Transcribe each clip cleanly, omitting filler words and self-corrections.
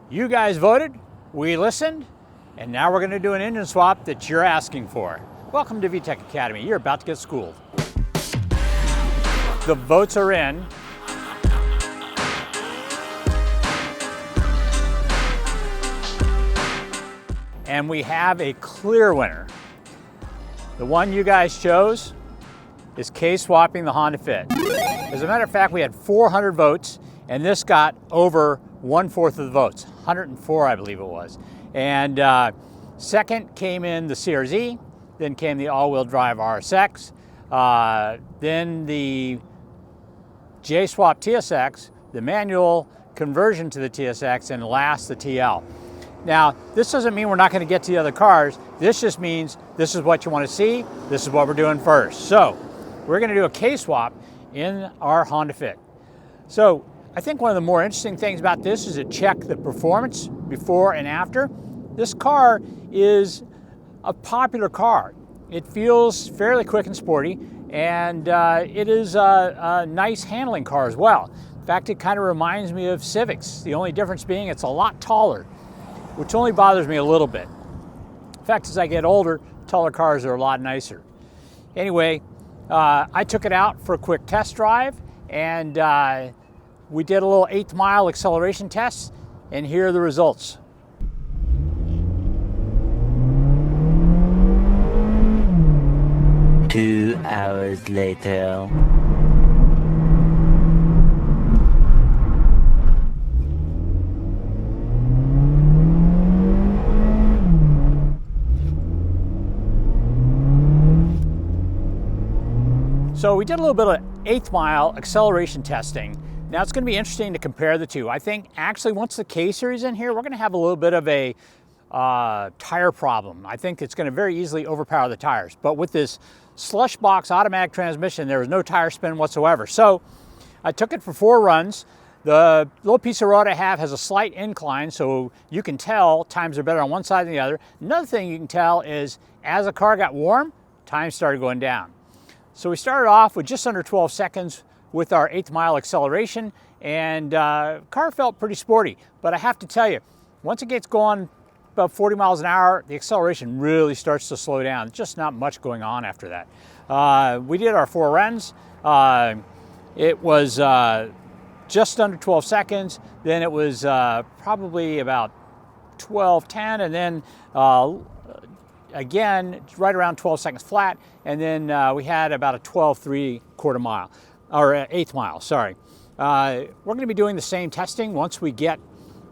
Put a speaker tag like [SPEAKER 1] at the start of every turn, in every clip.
[SPEAKER 1] You guys voted, we listened, and now we're going to do an engine swap that you're asking for. Welcome to VTEC Academy. You're about to get schooled. The votes are in. And we have a clear winner. The one you guys chose is K-swapping the Honda Fit. As a matter of fact, we had 400 votes, and this got over 1/4 of the votes, 104 I believe it was. And second came in the CRZ, then came the all-wheel drive RSX, then the J-Swap TSX, the manual conversion to the TSX, and last the TL. Now, this doesn't mean we're not going to get to the other cars. This just means this is what you want to see. This is what we're doing first. So we're going to do a K-swap in our Honda Fit. So I think one of the more interesting things about this is to check the performance before and after. This car is a popular car. It feels fairly quick and sporty, and it is a nice handling car as well. In fact, it kind of reminds me of Civics. The only difference being it's a lot taller, which only bothers me a little bit. In fact, as I get older, taller cars are a lot nicer. Anyway, I took it out for a quick test drive, and we did a little 1/8 mile acceleration test, and here are the results.
[SPEAKER 2] Two hours later.
[SPEAKER 1] So we did a little bit of 1/8 mile acceleration testing. Now it's going to be interesting to compare the two. I think actually once the K-Series in here, we're going to have a little bit of a tire problem. I think it's going to very easily overpower the tires. But with this slush box automatic transmission, there was no tire spin whatsoever. So I took it for 4 runs. The little piece of road I have has a slight incline, so you can tell times are better on one side than the other. Another thing you can tell is as the car got warm, time started going down. So we started off with just under 12 seconds with our 1/8 mile acceleration, and car felt pretty sporty. But I have to tell you, once it gets going about 40 miles an hour, the acceleration really starts to slow down. Just not much going on after that. We did our 4 runs. It was just under 12 seconds. Then it was probably about 12:10, and then again, right around 12 seconds flat, and then we had about a 12.75 mile, or 1/8 mile, sorry. We're going to be doing the same testing once we get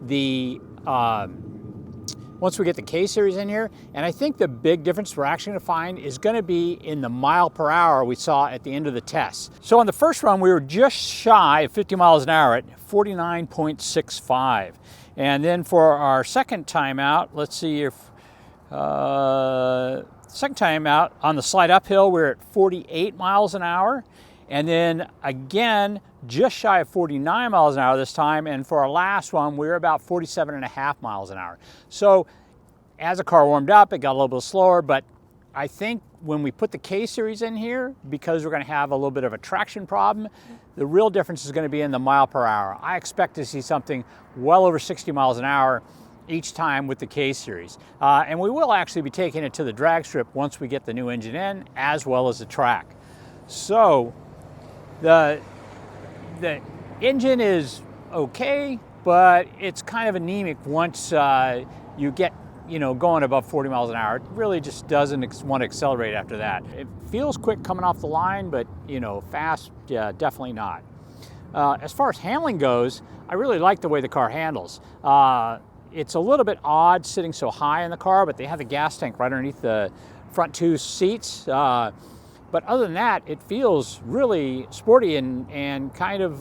[SPEAKER 1] the K-Series in here, and I think the big difference we're actually going to find is going to be in the mile per hour we saw at the end of the test. So on the first run, we were just shy of 50 miles an hour at 49.65, and then for our second time out, let's see if second time out on the slide uphill, we're at 48 miles an hour. And then again, just shy of 49 miles an hour this time. And for our last one, we were about 47.5 miles an hour. So as the car warmed up, it got a little bit slower. But I think when we put the K-Series in here, because we're going to have a little bit of a traction problem, the real difference is going to be in the mile per hour. I expect to see something well over 60 miles an hour each time with the K-Series. And we will actually be taking it to the drag strip once we get the new engine in, as well as the track. So the engine is okay, but it's kind of anemic once you get going above 40 miles an hour. It really just doesn't want to accelerate after that. It feels quick coming off the line, but fast, yeah, definitely not. As far as handling goes, I really like the way the car handles. It's a little bit odd sitting so high in the car, but they have the gas tank right underneath the front 2 seats. But other than that, it feels really sporty and kind of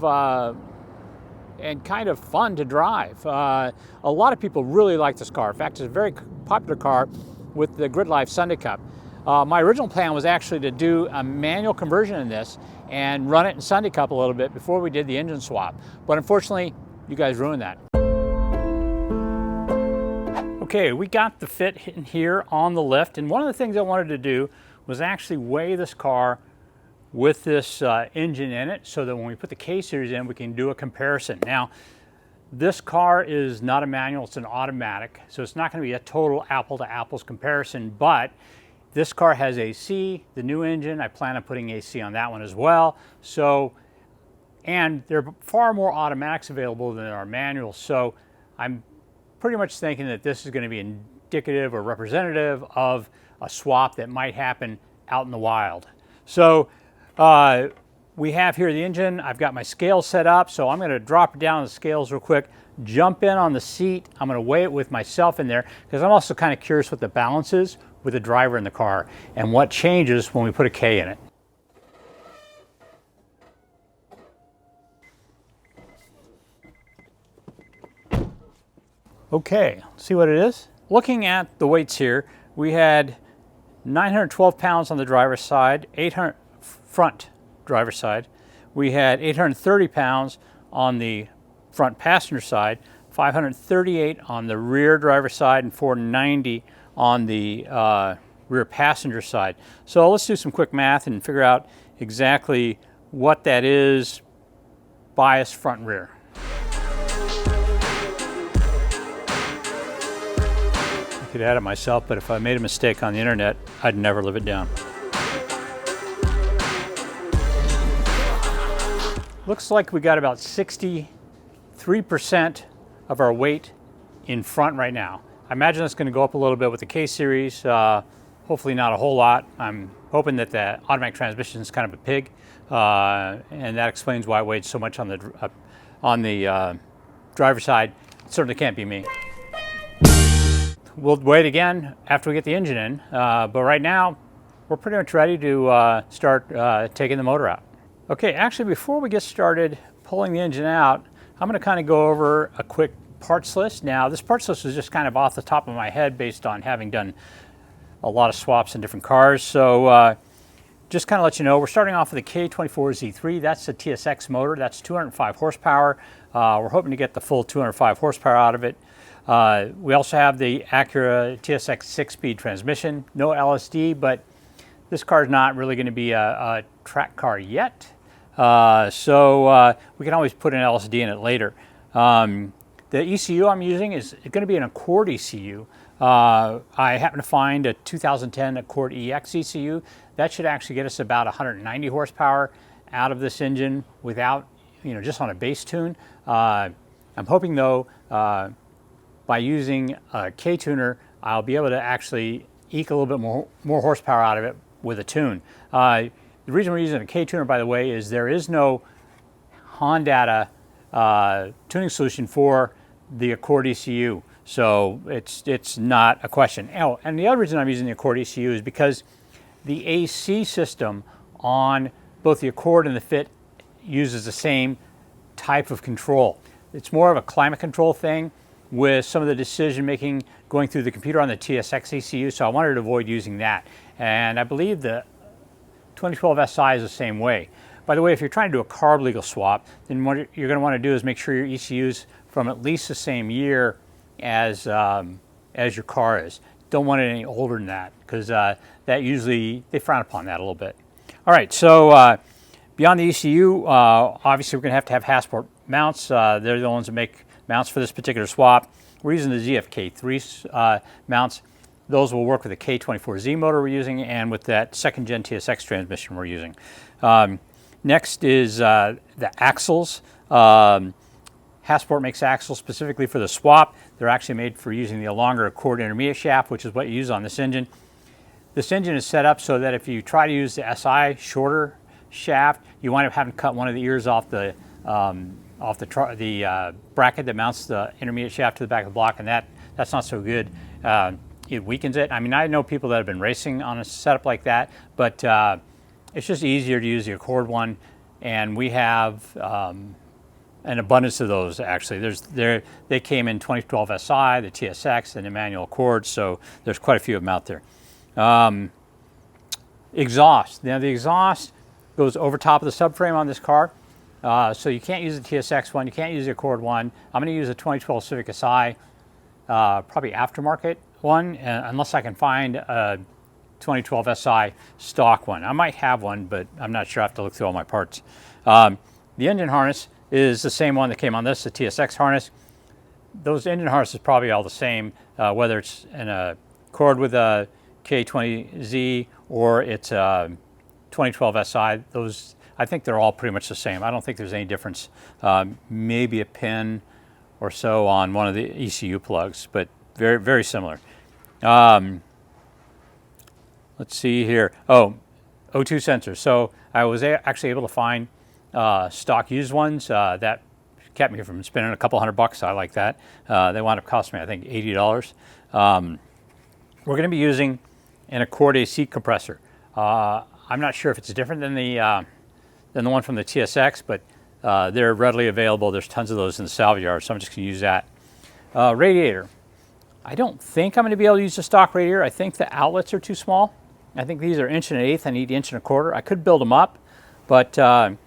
[SPEAKER 1] fun to drive. A lot of people really like this car. In fact, it's a very popular car with the Grid Life Sunday Cup. My original plan was actually to do a manual conversion in this and run it in Sunday Cup a little bit before we did the engine swap. But unfortunately, you guys ruined that. Okay, we got the Fit in here on the lift, and one of the things I wanted to do was actually weigh this car with this engine in it so that when we put the K-Series in, we can do a comparison. Now, This car is not a manual, it's an automatic, so it's not going to be a total apple to apples comparison, but this car has AC, the new engine, I plan on putting AC on that one as well. So, and there are far more automatics available than there are manuals, so I'm pretty much thinking that this is going to be indicative or representative of a swap that might happen out in the wild. So we have here the engine. I've got my scale set up, so I'm going to drop it down on the scales real quick, jump in on the seat. I'm going to weigh it with myself in there because I'm also kind of curious what the balance is with the driver in the car and what changes when we put a K in it. Okay, let's see what it is. Looking at the weights here, we had 912 pounds on the driver's side, 800 front driver's side. We had 830 pounds on the front passenger side, 538 on the rear driver's side, and 490 on the rear passenger side. So let's do some quick math and figure out exactly what that is, bias front and rear. I could add it myself, but if I made a mistake on the internet, I'd never live it down. Looks like we got about 63% of our weight in front right now. I imagine that's going to go up a little bit with the K series, hopefully not a whole lot. I'm hoping that the automatic transmission is kind of a pig, and that explains why it weighed so much on the driver's side. It certainly can't be me. We'll wait again after we get the engine in, but right now we're pretty much ready to start taking the motor out. Okay, actually before we get started pulling the engine out, I'm going to kind of go over a quick parts list. Now this parts list is just kind of off the top of my head based on having done a lot of swaps in different cars. So just kind of let you know, we're starting off with the K24 Z3. That's the TSX motor. That's 205 horsepower. We're hoping to get the full 205 horsepower out of it. We also have the Acura TSX 6-speed transmission, no LSD, but this car is not really going to be a track car yet, so we can always put an LSD in it later. The ECU I'm using is going to be an Accord ECU. I happen to find a 2010 Accord EX ECU. That should actually get us about 190 horsepower out of this engine without, just on a base tune. I'm hoping though, by using a K-tuner, I'll be able to actually eke a little bit more horsepower out of it with a tune. The reason we're using a K-tuner, by the way, is there is no Honda tuning solution for the Accord ECU, so it's not a question. Oh, and the other reason I'm using the Accord ECU is because the AC system on both the Accord and the Fit uses the same type of control. It's more of a climate control thing with some of the decision making going through the computer on the TSX ECU, so I wanted to avoid using that. And I believe the 2012 SI is the same way. By the way, if you're trying to do a carb legal swap, then what you're going to want to do is make sure your ECU's from at least the same year as your car is. Don't want it any older than that, because that usually, they frown upon that a little bit. All right, so beyond the ECU, obviously we're going to have Hasport mounts. They're the ones that make mounts for this particular swap. We're using the ZFK3 mounts. Those will work with the K24Z motor we're using and with that second gen TSX transmission we're using. Next is the axles. Hasport makes axles specifically for the swap. They're actually made for using the longer Accord intermediate shaft, which is what you use on this engine. This engine is set up so that if you try to use the SI shorter shaft, you wind up having to cut one of the ears off the bracket that mounts the intermediate shaft to the back of the block, and that's not so good. It weakens it. I mean, I know people that have been racing on a setup like that, but it's just easier to use the Accord one, and we have an abundance of those actually. They came in 2012 SI, the TSX, and the manual Accord, so there's quite a few of them out there. Exhaust. Now the exhaust goes over top of the subframe on this car. So you can't use the TSX one, you can't use the Accord one. I'm going to use a 2012 Civic Si, probably aftermarket one, unless I can find a 2012 Si stock one. I might have one, but I'm not sure. I have to look through all my parts. The engine harness is the same one that came on this, the TSX harness. those engine harnesses are probably all the same, whether it's in a cord with a K20Z or it's a 2012 SI. Those, I think they're all pretty much the same. I don't think there's any difference. Maybe a pin or so on one of the ECU plugs, but very, very similar. Let's see here. Oh, O2 sensors. So I was actually able to find stock used ones that kept me from spending a couple $100. I like that. They wound up costing me, I think, $80. We're going to be using an Accord AC compressor. I'm not sure if it's different than the one from the TSX, but they're readily available. There's tons of those in the salvage yard, so I'm just going to use that. Radiator. I don't think I'm going to be able to use the stock radiator. I think the outlets are too small. I think these are 1.125". I need 1.25". I could build them up, but I'm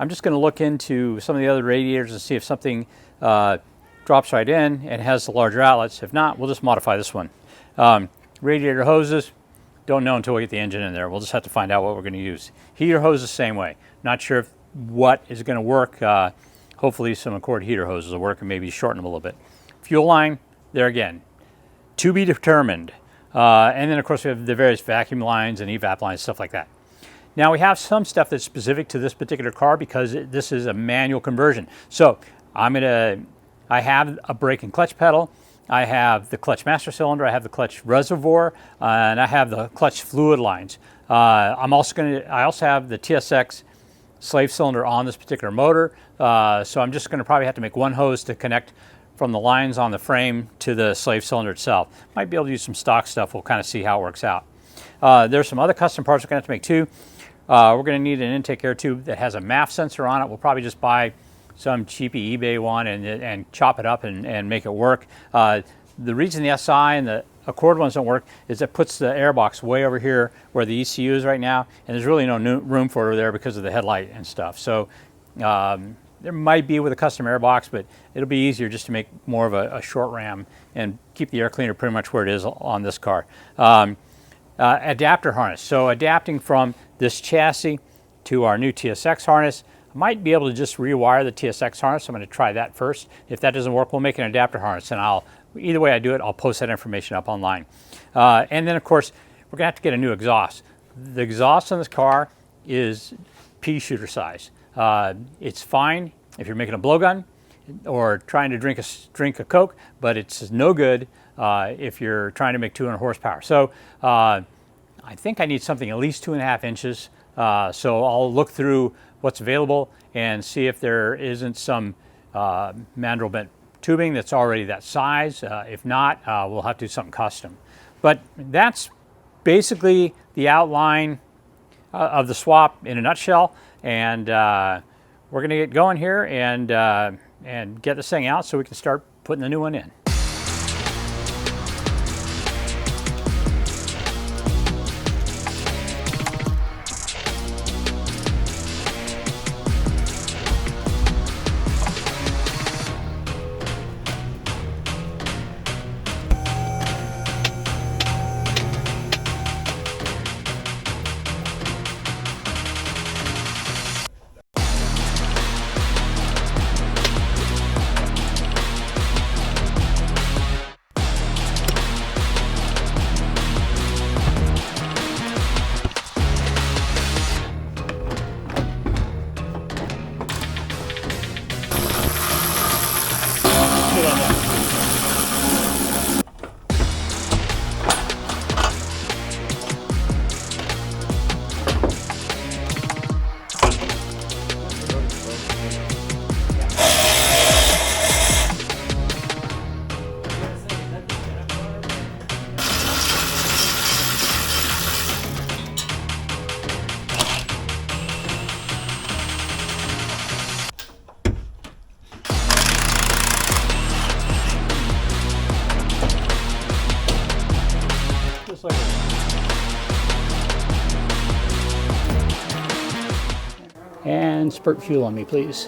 [SPEAKER 1] just going to look into some of the other radiators and see if something drops right in and has the larger outlets. If not, we'll just modify this one. Radiator hoses, don't know until we get the engine in there. We'll just have to find out what we're going to use. Heater hose the same way. Not sure if what is going to work. Hopefully some Accord heater hoses will work and maybe shorten them a little bit. Fuel line, there again, to be determined. And then of course we have the various vacuum lines and evap lines, stuff like that. Now we have some stuff that's specific to this particular car because this is a manual conversion. So I have a brake and clutch pedal. I have the clutch master cylinder. I have the clutch reservoir, and I have the clutch fluid lines. I also have the TSX slave cylinder on this particular motor. So I'm just going to probably have to make one hose to connect from the lines on the frame to the slave cylinder itself. Might be able to use some stock stuff. We'll kind of see how it works out. There's some other custom parts we're going to have to make too. We're going to need an intake air tube that has a MAF sensor on it. We'll probably just buy some cheapy eBay one and chop it up and make it work. The reason the SI and the Accord ones don't work is it puts the airbox way over here where the ECU is right now, and there's really no room for it there because of the headlight and stuff. So there might be with a custom airbox, but it'll be easier just to make more of a short ram and keep the air cleaner pretty much where it is on this car. Adapter harness. So adapting from this chassis to our new TSX harness, I might be able to just rewire the TSX harness. I'm going to try that first. If that doesn't work, we'll make an adapter harness, and either way I do it, I'll post that information up online. And then of course, we're going to have to get a new exhaust. The exhaust on this car is pea shooter size. It's fine if you're making a blowgun or trying to drink a Coke, but it's no good if you're trying to make 200 horsepower. So I think I need something at least 2.5 inches. So I'll look through what's available and see if there isn't some mandrel bent tubing that's already that size. If not, we'll have to do something custom. But that's basically the outline of the swap in a nutshell. And we're going to get going here and get this thing out so we can start putting the new one in. And spurt fuel on me, please.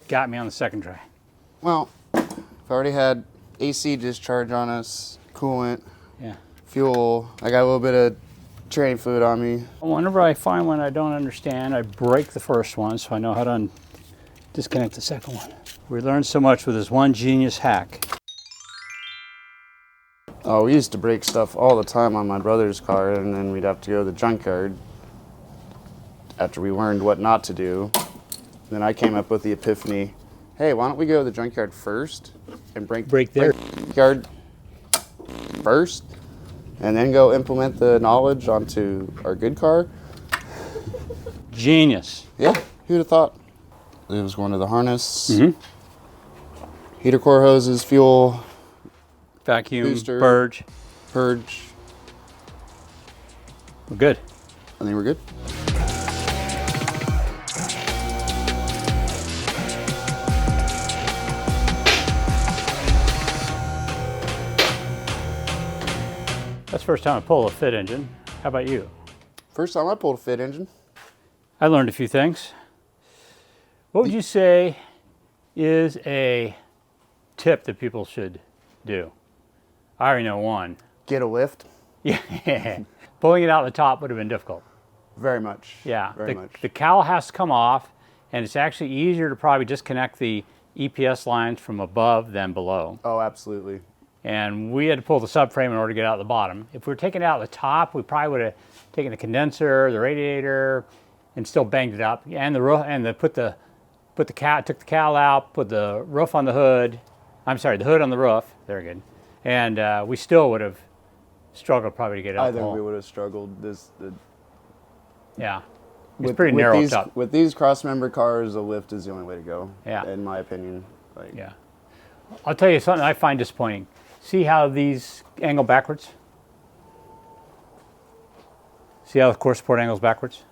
[SPEAKER 1] Got me on the second try.
[SPEAKER 3] Well, I've already had AC discharge on us, coolant,
[SPEAKER 1] Yeah.
[SPEAKER 3] fuel. I got a little bit of training fluid on me.
[SPEAKER 1] Whenever I find one I don't understand, I break the first one so I know how to disconnect the second one. We learned so much with this one genius hack.
[SPEAKER 3] Oh, we used to break stuff all the time on my brother's car, and then we'd have to go to the junkyard after we learned what not to do. Then I came up with the epiphany, hey, why don't we go to the junkyard first and break
[SPEAKER 1] there.
[SPEAKER 3] the junkyard first, and then go implement the knowledge onto our good car?
[SPEAKER 1] Genius.
[SPEAKER 3] Yeah, who'd have thought? It was going to the harness,
[SPEAKER 1] Mm-hmm.
[SPEAKER 3] heater core hoses, fuel,
[SPEAKER 1] Vacuum,
[SPEAKER 3] booster,
[SPEAKER 1] purge.
[SPEAKER 3] purge.
[SPEAKER 1] We're good.
[SPEAKER 3] I think we're good.
[SPEAKER 1] That's the first time I pulled a fit engine. How about you?
[SPEAKER 3] First time I pulled a fit engine.
[SPEAKER 1] I learned a few things. What would you say is a tip that people should do? I already know one.
[SPEAKER 3] Get a lift.
[SPEAKER 1] Yeah. Pulling it out the top would have been difficult.
[SPEAKER 3] Very much.
[SPEAKER 1] Yeah.
[SPEAKER 3] Very much.
[SPEAKER 1] The cowl has to come off, and it's actually easier to probably disconnect the EPS lines from above than below.
[SPEAKER 3] Oh, absolutely.
[SPEAKER 1] And we had to pull the subframe in order to get out the bottom. If we were taking it out the top, we probably would have taken the condenser, the radiator, and still banged it up. And the roof, and took the cowl out, put the roof on the hood. I'm sorry, the hood on the roof. Very good. And we still would have struggled probably to get it out
[SPEAKER 3] I
[SPEAKER 1] the
[SPEAKER 3] think
[SPEAKER 1] hole.
[SPEAKER 3] we would have struggled.
[SPEAKER 1] Yeah. It's pretty narrow up top.
[SPEAKER 3] With these cross-member cars, a lift is the only way to go.
[SPEAKER 1] Yeah.
[SPEAKER 3] In my opinion.
[SPEAKER 1] Yeah. I'll tell you something I find disappointing. See how these angle backwards? See how the core support angles backwards?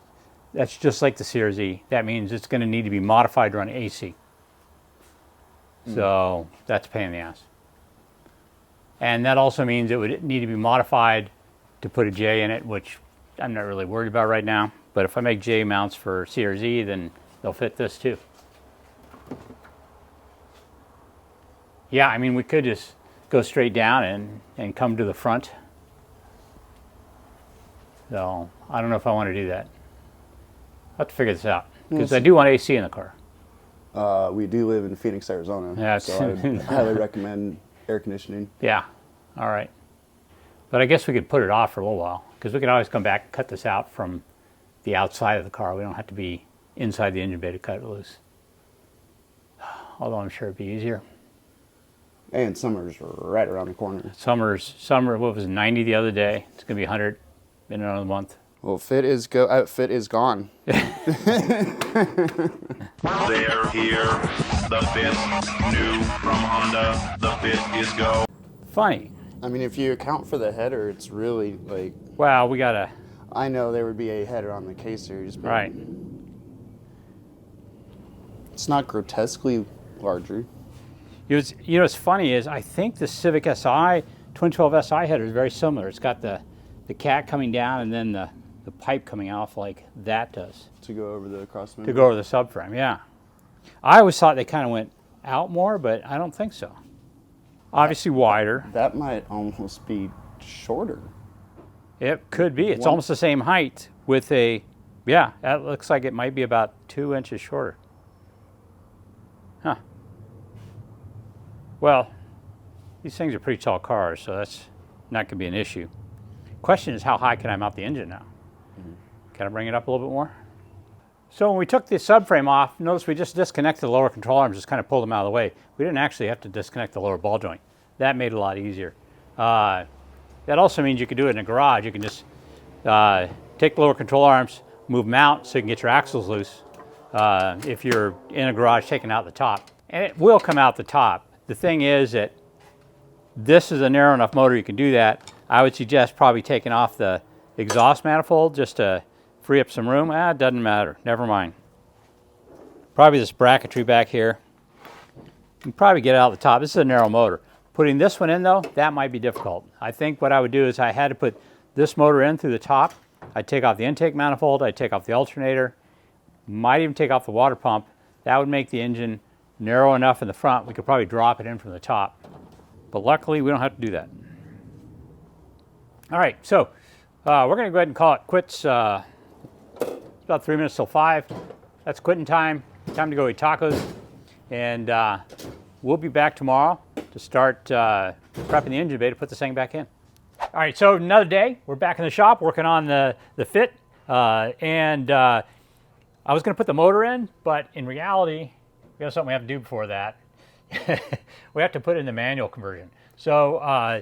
[SPEAKER 1] That's just like the CRZ. That means it's going to need to be modified to run AC. So that's a pain in the ass. And that also means it would need to be modified to put a J in it, which I'm not really worried about right now. But if I make J mounts for CRZ, then they'll fit this too. Yeah, I mean, we could just go straight down and come to the front. So I don't know if I want to do that. I'll have to figure this out because I do want AC in the car.
[SPEAKER 3] We do live in Phoenix, Arizona,
[SPEAKER 1] Yeah,
[SPEAKER 3] so I highly recommend air conditioning.
[SPEAKER 1] Yeah, all right. But I guess we could put it off for a little while because we can always come back and cut this out from the outside of the car. We don't have to be inside the engine bay to cut it loose. Although I'm sure it'd be easier.
[SPEAKER 3] And summer's right around the corner.
[SPEAKER 1] Summer, what was it, 90 the other day? It's going to be 100 in another month.
[SPEAKER 3] Well, fit is gone.
[SPEAKER 4] They're here. The fit, new from Honda. The fit is go.
[SPEAKER 1] Funny.
[SPEAKER 3] I mean, if you account for the header, it's really like.
[SPEAKER 1] Well, we got to.
[SPEAKER 3] I know there would be a header on the K series, but
[SPEAKER 1] Right.
[SPEAKER 3] it's not grotesquely larger.
[SPEAKER 1] You know what's funny is I think the Civic Si, 2012 Si header is very similar. It's got the cat coming down and then the pipe coming off like that does.
[SPEAKER 3] To go over the cross member?
[SPEAKER 1] To go over the subframe, yeah. I always thought they kind of went out more, but I don't think so. Obviously wider.
[SPEAKER 3] That might almost be shorter.
[SPEAKER 1] It could be. It's almost the same height with a, yeah, that looks like it might be about 2 inches shorter. Huh. Well, these things are pretty tall cars, so that's not going to be an issue. Question is, how high can I mount the engine now? Can I bring it up a little bit more? So when we took the subframe off, notice we just disconnected the lower control arms, just kind of pulled them out of the way. We didn't actually have to disconnect the lower ball joint. That made it a lot easier. That also means you can do it in a garage. You can just take the lower control arms, move them out so you can get your axles loose if you're in a garage taking out the top. And it will come out the top. The thing is that this is a narrow enough motor you can do that. I would suggest probably taking off the exhaust manifold just to free up some room. It doesn't matter. Never mind. Probably this bracketry back here. You can probably get it out the top. This is a narrow motor. Putting this one in though, that might be difficult. I think what I would do is I had to put this motor in through the top. I'd take off the intake manifold. I'd take off the alternator. Might even take off the water pump. That would make the engine narrow enough in the front. We could probably drop it in from the top. But luckily, we don't have to do that. All right, so we're going to go ahead and call it quits. It's about 3 minutes till 5. That's quitting time. time to go eat tacos, and we'll be back tomorrow to start prepping the engine bay to put this thing back in. All right, so another day, we're back in the shop working on the fit, and I was going to put the motor in, but in reality, we have something we have to do before that. We have to put in the manual conversion. So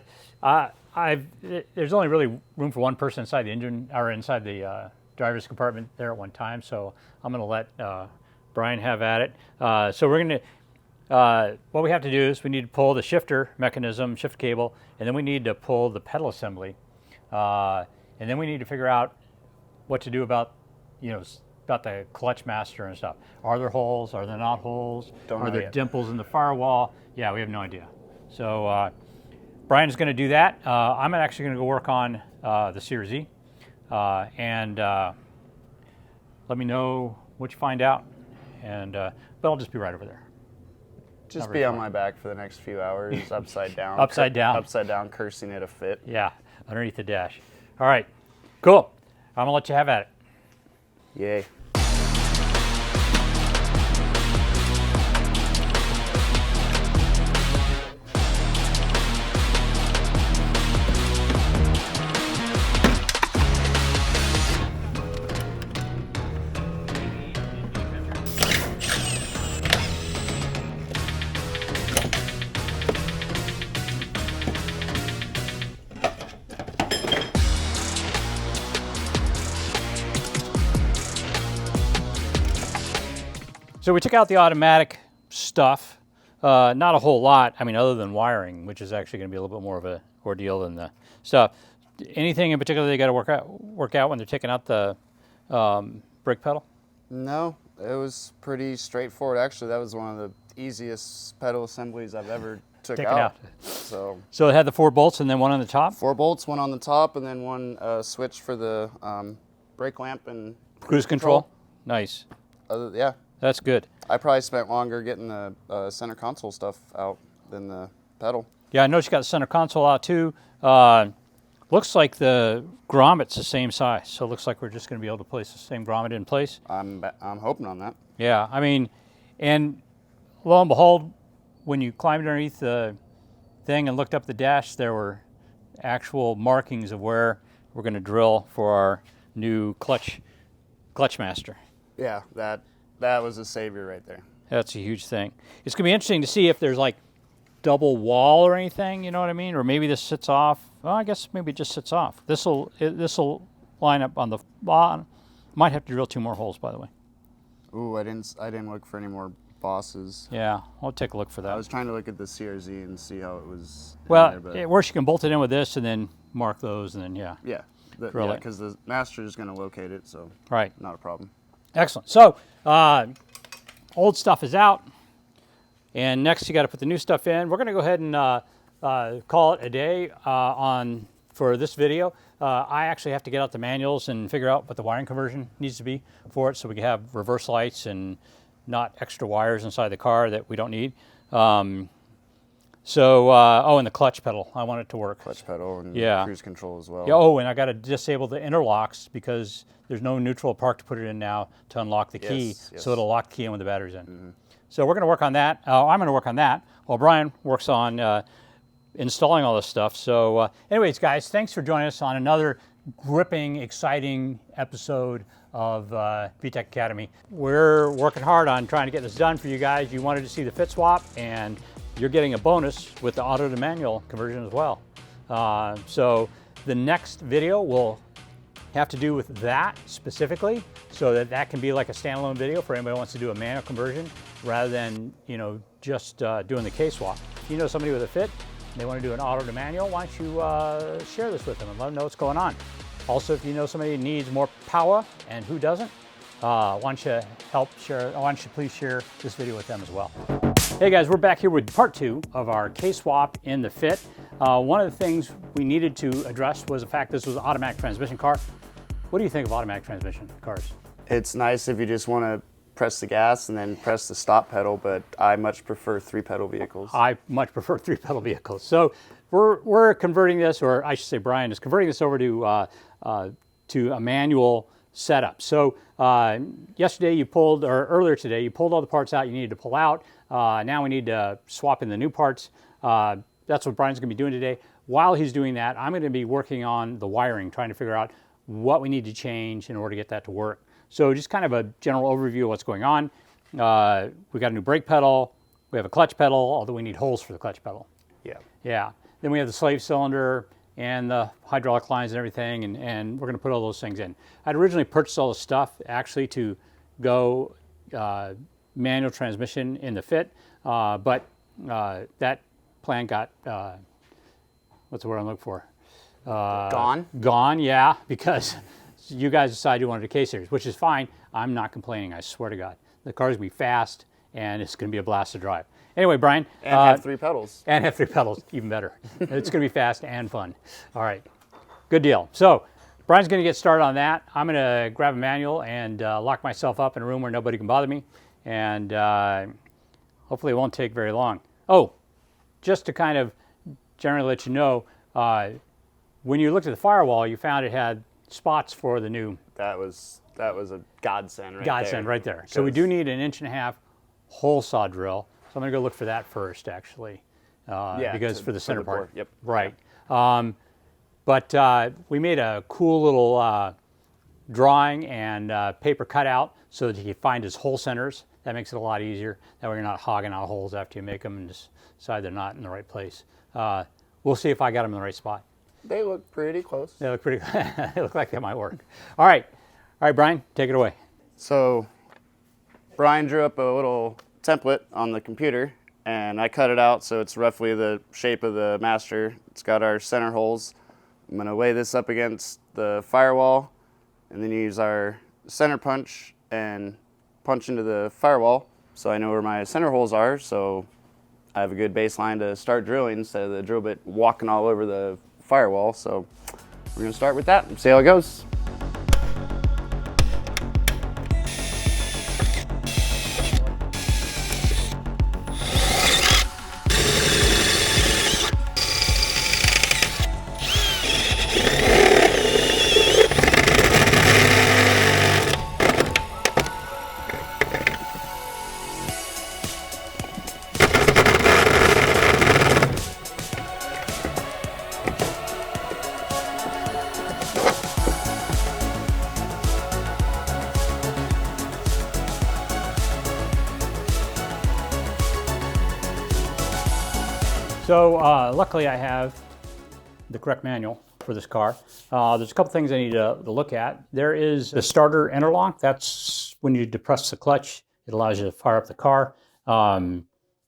[SPEAKER 1] there's only really room for one person inside the engine or inside the driver's compartment there at one time. So I'm going to let Brian have at it. So we're going to, what we have to do is we need to pull the shifter mechanism, shift cable, and then we need to pull the pedal assembly. And then we need to figure out what to do about, about the clutch master and stuff. Are there holes? Are there not holes? Are there dimples in the firewall? Yeah, we have no idea. So Brian's going to do that. I'm actually going to go work on the Series E, and let me know what you find out. And but I'll just be right over there.
[SPEAKER 3] Just be on my back for the next few hours, upside down.
[SPEAKER 1] Upside down,
[SPEAKER 3] cursing at a fit.
[SPEAKER 1] Yeah, underneath the dash. All right, cool. I'm going to let you have at it.
[SPEAKER 3] Yay.
[SPEAKER 1] So we took out the automatic stuff, not a whole lot, I mean, other than wiring, which is actually going to be a little bit more of an ordeal than the stuff. Anything in particular they got to work out when they're taking out the brake pedal?
[SPEAKER 3] No, it was pretty straightforward. Actually, that was one of the easiest pedal assemblies I've ever took out. So
[SPEAKER 1] it had the 4 bolts and then one on the top?
[SPEAKER 3] 4 bolts, one on the top, and then one switch for the brake lamp and
[SPEAKER 1] cruise control. Nice.
[SPEAKER 3] Yeah.
[SPEAKER 1] That's good.
[SPEAKER 3] I probably spent longer getting the center console stuff out than the pedal.
[SPEAKER 1] Yeah, I noticed you got the center console out too. Looks like the grommet's the same size, so it looks like we're just going to be able to place the same grommet in place.
[SPEAKER 3] I'm hoping on that.
[SPEAKER 1] Yeah, I mean, and lo and behold, when you climbed underneath the thing and looked up the dash, there were actual markings of where we're going to drill for our new clutch master.
[SPEAKER 3] Yeah, that was a savior right there.
[SPEAKER 1] That's a huge thing. It's going to be interesting to see if there's like double wall or anything, you know what I mean? Or maybe this sits off. Well, I guess maybe it just sits off. This'll line up on the bottom. Might have to drill 2 more holes, by the way.
[SPEAKER 3] Ooh, I didn't look for any more bosses.
[SPEAKER 1] Yeah, I'll take a look for that.
[SPEAKER 3] I was trying to look at the CRZ and see how it was.
[SPEAKER 1] Well, worse, you can bolt it in with this and then mark those, and then
[SPEAKER 3] yeah,
[SPEAKER 1] drill it.
[SPEAKER 3] Because the master is going to locate it, so
[SPEAKER 1] right,
[SPEAKER 3] not a problem.
[SPEAKER 1] Excellent. So old stuff is out, and next you got to put the new stuff in. We're going to go ahead and call it a day for this video. I actually have to get out the manuals and figure out what the wiring conversion needs to be for it, so we can have reverse lights and not extra wires inside the car that we don't need. And the clutch pedal, I want it to work.
[SPEAKER 3] Clutch pedal and cruise control as well.
[SPEAKER 1] Yeah, oh, and I got to disable the interlocks because there's no neutral park to put it in now to unlock the key, so it'll lock the key in when the battery's in. Mm-hmm. So we're going to work on that. I'm going to work on that while Brian works on installing all this stuff. So anyways, guys, thanks for joining us on another gripping, exciting episode of VTEC Academy. We're working hard on trying to get this done for you guys. You wanted to see the fit swap, and you're getting a bonus with the auto to manual conversion as well. So the next video will have to do with that specifically, so that can be like a standalone video for anybody who wants to do a manual conversion rather than just doing the K swap. If you know somebody with a fit, they want to do an auto to manual, why don't you share this with them and let them know what's going on. Also, if you know somebody who needs more power and who doesn't, why don't you please share this video with them as well. Hey guys, we're back here with part 2 of our K-swap in the fit. One of the things we needed to address was the fact this was an automatic transmission car. What do you think of automatic transmission cars?
[SPEAKER 3] It's nice if you just want to press the gas and then press the stop pedal, but I much prefer 3-pedal vehicles.
[SPEAKER 1] I much prefer 3-pedal vehicles. So we're converting this, or I should say Brian is converting this over to a manual setup. So yesterday you pulled, or earlier today, you pulled all the parts out you needed to pull out. Now we need to swap in the new parts. That's what Brian's going to be doing today. While he's doing that, I'm going to be working on the wiring, trying to figure out what we need to change in order to get that to work. So just kind of a general overview of what's going on. We got a new brake pedal. We have a clutch pedal, although we need holes for the clutch pedal.
[SPEAKER 3] Yeah.
[SPEAKER 1] Yeah. Then we have the slave cylinder and the hydraulic lines and everything, and we're going to put all those things in. I'd originally purchased all the stuff actually to go manual transmission in the Fit, but that plan got, what's the word I'm looking for?
[SPEAKER 3] Gone?
[SPEAKER 1] Gone, yeah, because you guys decided you wanted a K-Series, which is fine. I'm not complaining, I swear to God. The car's going to be fast, and it's going to be a blast to drive. Anyway, Brian.
[SPEAKER 3] And have 3 pedals.
[SPEAKER 1] And have 3 pedals, even better. It's going to be fast and fun. All right, good deal. So Brian's going to get started on that. I'm going to grab a manual and lock myself up in a room where nobody can bother me, and hopefully it won't take very long. Oh, just to kind of generally let you know, when you looked at the firewall, you found it had spots for the new.
[SPEAKER 3] That was a godsend right there.
[SPEAKER 1] Godsend right there. So we do need an 1.5-inch hole saw drill. So I'm going to go look for that first, actually, because for the center part.
[SPEAKER 3] Yep.
[SPEAKER 1] Right. But we made a cool little drawing and paper cutout so that you can find his hole centers. That makes it a lot easier. That way you're not hogging out holes after you make them and just decide they're not in the right place. We'll see if I got them in the right spot.
[SPEAKER 3] They look pretty close.
[SPEAKER 1] They look pretty. They look like they might work. All right, Brian, take it away.
[SPEAKER 3] So Brian drew up a little template on the computer, and I cut it out so it's roughly the shape of the master. It's got our center holes. I'm going to lay this up against the firewall, and then use our center punch and punch into the firewall so I know where my center holes are, so I have a good baseline to start drilling instead of the drill bit walking all over the firewall. So we're going to start with that and see how it goes.
[SPEAKER 1] So luckily I have the correct manual for this car. There's a couple things I need to look at. There is the starter interlock. That's when you depress the clutch. It allows you to fire up the car.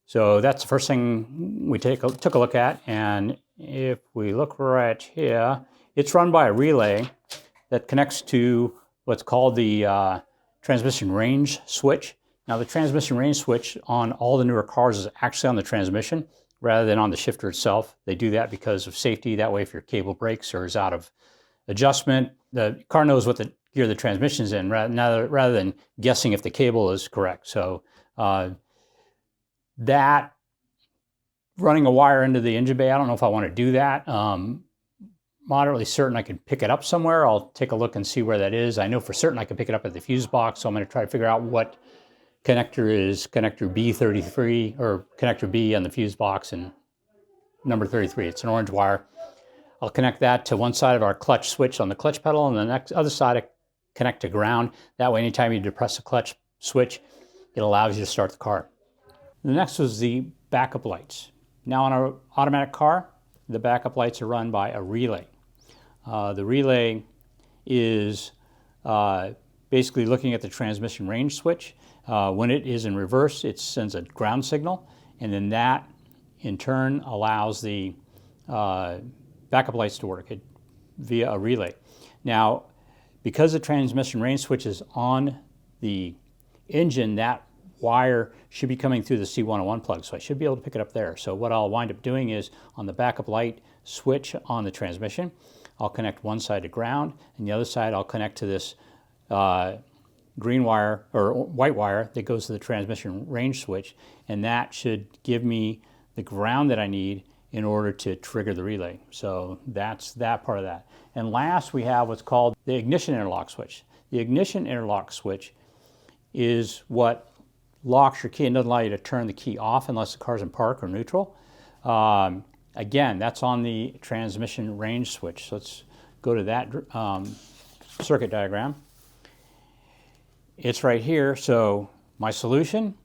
[SPEAKER 1] So that's the first thing we took a look at. And if we look right here, it's run by a relay that connects to what's called the transmission range switch. Now the transmission range switch on all the newer cars is actually on the transmission rather than on the shifter itself. They do that because of safety. That way if your cable breaks or is out of adjustment, the car knows what the gear the transmission's in rather than guessing if the cable is correct. So that running a wire into the engine bay, I don't know if I want to do that. Moderately certain I can pick it up somewhere. I'll take a look and see where that is. I know for certain I can pick it up at the fuse box, so I'm going to try to figure out what connector is connector B33 or connector B on the fuse box and number 33. It's an orange wire. I'll connect that to one side of our clutch switch on the clutch pedal, and the other side I connect to ground. That way anytime you depress the clutch switch, it allows you to start the car. The next was the backup lights. Now on an automatic car, the backup lights are run by a relay. The relay is basically looking at the transmission range switch. When it is in reverse, it sends a ground signal, and then that in turn allows the backup lights to work via a relay. Now, because the transmission range switch is on the engine, that wire should be coming through the C101 plug, so I should be able to pick it up there. So what I'll wind up doing is on the backup light switch on the transmission, I'll connect one side to ground, and the other side I'll connect to this green wire or white wire that goes to the transmission range switch, and that should give me the ground that I need in order to trigger the relay. So that's that part of that. And last we have what's called the ignition interlock switch. The ignition interlock switch is what locks your key and doesn't allow you to turn the key off unless the car's in park or neutral. Again, that's on the transmission range switch. So let's go to that circuit diagram. It's right here. So my solution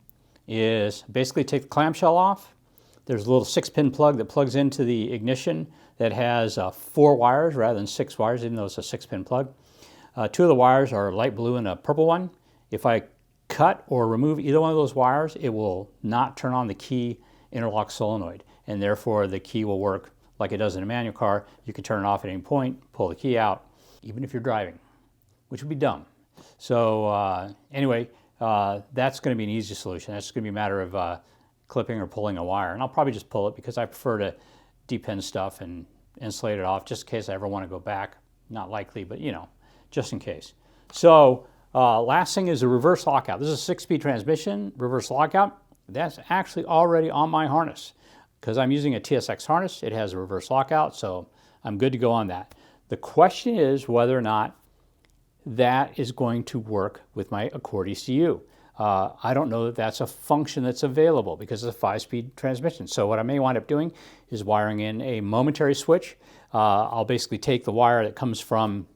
[SPEAKER 1] is basically take the clamshell off. There's a little 6-pin plug that plugs into the ignition that has 4 wires rather than 6 wires, even though it's a 6-pin plug. 2 of the wires are a light blue and a purple one. If I cut or remove either one of those wires, it will not turn on the key interlock solenoid, and therefore the key will work like it does in a manual car. You can turn it off at any point, pull the key out, even if you're driving, which would be dumb. So anyway, that's going to be an easy solution. That's going to be a matter of clipping or pulling a wire, and I'll probably just pull it because I prefer to depin stuff and insulate it off just in case I ever want to go back. Not likely, but you know, just in case. So last thing is a reverse lockout. This is a 6-speed transmission, reverse lockout. That's actually already on my harness. Because I'm using a TSX harness, it has a reverse lockout, so I'm good to go on that. The question is whether or not that is going to work with my Accord ECU. I don't know that that's a function that's available because it's a 5-speed transmission. So what I may wind up doing is wiring in a momentary switch. I'll basically take the wire that comes from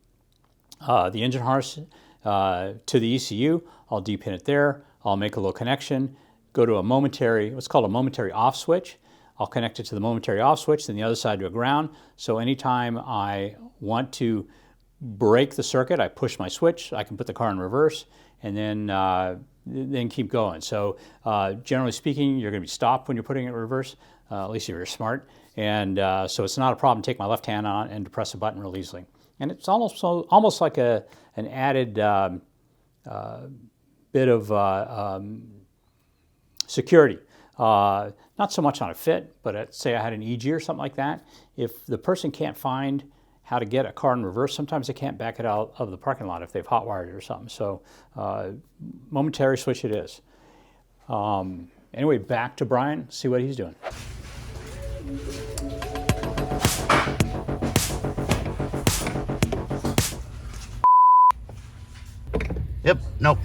[SPEAKER 1] the engine harness to the ECU. I'll depin it there. I'll make a little connection, go to a momentary, what's called a momentary off switch. I'll connect it to the momentary off switch, then the other side to a ground. So anytime I want to break the circuit, I push my switch, I can put the car in reverse, and then keep going. So generally speaking, you're going to be stopped when you're putting it in reverse, at least if you're smart. And so it's not a problem to take my left hand on and to press a button real easily. And it's almost like an added bit of security. Not so much on a fit, but say I had an EG or something like that. If the person can't find how to get a car in reverse, sometimes they can't back it out of the parking lot if they've hot wired it or something. So momentary switch it is. Anyway, back to Brian, see what he's doing.
[SPEAKER 3] Yep, nope.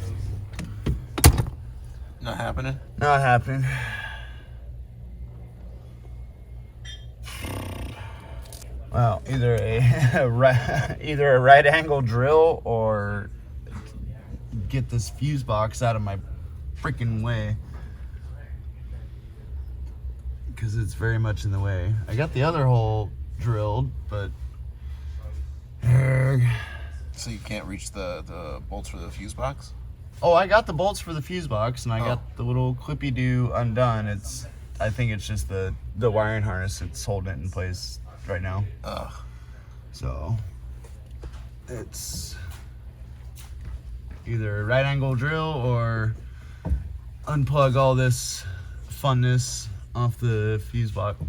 [SPEAKER 5] Not happening?
[SPEAKER 3] Not happening. Well, either a right angle drill or get this fuse box out of my freaking way, because it's very much in the way. I got the other hole drilled, but
[SPEAKER 5] So you can't reach the bolts for the fuse box?
[SPEAKER 3] oh, I got the bolts for the fuse box, and I got the little clippy-do undone. I think it's just the wiring harness that's holding it in place right now.
[SPEAKER 5] Ugh.
[SPEAKER 3] So it's either a right angle drill or unplug all this funness off the fuse box,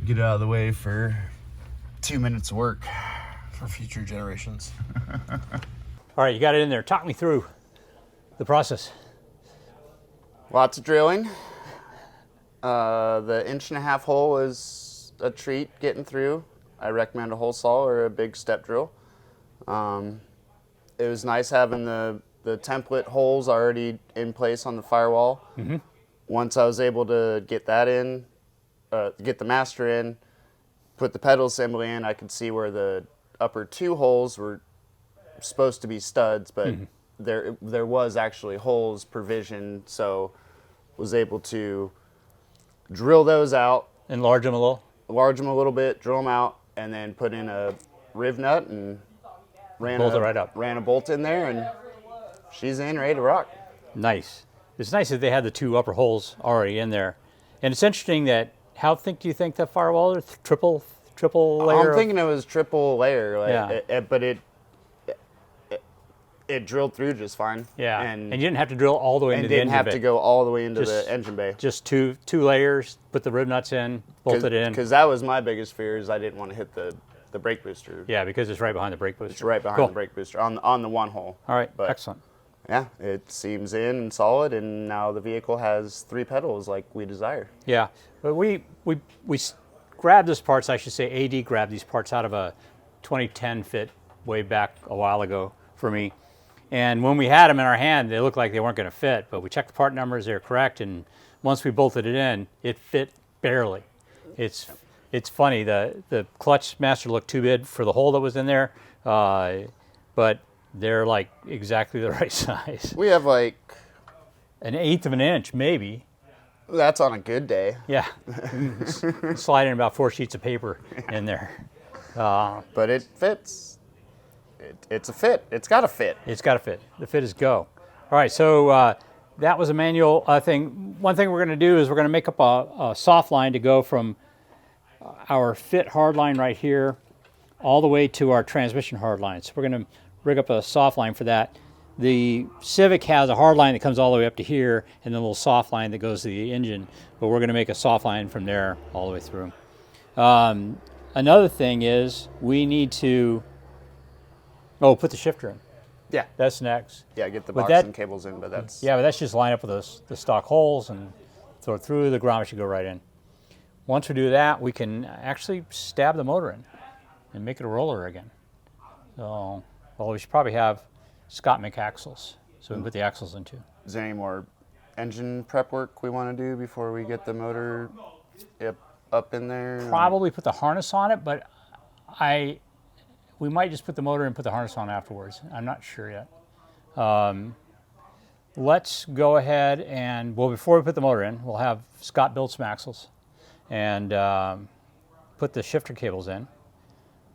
[SPEAKER 3] get it out of the way for 2 minutes of work.
[SPEAKER 5] For future generations.
[SPEAKER 1] All right, you got it in there. Talk me through the process.
[SPEAKER 3] Lots of drilling. The 1.5-inch hole is a treat getting through. I recommend a hole saw or a big step drill. It was nice having the template holes already in place on the firewall. Mm-hmm. Once I was able to get that in, get the master in, put the pedal assembly in, I could see where the upper 2 holes were supposed to be studs, but there was actually holes provisioned, so was able to drill those out.
[SPEAKER 1] Enlarge them a little?
[SPEAKER 3] Enlarge them a little bit, drill them out, and then put in a riv nut and ran a bolt in there, and she's in, ready to rock.
[SPEAKER 1] Nice. It's nice that they had the 2 upper holes already in there. And it's interesting that, how thick do you think that firewall is? Triple layer?
[SPEAKER 3] I'm thinking it was triple layer,
[SPEAKER 1] Yeah.
[SPEAKER 3] But it drilled through just fine.
[SPEAKER 1] Yeah,
[SPEAKER 3] and
[SPEAKER 1] you didn't have to drill all the way into the engine bay.
[SPEAKER 3] And didn't have to go all the way into the engine bay.
[SPEAKER 1] Just two layers, put the rib nuts in, bolt it in.
[SPEAKER 3] Because that was my biggest fear, is I didn't want to hit the brake booster.
[SPEAKER 1] Yeah, because it's right behind the brake booster.
[SPEAKER 3] It's right behind the brake booster, on the one hole.
[SPEAKER 1] All right,
[SPEAKER 3] but
[SPEAKER 1] excellent.
[SPEAKER 3] Yeah, it seems in and solid, and now the vehicle has 3 pedals like we desire.
[SPEAKER 1] Yeah, but we grabbed these parts, I should say AD grabbed these parts out of a 2010 fit way back a while ago for me. And when we had them in our hand, they looked like they weren't going to fit, but we checked the part numbers, they were correct, and once we bolted it in, it fit barely. It's funny, the clutch master looked too big for the hole that was in there, but they're like exactly the right size.
[SPEAKER 3] We have like...
[SPEAKER 1] 1/8 of an inch, maybe.
[SPEAKER 3] That's on a good day.
[SPEAKER 1] Yeah, slide in about 4 sheets of paper in there.
[SPEAKER 3] But it fits. It's a fit. It's got to fit.
[SPEAKER 1] It's got to fit. The fit is go. All right, so that was a manual thing. One thing we're going to do is we're going to make up a soft line to go from our fit hard line right here all the way to our transmission hard line. So we're going to rig up a soft line for that. The Civic has a hard line that comes all the way up to here and then a little soft line that goes to the engine, but we're going to make a soft line from there all the way through. Another thing is we need to put the shifter in.
[SPEAKER 3] Yeah.
[SPEAKER 1] That's next.
[SPEAKER 3] Yeah, get the
[SPEAKER 1] But
[SPEAKER 3] box and cables in, but that's...
[SPEAKER 1] Yeah, but that's just line up with the stock holes and throw it through. The grommet should go right in. Once we do that, we can actually stab the motor in and make it a roller again. So, well, we should probably have Scott make axles, so we can put the axles in too.
[SPEAKER 3] Is there any more engine prep work we want to do before we get the motor up in there?
[SPEAKER 1] Probably put the harness on it, but we might just put the motor and put the harness on afterwards. I'm not sure yet. Let's go ahead and, well, before we put the motor in, we'll have Scott build some axles and put the shifter cables in.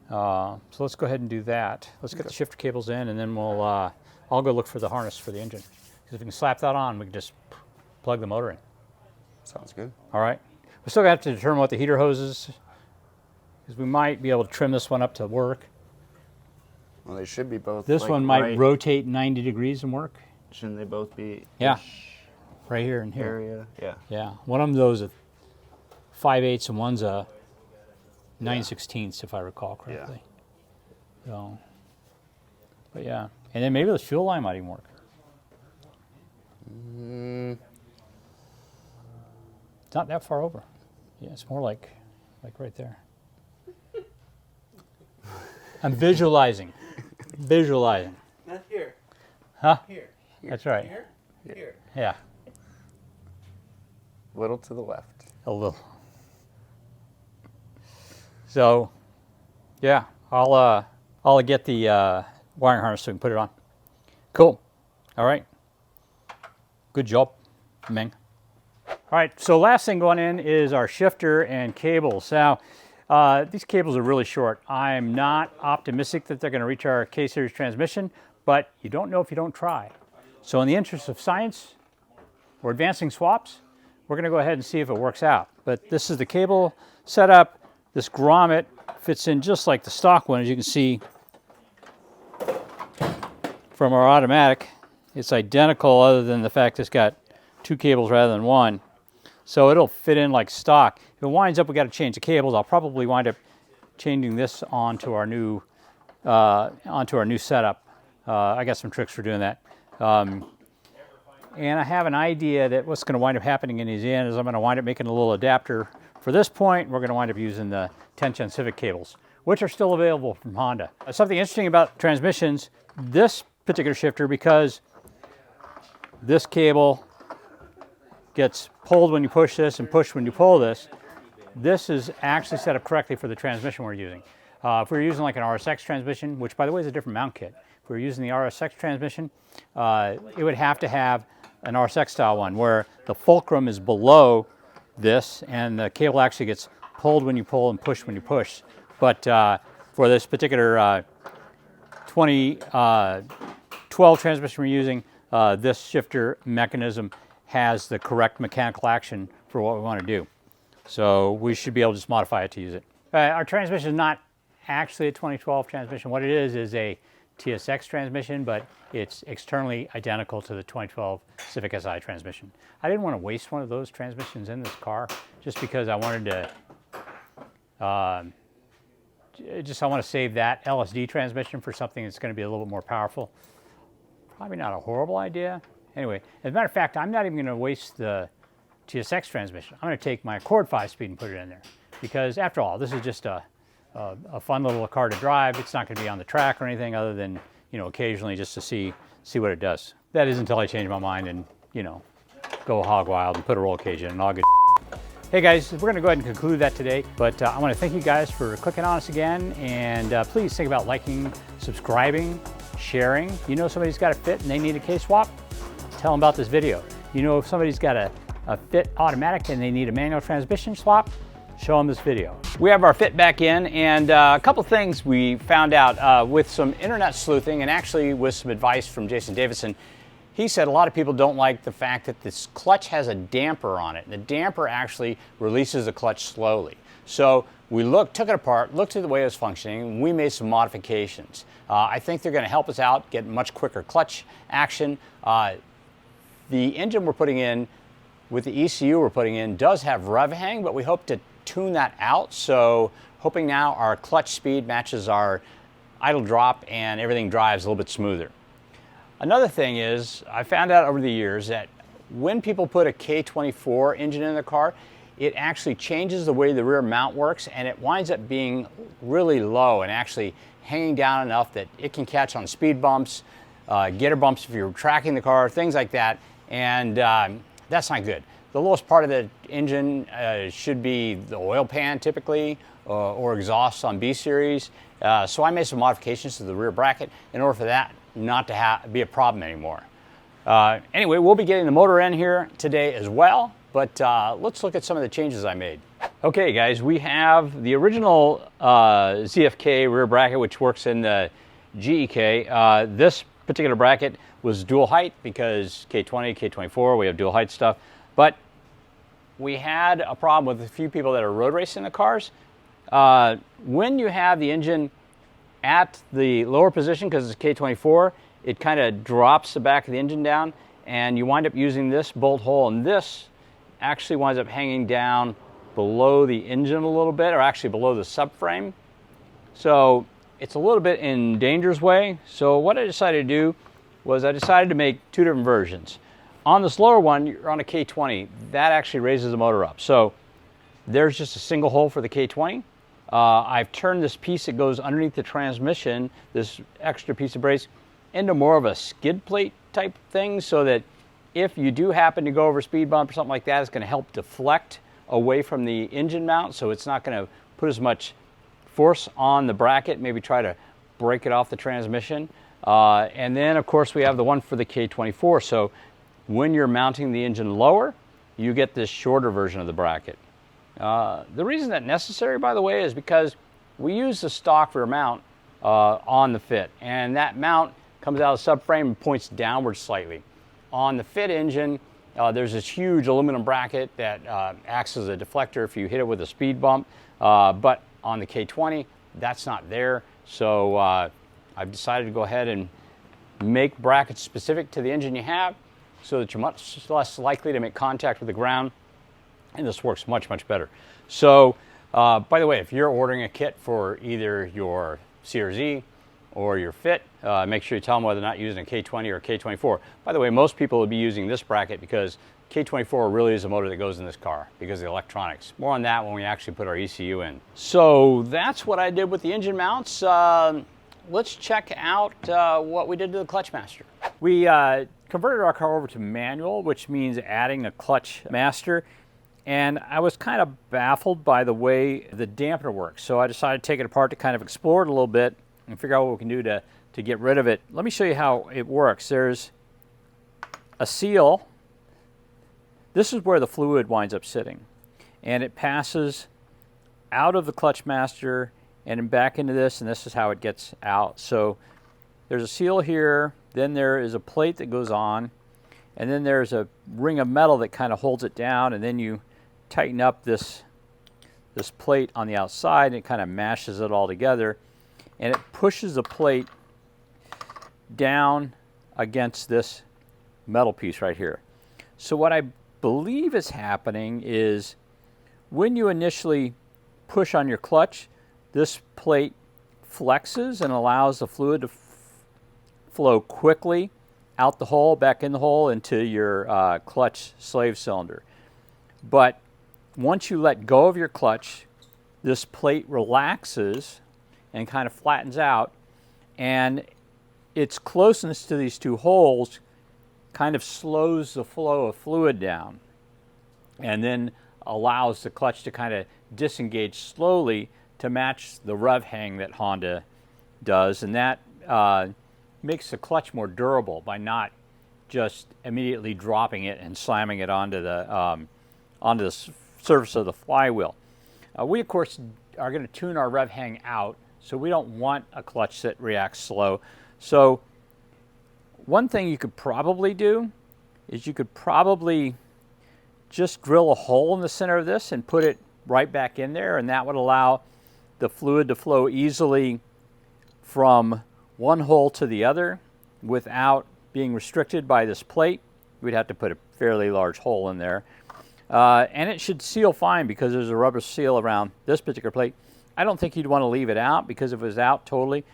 [SPEAKER 1] So let's go ahead and do that. Let's get the shifter cables in, and then I'll go look for the harness for the engine. Because if we can slap that on, we can just plug the motor in.
[SPEAKER 3] Sounds good.
[SPEAKER 1] All right. We still have to determine what the heater hose is, because we might be able to trim this one up to work.
[SPEAKER 3] Well, they should be both.
[SPEAKER 1] This
[SPEAKER 3] like,
[SPEAKER 1] one might
[SPEAKER 3] right.
[SPEAKER 1] rotate 90 degrees and work.
[SPEAKER 3] Shouldn't they both be?
[SPEAKER 1] Yeah. Right here and here.
[SPEAKER 3] Area. Yeah.
[SPEAKER 1] Yeah. One of those is 5/8 and one's a 9/16, if I recall correctly. Yeah. So, but yeah. And then maybe the fuel line might even work. It's not that far over. Yeah, it's more like right there. I'm visualizing. Visualizing.
[SPEAKER 5] Not here.
[SPEAKER 1] Huh?
[SPEAKER 5] Here.
[SPEAKER 1] That's right.
[SPEAKER 5] Here. Here.
[SPEAKER 1] Yeah.
[SPEAKER 3] Little to the left.
[SPEAKER 1] A little. So, yeah, I'll get the wiring harness so we can put it on. Cool. All right. Good job, Ming. All right, so last thing going in is our shifter and cables. Now, these cables are really short. I'm not optimistic that they're going to reach our K-Series transmission, but you don't know if you don't try. So in the interest of science, we're advancing swaps. We're going to go ahead and see if it works out. But this is the cable setup. This grommet fits in just like the stock one, as you can see from our automatic. It's identical other than the fact it's got 2 cables rather than 1. So it'll fit in like stock. If it winds up, we got to change the cables. I'll probably wind up changing this onto our new setup. I got some tricks for doing that. And I have an idea that what's going to wind up happening in these end is I'm going to wind up making a little adapter. For this point, we're going to wind up using the 10-10 Civic cables, which are still available from Honda. Something interesting about transmissions, this particular shifter, because this cable gets pulled when you push this and pushed when you pull this, this is actually set up correctly for the transmission we're using. If we were using like an RSX transmission, which by the way is a different mount kit, if we were using the RSX transmission, it would have to have an RSX style one where the fulcrum is below this and the cable actually gets pulled when you pull and pushed when you push. But for this particular 2012 transmission we're using, this shifter mechanism has the correct mechanical action for what we want to do. So we should be able to just modify it to use it. Our transmission is not actually a 2012 transmission. What it is a TSX transmission, but it's externally identical to the 2012 Civic Si transmission. I didn't want to waste one of those transmissions in this car just because I wanted to, I want to save that LSD transmission for something that's going to be a little bit more powerful. Probably not a horrible idea. Anyway, as a matter of fact, I'm not even going to waste the TSX transmission. I'm going to take my Accord 5-speed and put it in there because after all, this is just a fun little car to drive. It's not going to be on the track or anything other than you know, occasionally just to see what it does. That is until I change my mind and, you know, go hog wild and put a roll cage in and all good. Hey guys, we're going to go ahead and conclude that today, but I want to thank you guys for clicking on us again, and please think about liking, subscribing, sharing. You know somebody's got a fit and they need a K-swap? Tell them about this video. You know if somebody's got a fit automatic and they need a manual transmission swap? Show them this video. We have our fit back in, and a couple things we found out with some internet sleuthing and actually with some advice from Jason Davidson. He said a lot of people don't like the fact that this clutch has a damper on it. And the damper actually releases the clutch slowly. So we took it apart, looked at the way it was functioning, and we made some modifications. I think they're going to help us out, get much quicker clutch action. The engine we're putting in with the ECU we're putting in does have rev hang, but we hope to tune that out. So hoping now our clutch speed matches our idle drop and everything drives a little bit smoother. Another thing is, I found out over the years that when people put a K24 engine in the car, it actually changes the way the rear mount works, and it winds up being really low and actually hanging down enough that it can catch on speed bumps, getter bumps if you're tracking the car, things like that, and that's not good. The lowest part of the engine should be the oil pan typically, or exhaust on B series. So I made some modifications to the rear bracket in order for that not to be a problem anymore. Anyway, we'll be getting the motor in here today as well, but let's look at some of the changes I made. Okay guys, we have the original ZFK rear bracket, which works in the GEK. This particular bracket was dual height because K20, K24, we have dual height stuff, but we had a problem with a few people that are road racing the cars. When you have the engine at the lower position, because it's K24, it kind of drops the back of the engine down, and you wind up using this bolt hole, and this actually winds up hanging down below the engine a little bit, or actually below the subframe. So it's a little bit in danger's way. So what I decided to do was I decided to make two different versions. On this lower one, you're on a K20, that actually raises the motor up. So there's just a single hole for the K20. I've turned this piece that goes underneath the transmission, this extra piece of brace, into more of a skid plate type thing, so that if you do happen to go over a speed bump or something like that, it's going to help deflect away from the engine mount, so it's not going to put as much force on the bracket, maybe try to break it off the transmission. And then of course we have the one for the K24, so when you're mounting the engine lower, you get this shorter version of the bracket. The reason that's necessary, by the way, is because we use the stock rear mount on the Fit, and that mount comes out of the subframe and points downward slightly. On the Fit engine, there's this huge aluminum bracket that acts as a deflector if you hit it with a speed bump, but on the K20, that's not there. So I've decided to go ahead and make brackets specific to the engine you have, so that you're much less likely to make contact with the ground, and this works much, much better. So, by the way, if you're ordering a kit for either your CRZ or your Fit, make sure you tell them whether or not you're using a K20 or a K24. By the way, most people will be using this bracket because K24 really is a motor that goes in this car because of the electronics. More on that when we actually put our ECU in. So that's what I did with the engine mounts. Let's check out what we did to the clutch master. We converted our car over to manual, which means adding a clutch master. And I was kind of baffled by the way the dampener works. So I decided to take it apart to kind of explore it a little bit and figure out what we can do to get rid of it. Let me show you how it works. There's a seal. This is where the fluid winds up sitting. And it passes out of the clutch master and back into this, and this is how it gets out. So there's a seal here, then there is a plate that goes on, and then there's a ring of metal that kind of holds it down, and then you tighten up this plate on the outside, and it kind of mashes it all together, and it pushes the plate down against this metal piece right here. So what I believe is happening is when you initially push on your clutch, this plate flexes and allows the fluid to flow quickly out the hole, back in the hole, into your clutch slave cylinder. But once you let go of your clutch, this plate relaxes and kind of flattens out, and its closeness to these two holes kind of slows the flow of fluid down and then allows the clutch to kind of disengage slowly to match the rev hang that Honda does, and that makes the clutch more durable by not just immediately dropping it and slamming it onto the surface of the flywheel. We of course are going to tune our rev hang out, so we don't want a clutch that reacts slow. So one thing you could probably do is you could probably just drill a hole in the center of this and put it right back in there, and that would allow the fluid to flow easily from one hole to the other without being restricted by this plate. We'd have to put a fairly large hole in there. And it should seal fine because there's a rubber seal around this particular plate. I don't think you'd want to leave it out, because if it was out totally,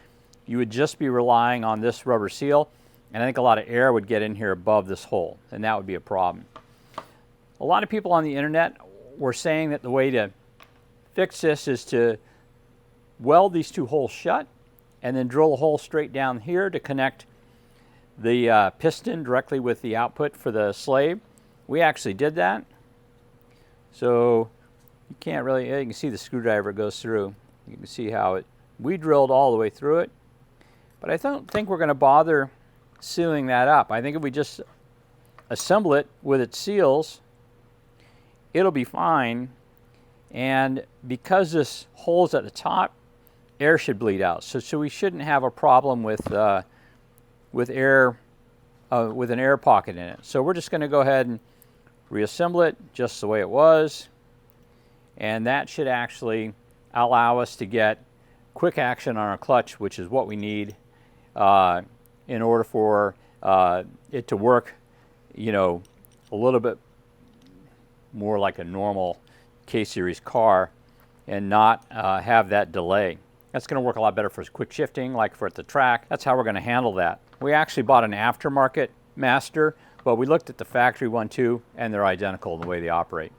[SPEAKER 1] you would just be relying on this rubber seal, and I think a lot of air would get in here above this hole, and that would be a problem. A lot of people on the internet were saying that the way to fix this is to weld these two holes shut and then drill a hole straight down here to connect the piston directly with the output for the slave. We actually did that. So you can't really, you can see the screwdriver goes through. You can see how we drilled all the way through it. But I don't think we're going to bother sealing that up. I think if we just assemble it with its seals, it'll be fine. And because this hole's at the top, air should bleed out. So we shouldn't have a problem with air, with an air pocket in it. So we're just going to go ahead and reassemble it just the way it was. And that should actually allow us to get quick action on our clutch, which is what we need in order for it to work, you know, a little bit more like a normal K-Series car and not have that delay. That's going to work a lot better for quick shifting, like for at the track. That's how we're going to handle that. We actually bought an aftermarket Master, but we looked at the factory one too, and they're identical in the way they operate.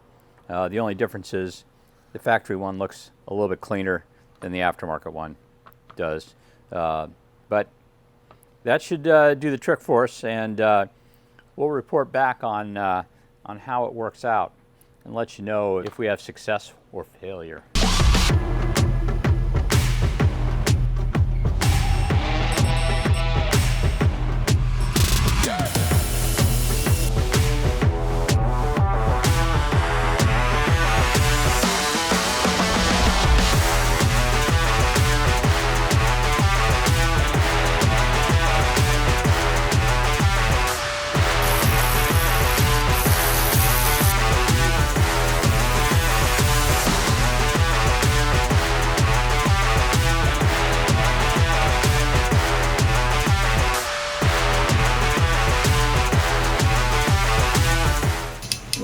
[SPEAKER 1] The only difference is the factory one looks a little bit cleaner than the aftermarket one does. But that should do the trick for us, and we'll report back on how it works out and let you know if we have success or failure.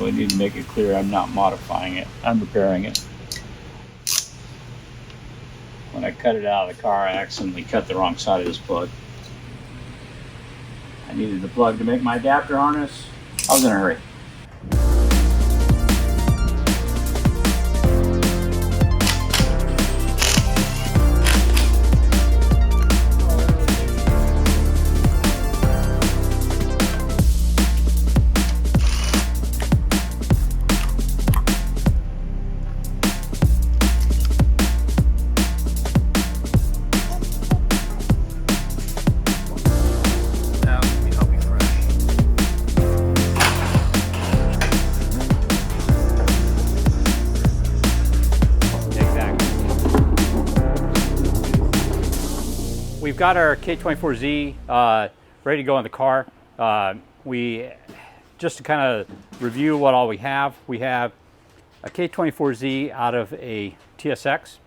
[SPEAKER 1] I need to make it clear I'm not modifying it, I'm repairing it. When I cut it out of the car, I accidentally cut the wrong side of this plug. I needed the plug to make my adapter harness. I was in a hurry. We've got our K24Z ready to go in the car. Just to kind of review what all we have a K24Z out of a TSX.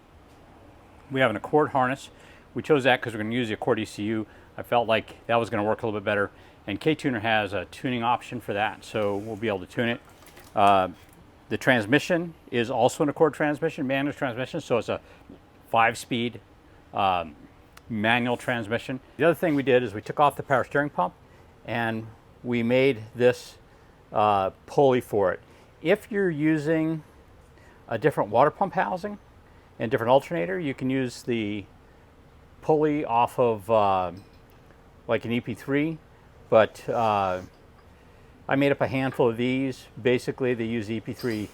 [SPEAKER 1] We have an Accord harness. We chose that because we're going to use the Accord ECU. I felt like that was going to work a little bit better. And K-Tuner has a tuning option for that, so we'll be able to tune it. The transmission is also an Accord transmission, manual transmission, so it's a 5-speed manual transmission. The other thing we did is we took off the power steering pump and we made this pulley for it. If you're using a different water pump housing and different alternator, you can use the pulley off of like an EP3, but I made up a handful of these. Basically, they use the EP3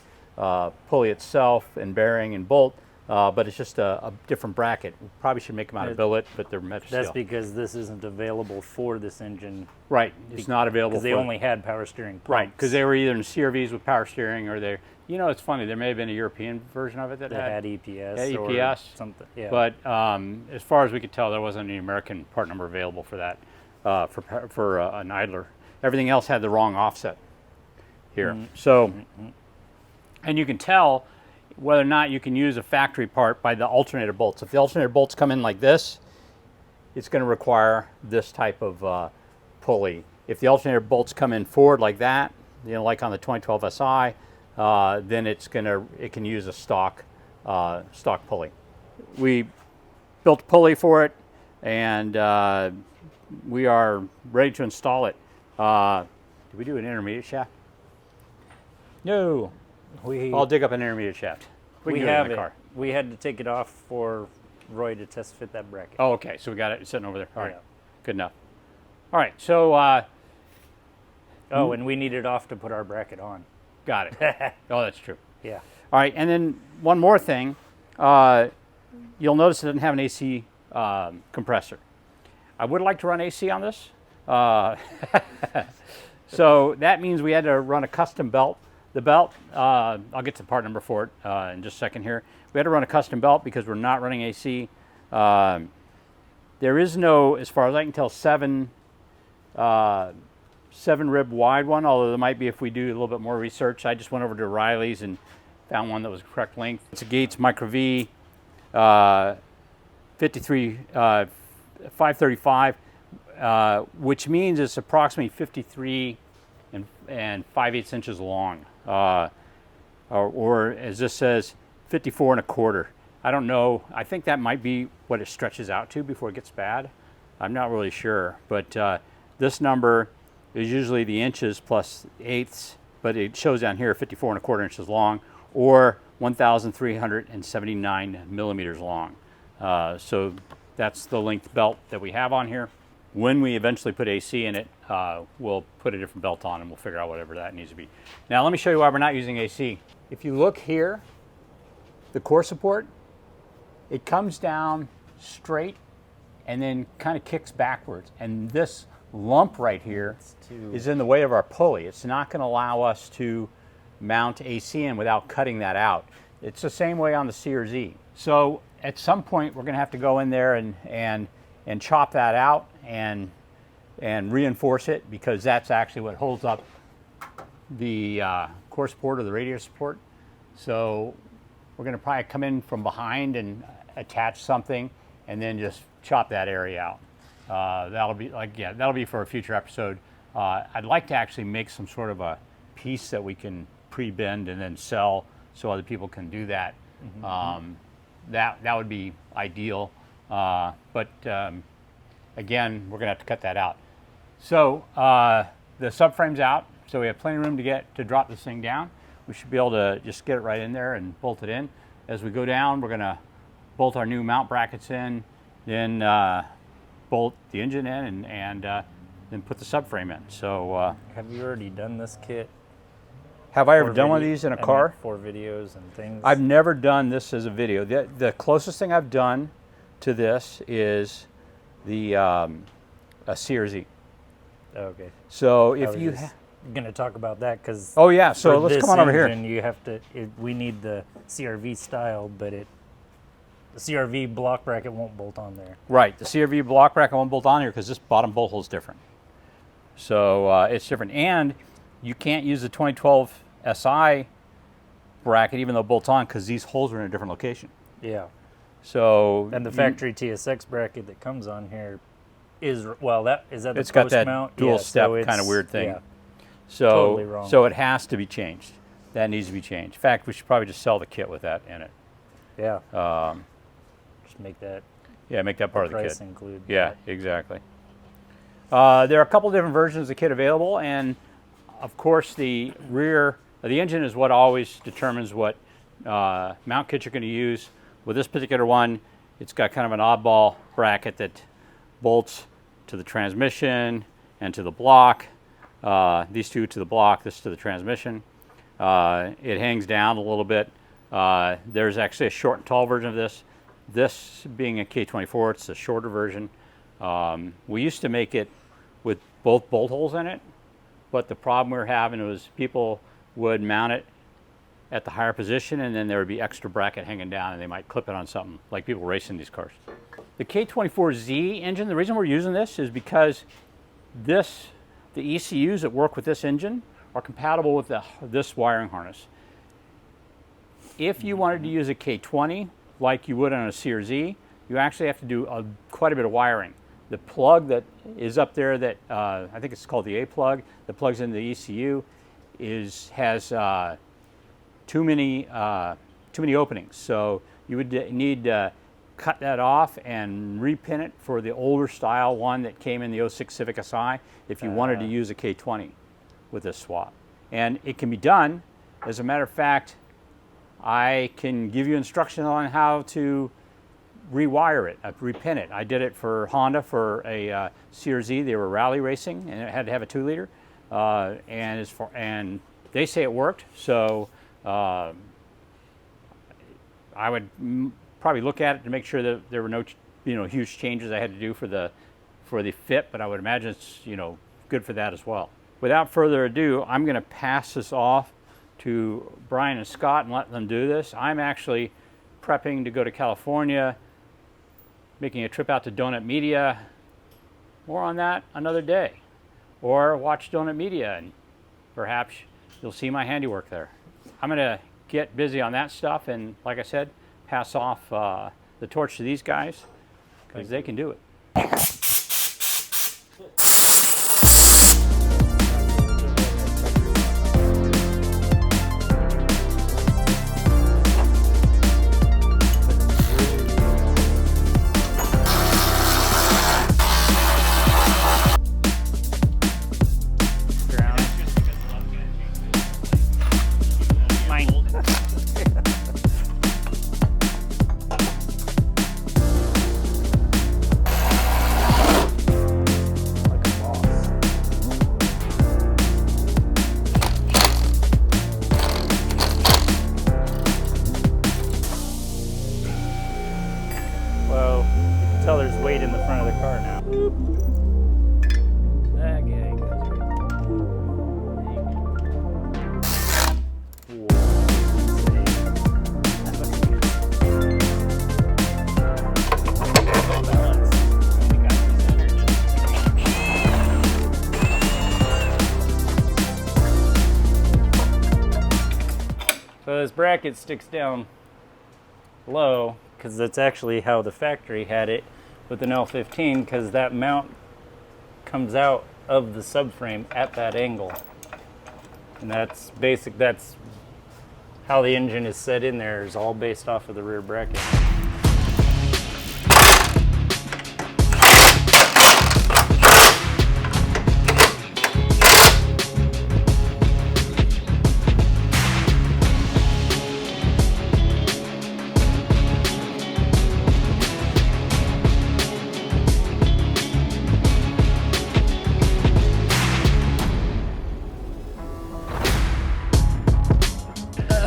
[SPEAKER 1] pulley itself and bearing and bolt, but it's just a different bracket. We probably should make them out of billet, but they're metal steel.
[SPEAKER 6] That's because this isn't available for this engine.
[SPEAKER 1] Right, it's not available
[SPEAKER 6] because they only had power steering pumps.
[SPEAKER 1] Right, because they were either in CRVs with power steering, or they, you know, it's funny, there may have been a European version of it that had
[SPEAKER 6] EPS.
[SPEAKER 1] Yeah,
[SPEAKER 6] or
[SPEAKER 1] EPS.
[SPEAKER 6] something. Yeah.
[SPEAKER 1] But as far as we could tell, there wasn't any American part number available for that, for an idler. Everything else had the wrong offset here. So, and you can tell whether or not you can use a factory part by the alternator bolts. If the alternator bolts come in like this, it's going to require this type of pulley. If the alternator bolts come in forward like that, you know, like on the 2012 SI, then it can use a stock pulley. We built a pulley for it, and we are ready to install it. Did we do an intermediate shaft? No. I'll dig up an intermediate shaft. We can do it in the car.
[SPEAKER 6] We had to take it off for Roy to test fit that bracket.
[SPEAKER 1] Oh, okay. So we got it sitting over there. All right.
[SPEAKER 6] Yeah.
[SPEAKER 1] Good enough. All right. So.
[SPEAKER 6] Oh, and we need it off to put our bracket on.
[SPEAKER 1] Got it. Oh, that's true.
[SPEAKER 6] Yeah.
[SPEAKER 1] All right. And then one more thing. You'll notice it doesn't have an AC compressor. I would like to run AC on this. So that means we had to run a custom belt. The belt, I'll get to part number for it in just a second here. We had to run a custom belt because we're not running AC. There is no, as far as I can tell, seven rib wide one, although there might be if we do a little bit more research. I just went over to Riley's and found one that was correct length. It's a Gates Micro V 535, which means it's approximately 53 and 5/8 inches long, or as this says, 54 1/4. I don't know. I think that might be what it stretches out to before it gets bad. I'm not really sure, but this number is usually the inches plus eighths, but it shows down here 54 1/4 inches long, or 1,379 millimeters long. So that's the length belt that we have on here. When we eventually put AC in it, we'll put a different belt on and we'll figure out whatever that needs to be. Now let me show you why we're not using AC. If you look here, the core support, it comes down straight and then kind of kicks backwards. And this lump right here is in the way of our pulley. It's not going to allow us to mount AC in without cutting that out. It's the same way on the C or Z. So at some point we're going to have to go in there and chop that out and reinforce it, because that's actually what holds up the core support or the radiator support. So we're going to probably come in from behind and attach something and then just chop that area out. That'll be that'll be for a future episode. I'd like to actually make some sort of a piece that we can pre-bend and then sell so other people can do that. That would be ideal. But again, we're gonna have to cut that out. So the subframe's out, so we have plenty of room to drop this thing down. We should be able to just get it right in there and bolt it in. As we go down, we're gonna bolt our new mount brackets in, then bolt the engine in, and then put the subframe in. So
[SPEAKER 6] have you already done this kit?
[SPEAKER 1] Have I ever done one of these in a car?
[SPEAKER 6] For videos and things?
[SPEAKER 1] I've never done this as a video. The closest thing I've done to this is the a CRZ.
[SPEAKER 6] Okay.
[SPEAKER 1] So if you
[SPEAKER 6] going to talk about that, because
[SPEAKER 1] oh yeah, so let's come on over here.
[SPEAKER 6] You have to. We need the CRV style, but the CRV block bracket won't bolt on there.
[SPEAKER 1] Right, the CRV block bracket won't bolt on here because this bottom bolt hole is different. So it's different, and you can't use the 2012 SI bracket even though it bolts on, because these holes are in a different location.
[SPEAKER 6] Yeah.
[SPEAKER 1] So
[SPEAKER 6] and the factory TSX bracket that comes on here is the
[SPEAKER 1] it's got that
[SPEAKER 6] mount?
[SPEAKER 1] dual step kind of weird thing.
[SPEAKER 6] Yeah.
[SPEAKER 1] So
[SPEAKER 6] totally wrong.
[SPEAKER 1] So it has to be changed. That needs to be changed. In fact, we should probably just sell the kit with that in it.
[SPEAKER 6] Yeah. Just make that.
[SPEAKER 1] Yeah, make that part of the
[SPEAKER 6] price
[SPEAKER 1] kit.
[SPEAKER 6] Include.
[SPEAKER 1] Yeah, exactly. There are a couple different versions of the kit available, and of course the engine is what always determines what mount kit you're going to use. With this particular one, it's got kind of an oddball bracket that bolts to the transmission and to the block. These two to the block, this to the transmission. It hangs down a little bit. There's actually a short and tall version of this. This being a K24, it's a shorter version. We used to make it with both bolt holes in it, but the problem we were having was people would mount it at the higher position, and then there would be extra bracket hanging down, and they might clip it on something, like people racing these cars. The K24Z engine, the reason we're using this is because the ECUs that work with this engine are compatible with this wiring harness. If you wanted to use a K20, like you would on a CRZ, you actually have to do quite a bit of wiring. The plug that is up there that, I think it's called the A plug, that plugs into the ECU, has too many openings. So you would need to cut that off and repin it for the older style one that came in the 06 Civic Si if you wanted to use a K20 with this swap. And it can be done. As a matter of fact, I can give you instructions on how to rewire it, repin it. I did it for Honda for a CRZ. They were rally racing, and it had to have a 2-liter. And they say it worked. So I would probably look at it to make sure that there were no, huge changes I had to do for the fit. But I would imagine it's, good for that as well. Without further ado, I'm going to pass this off to Brian and Scott and let them do this. I'm actually prepping to go to California, making a trip out to Donut Media. More on that another day. Or watch Donut Media and perhaps you'll see my handiwork there. I'm going to get busy on that stuff and, like I said, pass off the torch to these guys because they can do it.
[SPEAKER 6] There's weight in the front of the car now. That guy goes So this bracket sticks down low because that's actually how the factory had it with an L15, because that mount comes out of the subframe at that angle. And that's how the engine is set in there, is all based off of the rear bracket.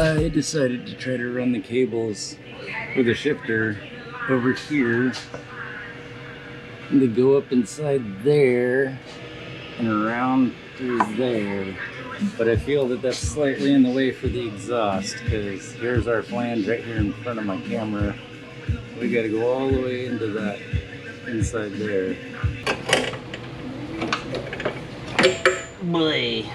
[SPEAKER 6] I decided to try to run the cables with a shifter over here, and they go up inside there and around through there. But I feel that that's slightly in the way for the exhaust, because here's our flange right here in front of my camera. We got to go all the way into that inside there. Boy.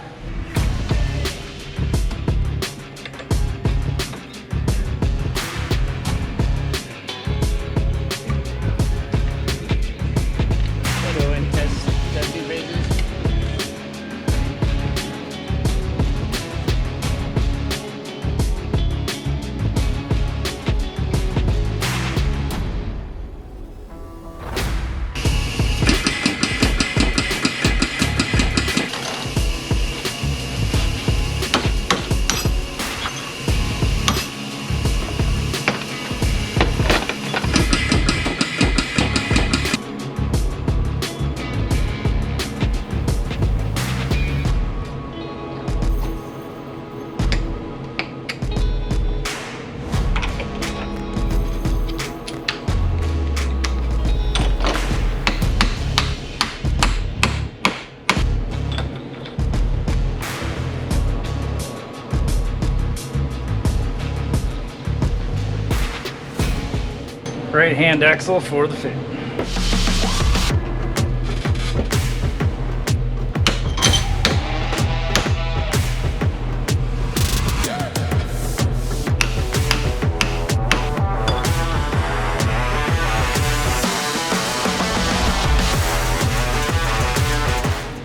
[SPEAKER 6] right hand axle for the fit.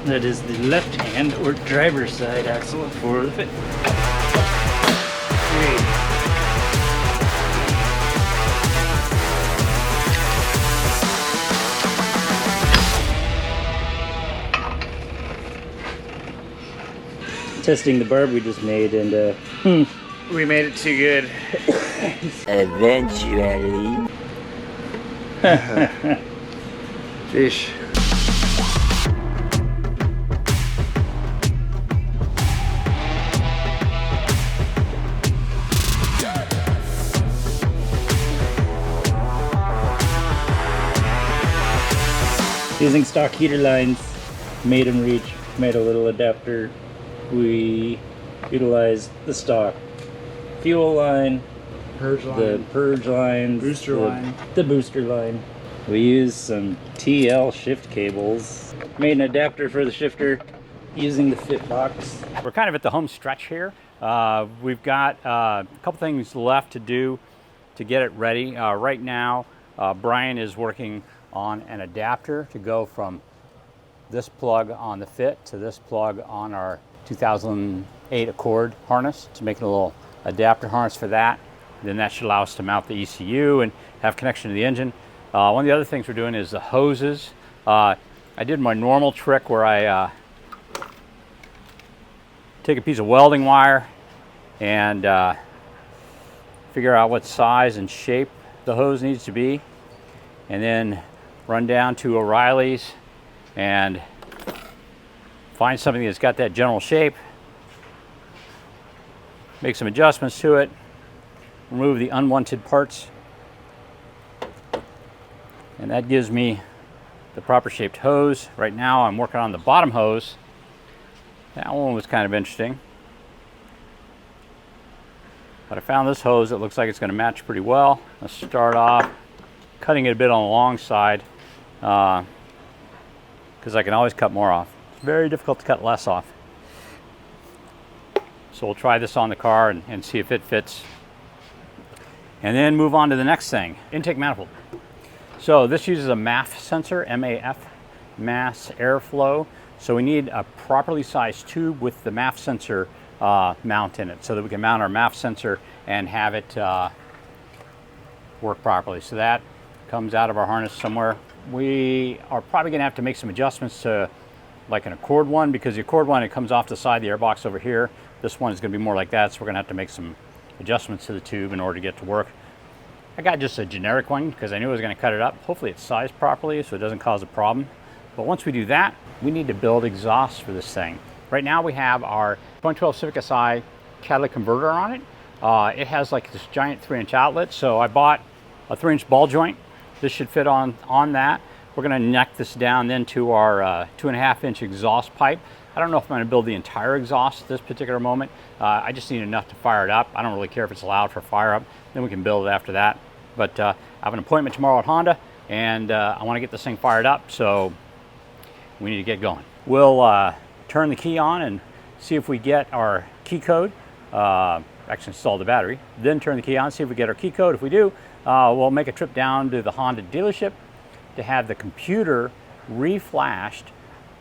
[SPEAKER 6] That is the left hand or driver's side axle for the fit. Testing the barb we just made, and we made it too good.
[SPEAKER 2] Eventually.
[SPEAKER 6] Fish. Using stock heater lines, made them reach, made a little adapter. We utilized the stock fuel line, the purge lines, the booster line. We used some TL shift cables, made an adapter for the shifter using the fit box.
[SPEAKER 1] We're kind of at the home stretch here. We've got a couple things left to do to get it ready. Right now, Brian is working on an adapter to go from this plug on the fit to this plug on our 2008 Accord harness, to make a little adapter harness for that. Then that should allow us to mount the ECU and have connection to the engine. One of the other things we're doing is the hoses. I did my normal trick where I take a piece of welding wire and figure out what size and shape the hose needs to be, and then run down to O'Reilly's and find something that's got that general shape, make some adjustments to it, remove the unwanted parts, and that gives me the proper shaped hose. Right now I'm working on the bottom hose. That one was kind of interesting, but I found this hose that looks like it's going to match pretty well. Let's start off cutting it a bit on the long side, because I can always cut more off. It's very difficult to cut less off. So we'll try this on the car and see if it fits. And then move on to the next thing, intake manifold. So this uses a MAF sensor, M-A-F, mass airflow. So we need a properly sized tube with the MAF sensor mount in it, so that we can mount our MAF sensor and have it work properly. So that comes out of our harness somewhere. We are probably gonna have to make some adjustments to like an Accord one, because the Accord one, it comes off the side, the airbox over here. This one is gonna be more like that, so we're gonna have to make some adjustments to the tube in order to get to work. I got just a generic one because I knew I was gonna cut it up. Hopefully it's sized properly so it doesn't cause a problem. But once we do that, we need to build exhaust for this thing. Right now we have our 2012 Civic Si catalytic converter on it. It has like this giant 3-inch outlet, so I bought a 3-inch ball joint. This should fit on that. We're gonna neck this down then to our 2.5-inch exhaust pipe. I don't know if I'm gonna build the entire exhaust at this particular moment. I just need enough to fire it up. I don't really care if it's allowed for fire up. Then we can build it after that. But I have an appointment tomorrow at Honda, and I wanna get this thing fired up, so we need to get going. We'll turn the key on and see if we get our key code. Actually install the battery, then turn the key on, see if we get our key code. If we do, we'll make a trip down to the Honda dealership to have the computer reflashed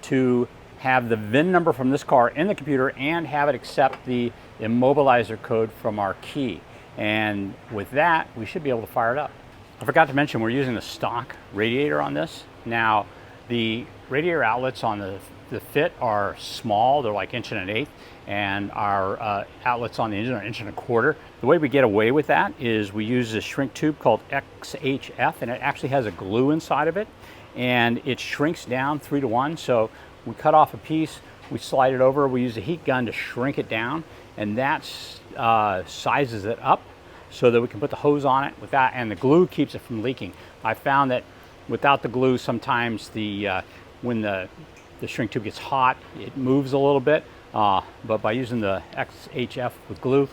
[SPEAKER 1] to have the VIN number from this car in the computer and have it accept the immobilizer code from our key. And with that, we should be able to fire it up. I forgot to mention we're using the stock radiator on this. Now, the radiator outlets on the fit are small, they're like 1.1 inch, and our outlets on the engine are 1.25 inches. The way we get away with that is we use this shrink tube called XHF, and it actually has a glue inside of it, and it shrinks down 3 to 1. So we cut off a piece, we slide it over, we use a heat gun to shrink it down, and that sizes it up so that we can put the hose on it with that, and the glue keeps it from leaking. I found that without the glue, sometimes when the shrink tube gets hot, it moves a little bit, but by using the XHF with glue,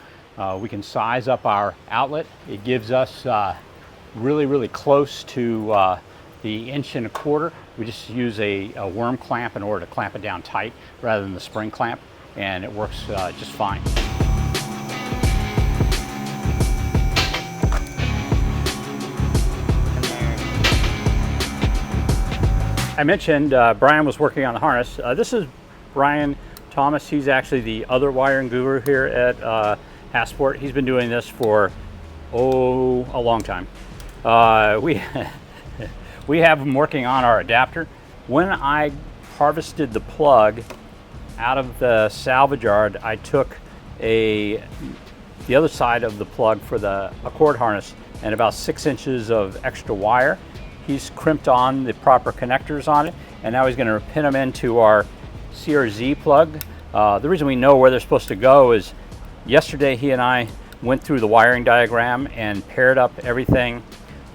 [SPEAKER 1] we can size up our outlet. It gives us really close to the 1.25 inch. We just use a worm clamp in order to clamp it down tight rather than the spring clamp, and it works just fine. I mentioned Brian was working on the harness. This is Brian Thomas. He's actually the other wiring guru here at Hasport. He's been doing this for, a long time. We have him working on our adapter. When I harvested the plug out of the salvage yard, I took the other side of the plug for the Accord harness and about 6 inches of extra wire. He's crimped on the proper connectors on it, and now he's going to pin them into our CRZ plug. The reason we know where they're supposed to go is yesterday he and I went through the wiring diagram and paired up everything.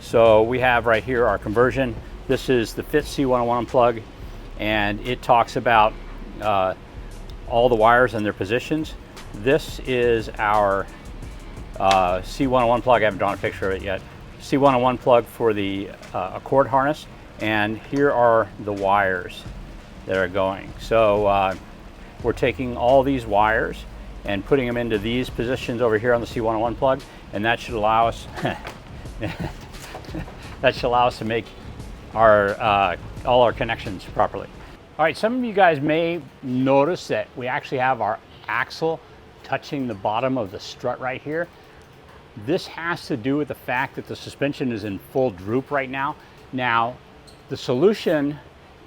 [SPEAKER 1] So we have right here our conversion. This is the FIT C101 plug, and it talks about all the wires and their positions. This is our C101 plug. I haven't drawn a picture of it yet. C101 plug for the Accord harness, and here are the wires that are going. So we're taking all these wires and putting them into these positions over here on the C101 plug, and that should allow us to make our all our connections properly. All right, some of you guys may notice that we actually have our axle touching the bottom of the strut right here. This has to do with the fact that the suspension is in full droop right now. Now, the solution,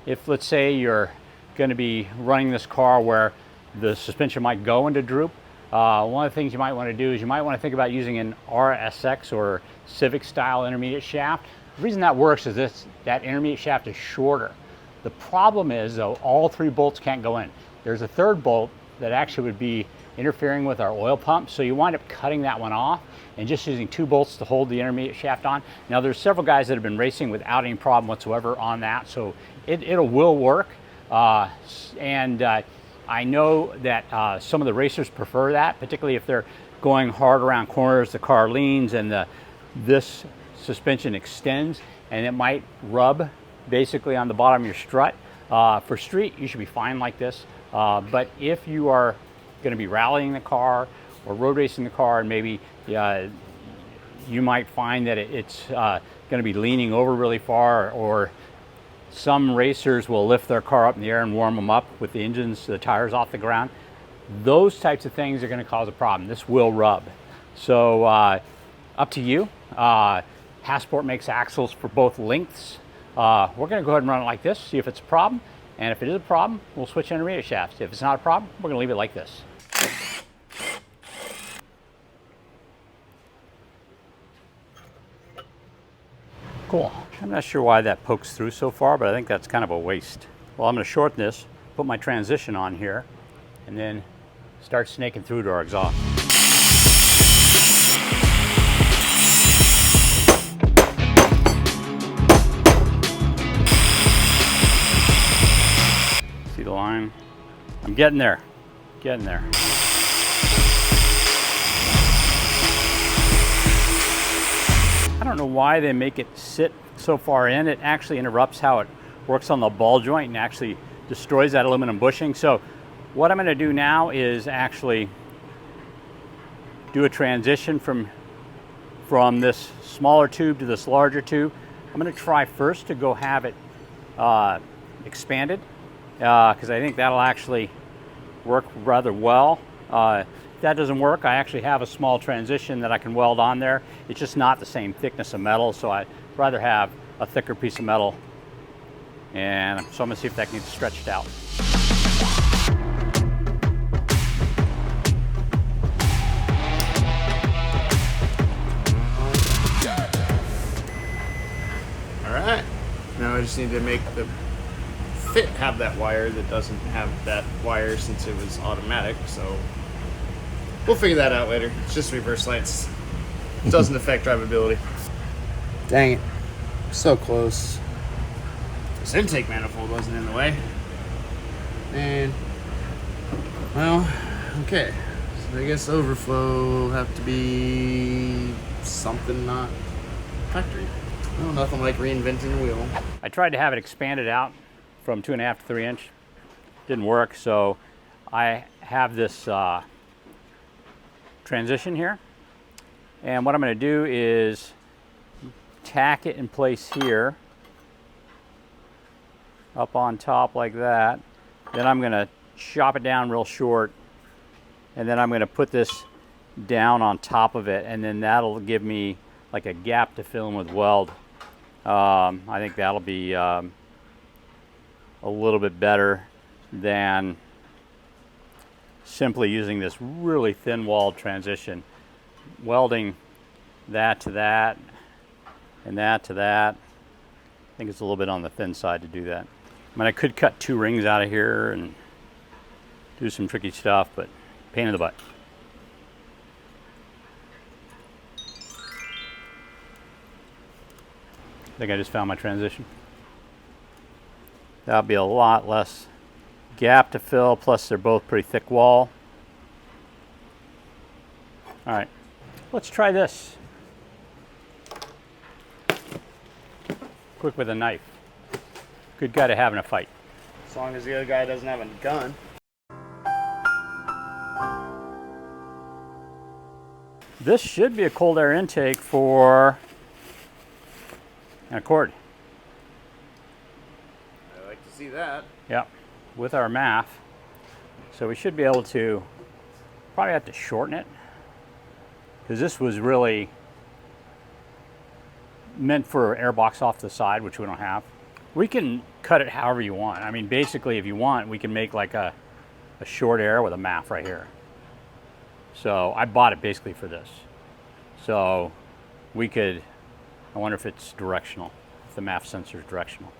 [SPEAKER 1] if let's say you're going to be running this car where the suspension might go into droop, one of the things you might want to do is you might want to think about using an RSX or Civic style intermediate shaft. The reason that works is that intermediate shaft is shorter. The problem is though, all 3 bolts can't go in. There's a 3rd bolt that actually would be interfering with our oil pump, so you wind up cutting that one off and just using 2 bolts to hold the intermediate shaft on. Now there's several guys that have been racing without any problem whatsoever on that, so it will work. I know that some of the racers prefer that, particularly if they're going hard around corners, the car leans and this suspension extends and it might rub basically on the bottom of your strut. For street, you should be fine like this, but if you are going to be rallying the car or road racing the car, and maybe you might find that it's going to be leaning over really far, or some racers will lift their car up in the air and warm them up with the tires off the ground. Those types of things are going to cause a problem. This will rub. So up to you. Hasport makes axles for both lengths. We're going to go ahead and run it like this, see if it's a problem. And if it is a problem, we'll switch intermediate shafts. If it's not a problem, we're going to leave it like this. Cool. I'm not sure why that pokes through so far, but I think that's kind of a waste. Well, I'm going to shorten this, put my transition on here, and then start snaking through to our exhaust. See the line? I'm getting there. Getting there. I don't know why they make it sit so far in. It actually interrupts how it works on the ball joint and actually destroys that aluminum bushing. So what I'm going to do now is actually do a transition from this smaller tube to this larger tube. I'm going to try first to go have it expanded because I think that'll actually work rather well. If that doesn't work, I actually have a small transition that I can weld on there. It's just not the same thickness of metal, so I'd rather have a thicker piece of metal. And so I'm going to see if that can get stretched out.
[SPEAKER 3] All right. Now I just need to make the fit have that wire that doesn't have that wire since it was automatic, so we'll figure that out later. It's just reverse lights. It doesn't affect drivability. Dang it. So close. This intake manifold wasn't in the way. And, well, okay. So I guess overflow will have to be something not factory. Oh, nothing like reinventing the wheel.
[SPEAKER 1] I tried to have it expanded out from 2.5 to 3 inch. Didn't work, so I have this transition here. And what I'm going to do is tack it in place here, up on top like that. Then I'm going to chop it down real short, and then I'm going to put this down on top of it, and then that'll give me like a gap to fill in with weld. I think that'll be a little bit better than simply using this really thin walled transition. Welding that to that and that to that. I think it's a little bit on the thin side to do that. I mean, I could cut 2 rings out of here and do some tricky stuff, but pain in the butt. I think I just found my transition. That'll be a lot less gap to fill, plus they're both pretty thick wall. All right, let's try this. Quick with a knife. Good guy to have in a fight.
[SPEAKER 3] As long as the other guy doesn't have a gun.
[SPEAKER 1] This should be a cold air intake for an Accord.
[SPEAKER 3] I like to see that.
[SPEAKER 1] Yeah, with our math. So we should be able to probably have to shorten it, because this was really meant for air box off the side, which we don't have. We can cut it however you want. I mean, basically, if you want, we can make like a short air with a MAF right here. So I bought it basically for this. So we could, I wonder if it's directional, if the MAF sensor is directional.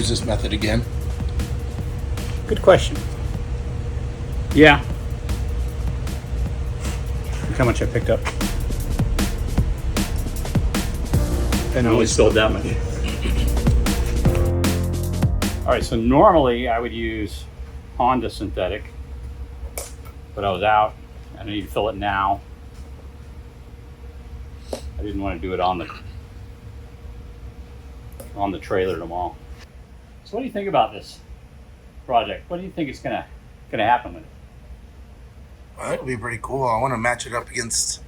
[SPEAKER 5] This method again?
[SPEAKER 1] Good question. Yeah. Look how much I picked up. And I only spilled that much. All right, so normally I would use Honda synthetic, but I was out and I need to fill it now. I didn't want to do it on the trailer tomorrow. So what do you think about this project? What do you think is gonna happen with it?
[SPEAKER 5] Well, it'll be pretty cool. I want to match it up against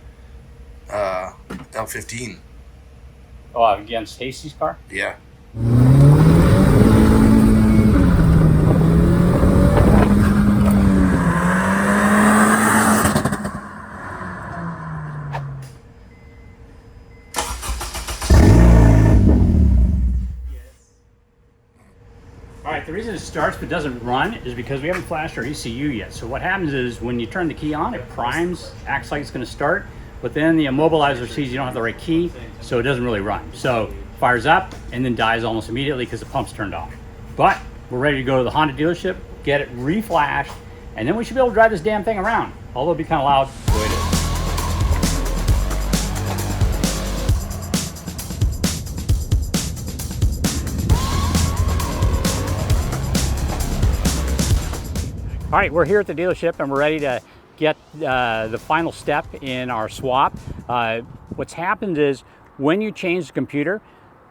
[SPEAKER 5] L15.
[SPEAKER 1] Oh, against Hasty's car?
[SPEAKER 5] Yeah.
[SPEAKER 1] The reason it starts but doesn't run is because we haven't flashed our ECU yet. So what happens is when you turn the key on, it primes, acts like it's going to start, but then the immobilizer sees you don't have the right key, so it doesn't really run. So fires up and then dies almost immediately because the pump's turned off. But we're ready to go to the Honda dealership, get it reflashed, and then we should be able to drive this damn thing around. Although it'll be kind of loud the way it is. All right, we're here at the dealership and we're ready to get the final step in our swap. What's happened is when you change the computer,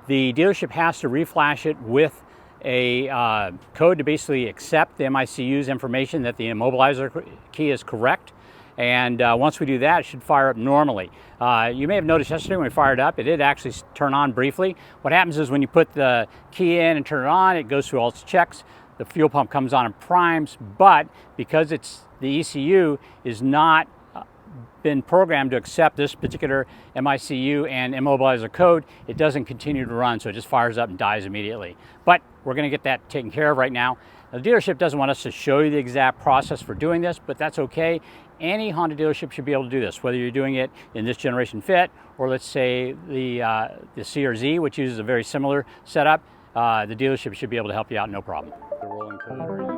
[SPEAKER 1] the dealership has to reflash it with a code to basically accept the MICU's information that the immobilizer key is correct. And once we do that, it should fire up normally. You may have noticed yesterday when we fired up, it did actually turn on briefly. What happens is when you put the key in and turn it on, it goes through all its checks. The fuel pump comes on and primes, but because the ECU is not been programmed to accept this particular MICU and immobilizer code, it doesn't continue to run, so it just fires up and dies immediately. But we're going to get that taken care of right now. The dealership doesn't want us to show you the exact process for doing this, but that's okay. Any Honda dealership should be able to do this, whether you're doing it in this generation Fit, or let's say the CRZ, which uses a very similar setup. The dealership should be able to help you out, no problem. The rolling code.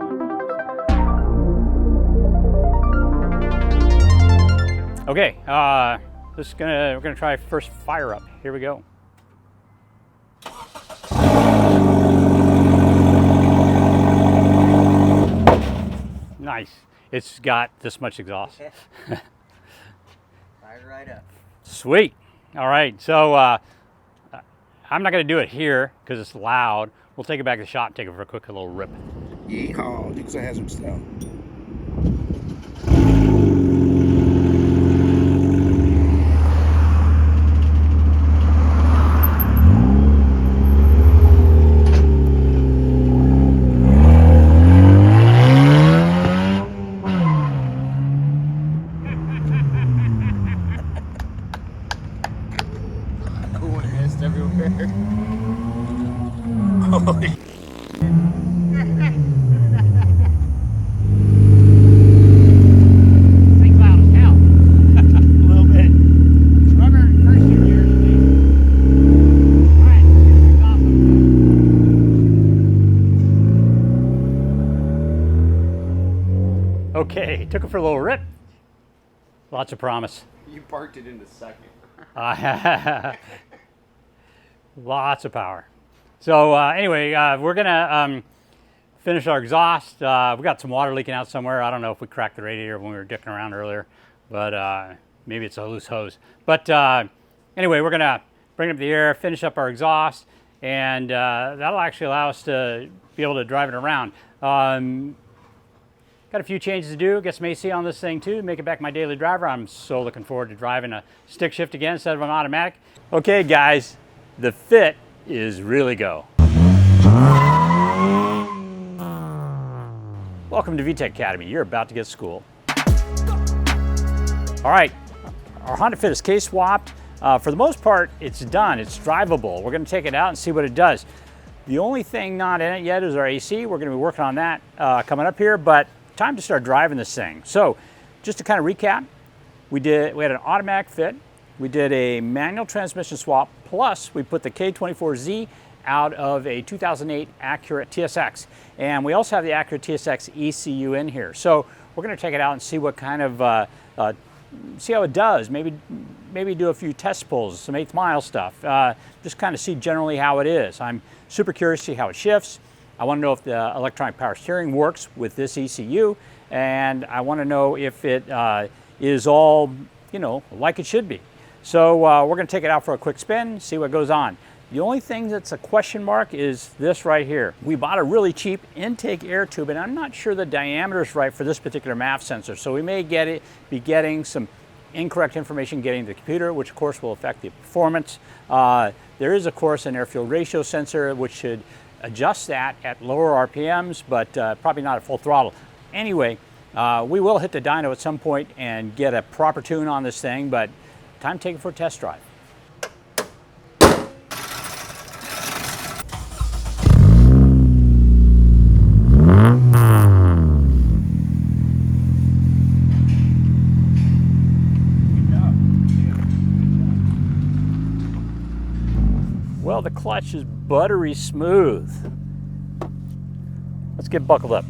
[SPEAKER 1] Okay, we're gonna try first fire up. Here we go. Nice. It's got this much exhaust.
[SPEAKER 2] Fire right up.
[SPEAKER 1] Sweet. All right, so I'm not gonna do it here because it's loud. We'll take it back to the shop and take it for a quick little rip.
[SPEAKER 5] Yeehaw, Dukes of Hazzard style.
[SPEAKER 1] Okay, took it for a little rip. Lots of promise.
[SPEAKER 3] You parked it in a second.
[SPEAKER 1] Lots of power. So anyway, we're gonna finish our exhaust. We got some water leaking out somewhere. I don't know if we cracked the radiator when we were dicking around earlier, but maybe it's a loose hose. But anyway, we're gonna bring up the air, finish up our exhaust, and that'll actually allow us to be able to drive it around. Got a few changes to do, get some AC on this thing too, make it back my daily driver. I'm so looking forward to driving a stick shift again instead of an automatic. Okay guys, the Fit is really go. Welcome to VTEC Academy, you're about to get schooled. All right, our Honda Fit is case swapped. For the most part, it's done, it's drivable. We're gonna take it out and see what it does. The only thing not in it yet is our AC. We're gonna be working on that coming up here, but time to start driving this thing. So just to kind of recap, we had an automatic Fit, we did a manual transmission swap, plus we put the K24Z out of a 2008 Acura TSX. And we also have the Acura TSX ECU in here. So we're gonna take it out and see what kind of, see how it does. Maybe do a few test pulls, some 8th mile stuff. Just kind of see generally how it is. I'm super curious to see how it shifts. I want to know if the electronic power steering works with this ECU, and I want to know if it is all, you know, like it should be. So we're going to take it out for a quick spin, see what goes on. The only thing that's a question mark is this right here. We bought a really cheap intake air tube, and I'm not sure the diameter is right for this particular MAF sensor, so we may be getting some incorrect information getting to the computer, which of course will affect the performance. There is of course an air-fuel ratio sensor which should adjust that at lower RPMs, but probably not at full throttle. Anyway, we will hit the dyno at some point and get a proper tune on this thing, but time to take it for a test drive. Well, the clutch is buttery smooth. Let's get buckled up.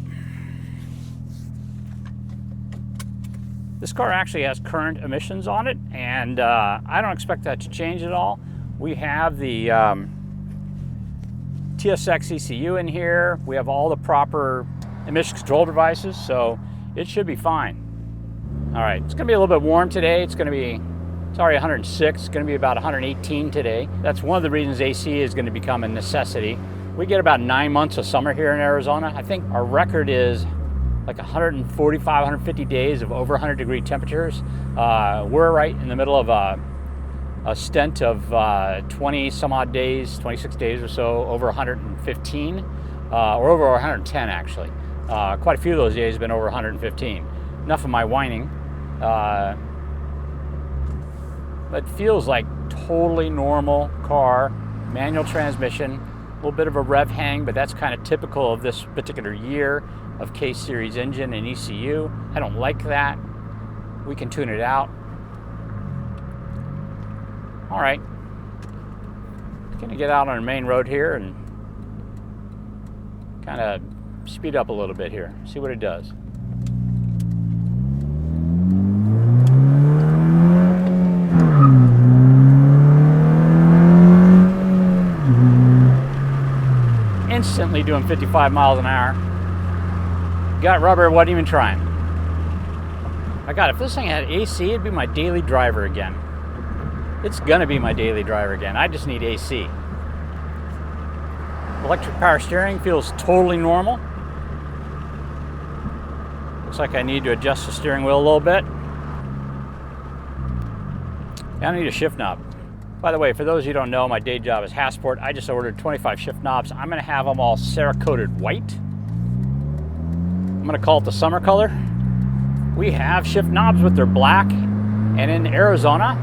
[SPEAKER 1] This car actually has current emissions on it, and I don't expect that to change at all. We have the TSX ECU in here. We have all the proper emission control devices, so it should be fine. All right, it's gonna be a little bit warm today. It's already 106, it's gonna be about 118 today. That's one of the reasons AC is gonna become a necessity. We get about 9 months of summer here in Arizona. I think our record is like 145, 150 days of over 100-degree temperatures. We're right in the middle of a stint of 20 some odd days, 26 days or so, over 115, or over 110 actually. Quite a few of those days have been over 115. Enough of my whining. It feels like totally normal car, manual transmission, a little bit of a rev hang, but that's kind of typical of this particular year of K-Series engine and ECU. I don't like that. We can tune it out. All right, gonna get out on the main road here and kind of speed up a little bit here, see what it does. Instantly doing 55 miles an hour. Got rubber, wasn't even trying. My God, if this thing had AC, it'd be my daily driver again. It's gonna be my daily driver again. I just need AC. Electric power steering feels totally normal. Looks like I need to adjust the steering wheel a little bit. I need a shift knob. By the way, for those of you who don't know, my day job is Hasport. I just ordered 25 shift knobs. I'm gonna have them all Cerakoted white. I'm gonna call it the summer color. We have shift knobs with their black, and in Arizona,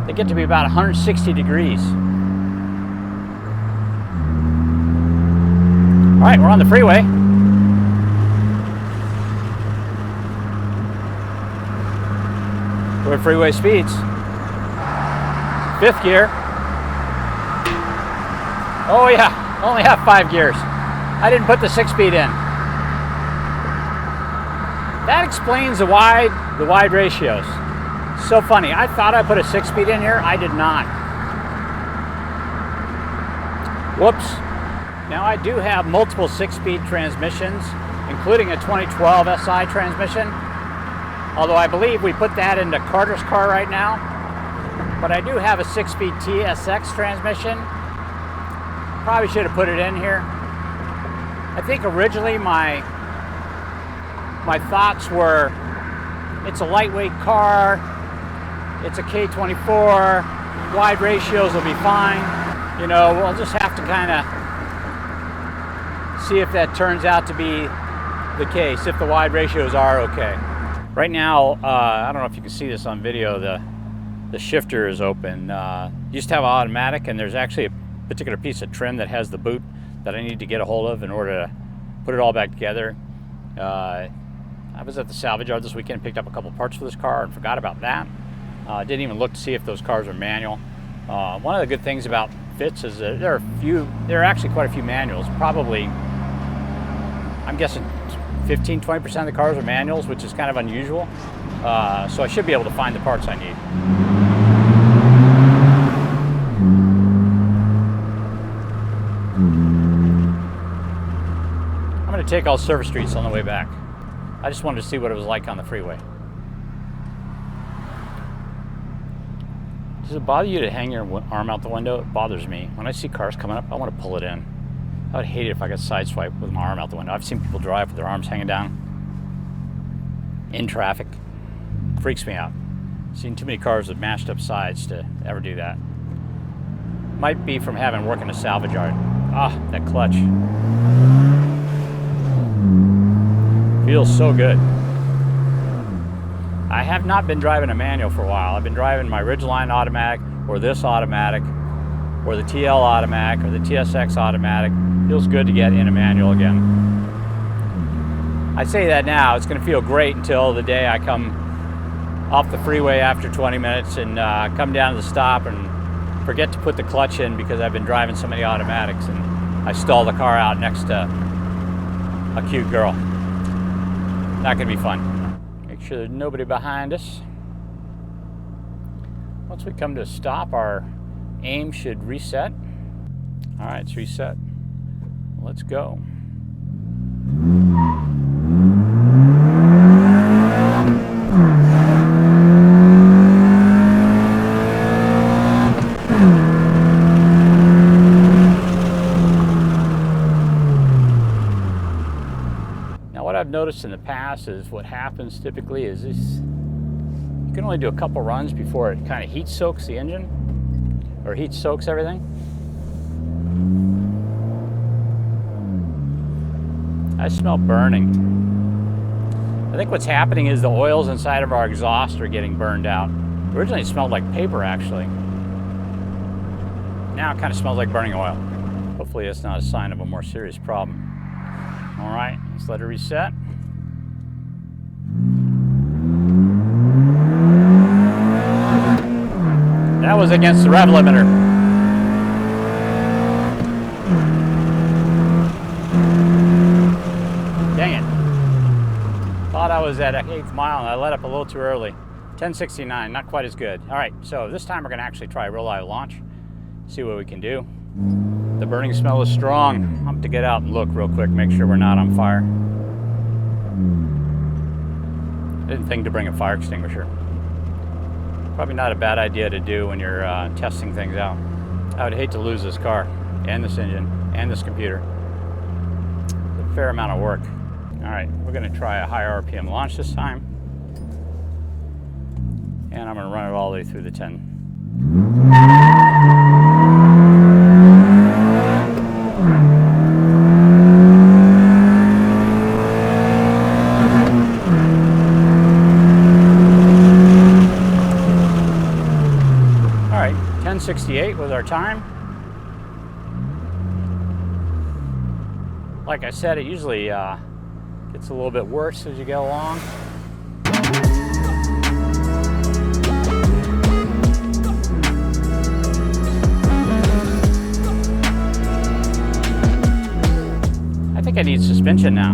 [SPEAKER 1] they get to be about 160 degrees. All right, we're on the freeway. We're at freeway speeds. 5th gear. Oh yeah, only have 5 gears. I didn't put the 6-speed in. That explains the wide ratios. So funny. I thought I put a 6-speed in here. I did not. Whoops. Now I do have multiple 6-speed transmissions, including a 2012 SI transmission. Although I believe we put that into Carter's car right now. But I do have a 6-speed TSX transmission. Probably should have put it in here. I think originally my thoughts were, it's a lightweight car, it's a K24, wide ratios will be fine. You know, we'll just have to kind of see if that turns out to be the case, if the wide ratios are okay. Right now, I don't know if you can see this on video, the shifter is open. Used to have automatic, and there's actually a particular piece of trim that has the boot that I need to get a hold of in order to put it all back together. I was at the salvage yard this weekend, picked up a couple parts for this car and forgot about that. Didn't even look to see if those cars are manual. One of the good things about Fitz is that there are actually quite a few manuals. Probably, I'm guessing 15-20% of the cars are manuals, which is kind of unusual. So I should be able to find the parts I need. I'm going to take all service streets on the way back. I just wanted to see what it was like on the freeway. Does it bother you to hang your arm out the window? It bothers me. When I see cars coming up, I want to pull it in. I would hate it if I got sideswiped with my arm out the window. I've seen people drive with their arms hanging down in traffic. Freaks me out. I've seen too many cars with mashed up sides to ever do that. Might be from having work in a salvage yard. Ah, that clutch. Feels so good. I have not been driving a manual for a while. I've been driving my Ridgeline automatic, or this automatic, or the TL automatic, or the TSX automatic. Feels good to get in a manual again. I say that now, it's going to feel great until the day I come off the freeway after 20 minutes and come down to the stop and forget to put the clutch in because I've been driving so many automatics, and I stall the car out next to a cute girl. Not going to be fun. Make sure there's nobody behind us. Once we come to a stop, our aim should reset. All right, it's reset. Let's go. noticed in the past is what happens typically is this, you can only do a couple runs before it kind of heat soaks the engine, or heat soaks everything. I smell burning. I think what's happening is the oils inside of our exhaust are getting burned out. Originally it smelled like paper actually. Now it kind of smells like burning oil. Hopefully it's not a sign of a more serious problem. All right, let's let it reset. That was against the rev limiter. Dang it. Thought I was at an 8th mile and I let up a little too early. 1069, not quite as good. All right, so this time we're gonna actually try a real live launch, see what we can do. The burning smell is strong. I'll have to get out and look real quick, make sure we're not on fire. I didn't think to bring a fire extinguisher. Probably not a bad idea to do when you're testing things out. I would hate to lose this car, and this engine, and this computer. It's a fair amount of work. All right, we're gonna try a higher RPM launch this time. And I'm gonna run it all the way through the 10. All right, 1068 was our time. Like I said, it usually gets a little bit worse as you go along. I think I need suspension now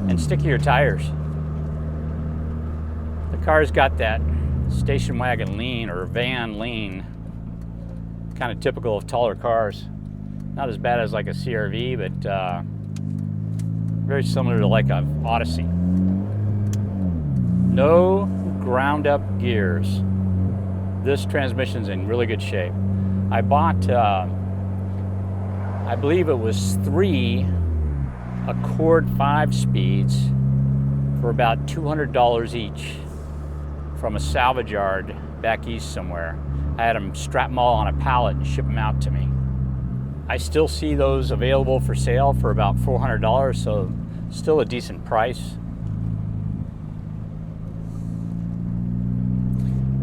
[SPEAKER 1] and stickier tires. The car's got that station wagon lean or van lean, kind of typical of taller cars. Not as bad as like a CRV, but very similar to like a Odyssey. No ground up gears. This transmission's in really good shape. I bought I believe it was 3 Accord 5 speeds for about $200 each from a salvage yard back east somewhere. I had them strap them all on a pallet and ship them out to me. I still see those available for sale for about $400, so still a decent price.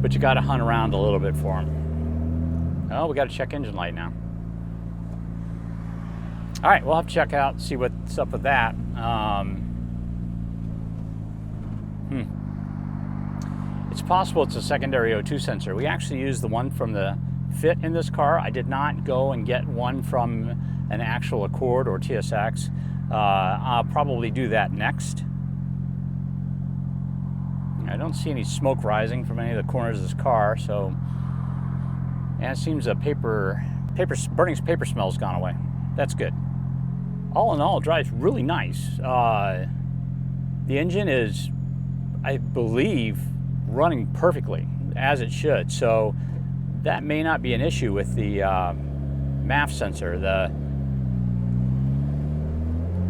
[SPEAKER 1] But you gotta hunt around a little bit for them. Oh, we got a check engine light now. All right, we'll have to check out, see what's up with that. It's possible it's a secondary O2 sensor. We actually used the one from the Fit in this car. I did not go and get one from an actual Accord or TSX. I'll probably do that next. I don't see any smoke rising from any of the corners of this car, so, and it seems a burning paper smell's gone away. That's good. All in all, it drives really nice. The engine is, I believe, running perfectly as it should. So that may not be an issue with the MAF sensor. The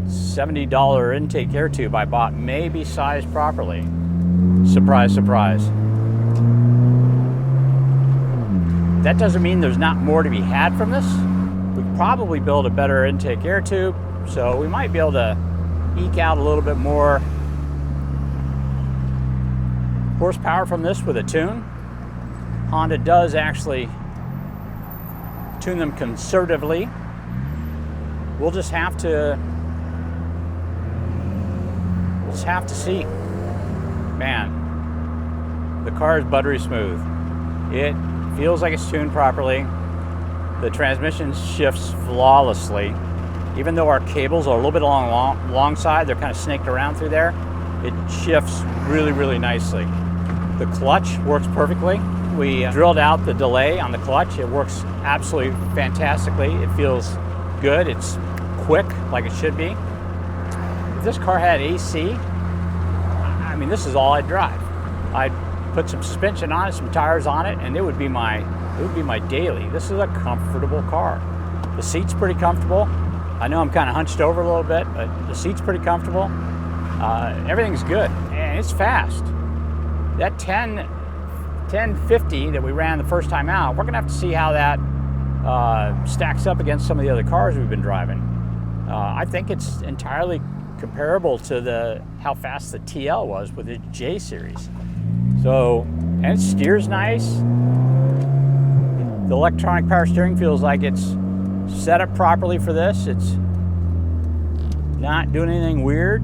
[SPEAKER 1] $70 intake air tube I bought may be sized properly. Surprise, surprise. That doesn't mean there's not more to be had from this. We could probably build a better intake air tube, so we might be able to eke out a little bit more horsepower from this with a tune. Honda does actually tune them conservatively. We'll just have to see. Man, the car is buttery smooth. It feels like it's tuned properly. The transmission shifts flawlessly. Even though our cables are a little bit long side, they're kind of snaked around through there, it shifts really, really nicely. The clutch works perfectly. We drilled out the delay on the clutch. It works absolutely fantastically. It feels good. It's quick, like it should be. If this car had AC, I mean, this is all I'd drive. I'd put some suspension on it, some tires on it, and it would be my daily. This is a comfortable car. The seat's pretty comfortable. I know I'm kind of hunched over a little bit, but the seat's pretty comfortable. Everything's good, and it's fast. That 1050 that we ran the first time out, we're gonna have to see how that stacks up against some of the other cars we've been driving. I think it's entirely comparable to how fast the TL was with the J series. So, and it steers nice. The electronic power steering feels like it's set up properly for this. It's not doing anything weird.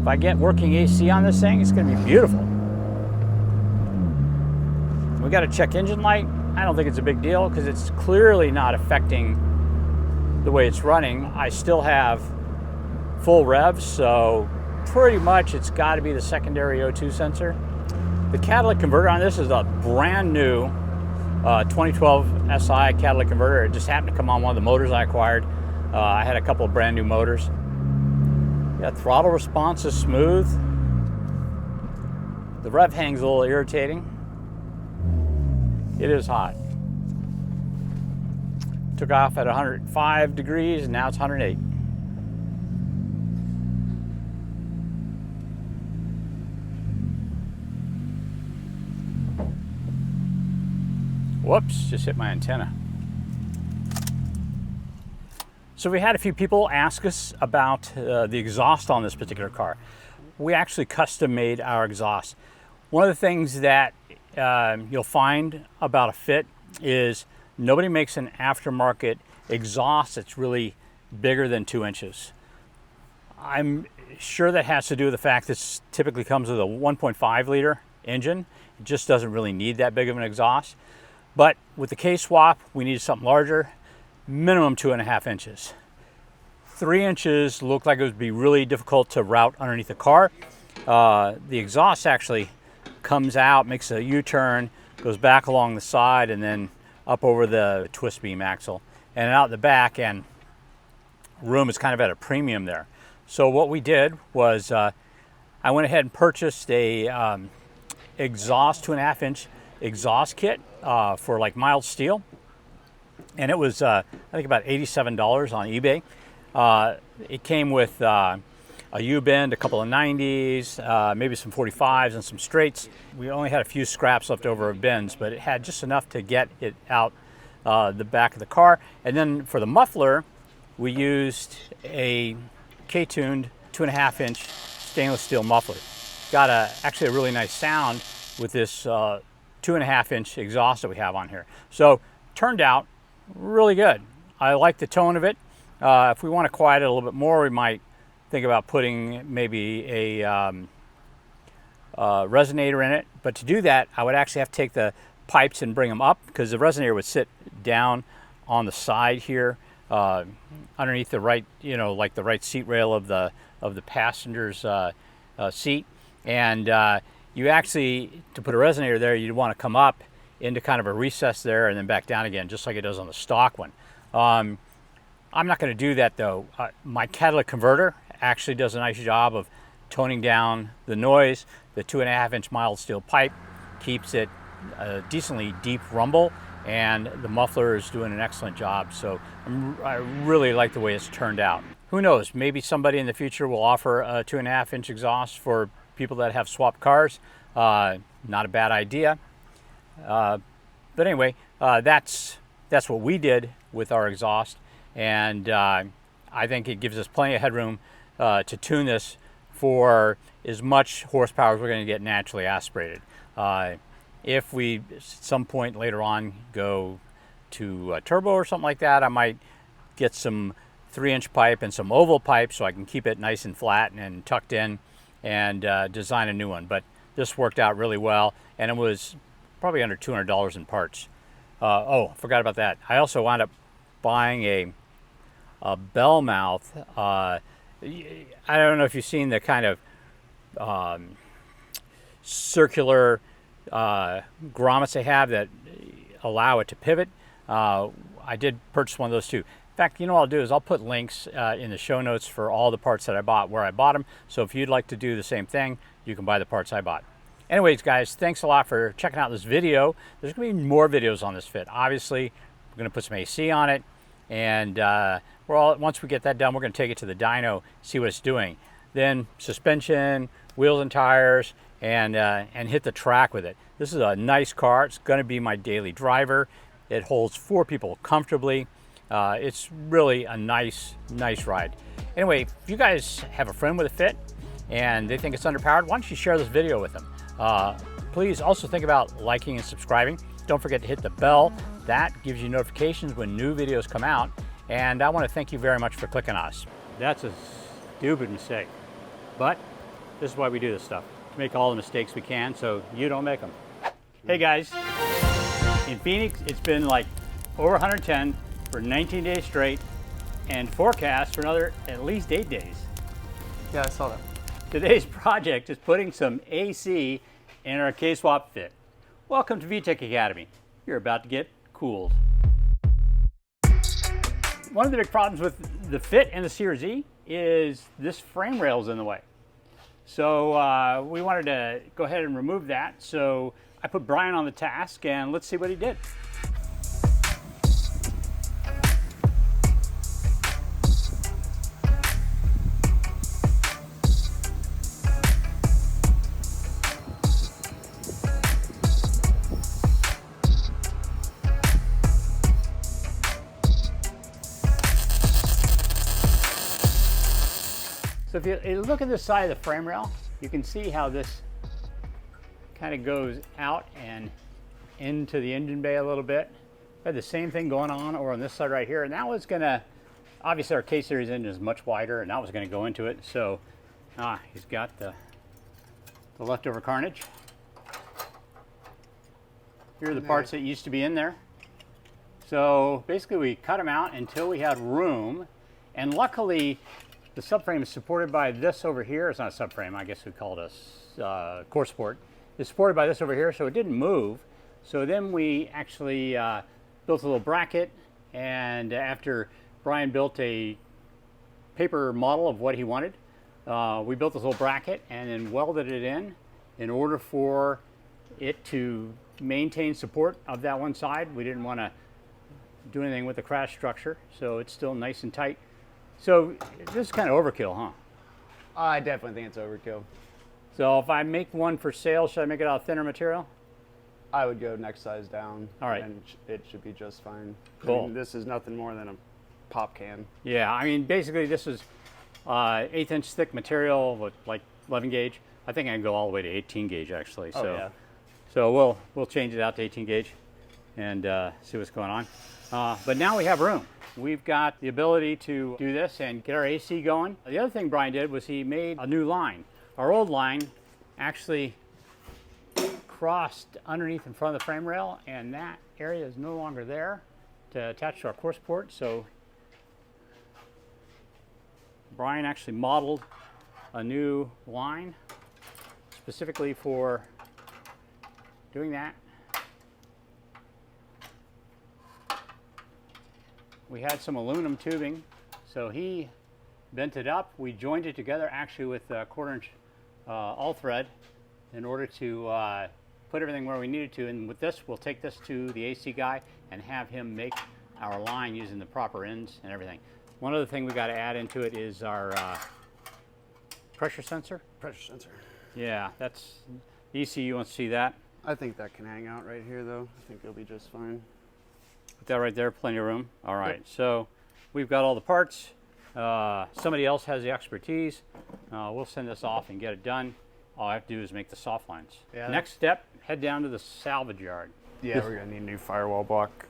[SPEAKER 1] If I get working AC on this thing, it's gonna be beautiful. We got a check engine light. I don't think it's a big deal because it's clearly not affecting the way it's running. I still have full revs, so pretty much it's got to be the secondary O2 sensor. The catalytic converter on this is a brand new 2012 SI catalytic converter. It just happened to come on one of the motors I acquired. I had a couple of brand new motors. Yeah, throttle response is smooth. The rev hang's a little irritating. It is hot. Took off at 105 degrees and now it's 108. Whoops, just hit my antenna. So we had a few people ask us about the exhaust on this particular car. We actually custom made our exhaust. One of the things that you'll find about a Fit is nobody makes an aftermarket exhaust that's really bigger than 2 inches. I'm sure that has to do with the fact this typically comes with a 1.5 liter engine. It just doesn't really need that big of an exhaust. But with the K-swap, we needed something larger, minimum 2.5 inches. 3 inches looked like it would be really difficult to route underneath the car. The exhaust actually comes out, makes a U-turn, goes back along the side, and then up over the twist beam axle and out the back, and room is kind of at a premium there. So what we did was I went ahead and purchased a exhaust 2.5 inch exhaust kit for like mild steel, and it was I think about $87 on eBay. It came with a U-bend, a couple of 90s, maybe some 45s and some straights. We only had a few scraps left over of bends, but it had just enough to get it out the back of the car. And then for the muffler, we used a K-tuned 2.5 inch stainless steel muffler. Got actually a really nice sound with this 2.5 inch exhaust that we have on here. So turned out really good. I like the tone of it. If we want to quiet it a little bit more, we might think about putting maybe a resonator in it. But to do that, I would actually have to take the pipes and bring them up, because the resonator would sit down on the side here, underneath the right, like the right seat rail of the passenger's seat. And you actually, to put a resonator there, you'd want to come up into kind of a recess there and then back down again, just like it does on the stock one. I'm not going to do that though. My catalytic converter actually does a nice job of toning down the noise. The 2.5 inch mild steel pipe keeps it a decently deep rumble, and the muffler is doing an excellent job. So I really like the way it's turned out. Who knows, maybe somebody in the future will offer a 2.5 inch exhaust for people that have swapped cars. Not a bad idea. But anyway, that's what we did with our exhaust. And I think it gives us plenty of headroom to tune this for as much horsepower as we're going to get naturally aspirated. If we at some point later on go to turbo or something like that, I might get some 3-inch pipe and some oval pipe so I can keep it nice and flat and tucked in, and design a new one. But this worked out really well, and it was probably under $200 in parts. Oh, forgot about that. I also wound up buying a bell mouth. I don't know if you've seen the kind of circular grommets they have that allow it to pivot. I did purchase one of those too. In fact, what I'll do is I'll put links in the show notes for all the parts that I bought, where I bought them. So if you'd like to do the same thing, you can buy the parts I bought. Anyways, guys, thanks a lot for checking out this video. There's going to be more videos on this Fit. Obviously, we're going to put some AC on it, and once we get that done, we're going to take it to the dyno, see what it's doing. Then suspension, wheels and tires, and hit the track with it. This is a nice car. It's going to be my daily driver. It holds 4 people comfortably. It's really a nice ride. Anyway, if you guys have a friend with a Fit and they think it's underpowered, why don't you share this video with them? Please also think about liking and subscribing. Don't forget to hit the bell. That gives you notifications when new videos come out. And I want to thank you very much for clicking on us. That's a stupid mistake, but this is why we do this stuff, to make all the mistakes we can so you don't make them. Hey guys, in Phoenix, it's been like over 110 for 19 days straight, and forecast for another at least 8 days.
[SPEAKER 3] Yeah, I saw that.
[SPEAKER 1] Today's project is putting some AC in our K-Swap Fit. Welcome to VTEC Academy. You're about to get cooled. One of the big problems with the Fit and the Series E is this frame rail is in the way. So we wanted to go ahead and remove that. So I put Brian on the task, and let's see what he did. So if you look at the side of the frame rail, you can see how this kind of goes out and into the engine bay a little bit. We had the same thing going on over on this side right here, and that was gonna, obviously our K-Series engine is much wider, and that was gonna go into it. So he's got the leftover carnage. Here are the parts that used to be in there. So basically we cut them out until we had room, and luckily the subframe is supported by this over here. It's not a subframe, I guess we call it a core support. It's supported by this over here, so it didn't move. So then we actually built a little bracket, and after Brian built a paper model of what he wanted, we built this little bracket and then welded it in order for it to maintain support of that one side. We didn't want to do anything with the crash structure, so it's still nice and tight. So this is kind of overkill, huh?
[SPEAKER 3] I definitely think it's overkill.
[SPEAKER 1] So if I make one for sale, should I make it out of thinner material?
[SPEAKER 3] I would go next size down.
[SPEAKER 1] All right.
[SPEAKER 3] And it should be just fine.
[SPEAKER 1] Cool.
[SPEAKER 3] I mean, this is nothing more than a pop can.
[SPEAKER 1] Yeah, I mean, basically this is 1/8 inch thick material with like 11 gauge. I think I can go all the way to 18 gauge actually.
[SPEAKER 3] Oh,
[SPEAKER 1] So,
[SPEAKER 3] yeah.
[SPEAKER 1] so we'll change it out to 18 gauge and see what's going on. But now we have room. We've got the ability to do this and get our AC going. The other thing Brian did was he made a new line. Our old line actually crossed underneath in front of the frame rail, and that area is no longer there to attach to our core support. So Brian actually modeled a new line specifically for doing that. We had some aluminum tubing, so he bent it up. We joined it together actually with a 1/4 inch all thread in order to put everything where we needed to. And with this, we'll take this to the AC guy and have him make our line using the proper ends and everything. One other thing we got to add into it is our pressure sensor.
[SPEAKER 3] Pressure sensor.
[SPEAKER 1] Yeah, that's ECU wants to see that.
[SPEAKER 3] I think that can hang out right here though. I think it'll be just fine.
[SPEAKER 1] Put that right there, plenty of room. All right, yep. So we've got all the parts. Somebody else has the expertise. We'll send this off and get it done. All I have to do is make the soft lines. Yeah. Next step, head down to the salvage yard.
[SPEAKER 3] Yeah, we're gonna need a new firewall block.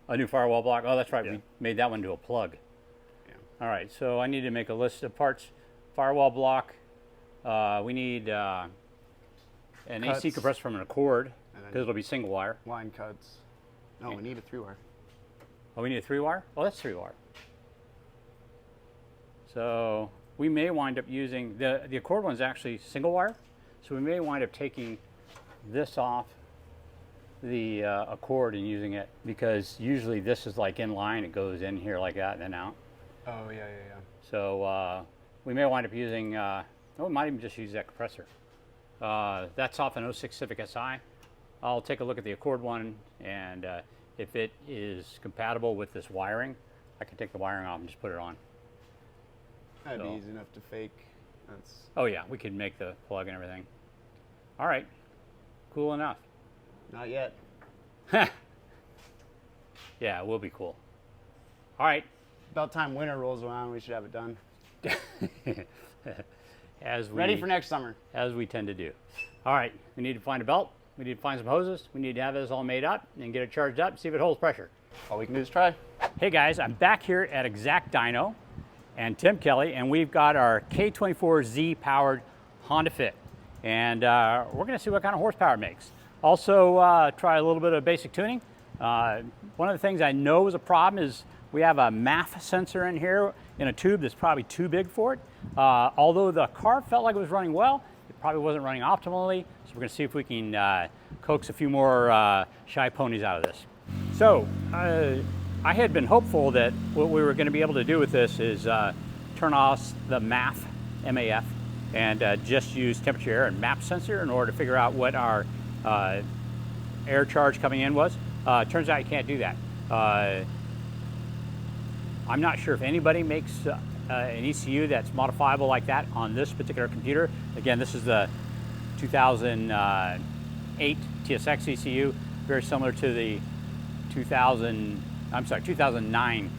[SPEAKER 1] A new firewall block? Oh, that's right,
[SPEAKER 3] yeah.
[SPEAKER 1] We made that one to a plug.
[SPEAKER 3] Yeah.
[SPEAKER 1] All right, so I need to make a list of parts. Firewall block, we need an cuts. AC compressor from an Accord, because it'll be single wire.
[SPEAKER 3] Line cuts. No, we need a 3-wire.
[SPEAKER 1] Oh, we need a 3-wire? Oh, that's 3-wire. So we may wind up using, the Accord one's actually single wire, so we may wind up taking this off the Accord and using it, because usually this is like in line, it goes in here like that and then out.
[SPEAKER 3] Oh, yeah.
[SPEAKER 1] So we may wind up using, we might even just use that compressor. That's off an 06 Civic Si. I'll take a look at the Accord one, and if it is compatible with this wiring. I can take the wiring off and just put it on.
[SPEAKER 3] That'd
[SPEAKER 1] So-
[SPEAKER 3] be easy enough to fake. That's
[SPEAKER 1] Oh yeah, we could make the plug and everything. All right, cool enough.
[SPEAKER 3] not yet.
[SPEAKER 1] Yeah, it will be cool. All right,
[SPEAKER 3] About time winter rolls around, we should have it done.
[SPEAKER 1] as we
[SPEAKER 3] Ready for next summer.
[SPEAKER 1] as we tend to do. All right, we need to find a belt. We need to find some hoses. We need to have this all made up and get it charged up, see if it holds pressure.
[SPEAKER 3] All we can do is try.
[SPEAKER 1] Hey guys, I'm back here at Exact Dyno and Tim Kelly, and we've got our K24Z powered Honda Fit. And we're gonna see what kind of horsepower it makes. Also try a little bit of basic tuning. One of the things I know is a problem is we have a MAF sensor in here in a tube that's probably too big for it. Although the car felt like it was running well, it probably wasn't running optimally. So we're gonna see if we can coax a few more shy ponies out of this. So I had been hopeful that what we were gonna be able to do with this is turn off the MAF, MAF, and just use temperature, air, and map sensor in order to figure out what our air charge coming in was. Turns out you can't do that. I'm not sure if anybody makes an ECU that's modifiable like that on this particular computer. Again, this is the 2008 TSX ECU, very similar to the 2009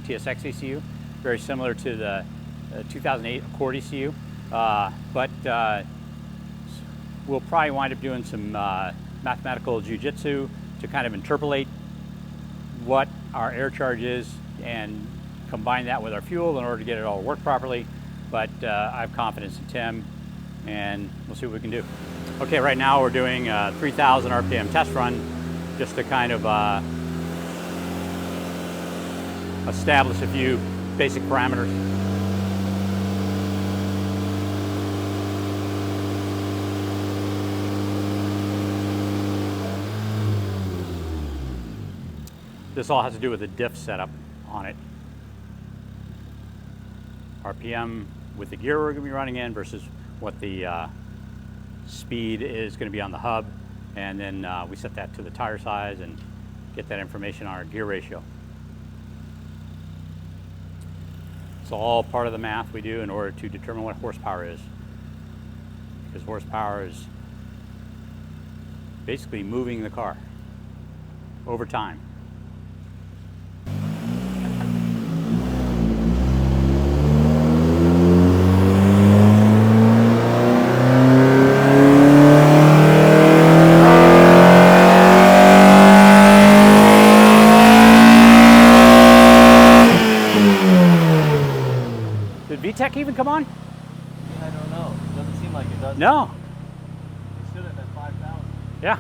[SPEAKER 1] TSX ECU, very similar to the 2008 Accord ECU, but we'll probably wind up doing some mathematical jujitsu to kind of interpolate what our air charge is and combine that with our fuel in order to get it all to work properly. But I have confidence in Tim, and we'll see what we can do. Okay, right now we're doing a 3,000 RPM test run just to kind of establish a few basic parameters. This all has to do with the diff setup on it. RPM with the gear we're going to be running in versus what the speed is going to be on the hub. And then we set that to the tire size and get that information on our gear ratio. It's all part of the math we do in order to determine what horsepower is. Because horsepower is basically moving the car over time. Did VTEC even come on?
[SPEAKER 7] I don't know. It doesn't seem like it does.
[SPEAKER 1] No.
[SPEAKER 7] It should have been 5,000.
[SPEAKER 1] Yeah.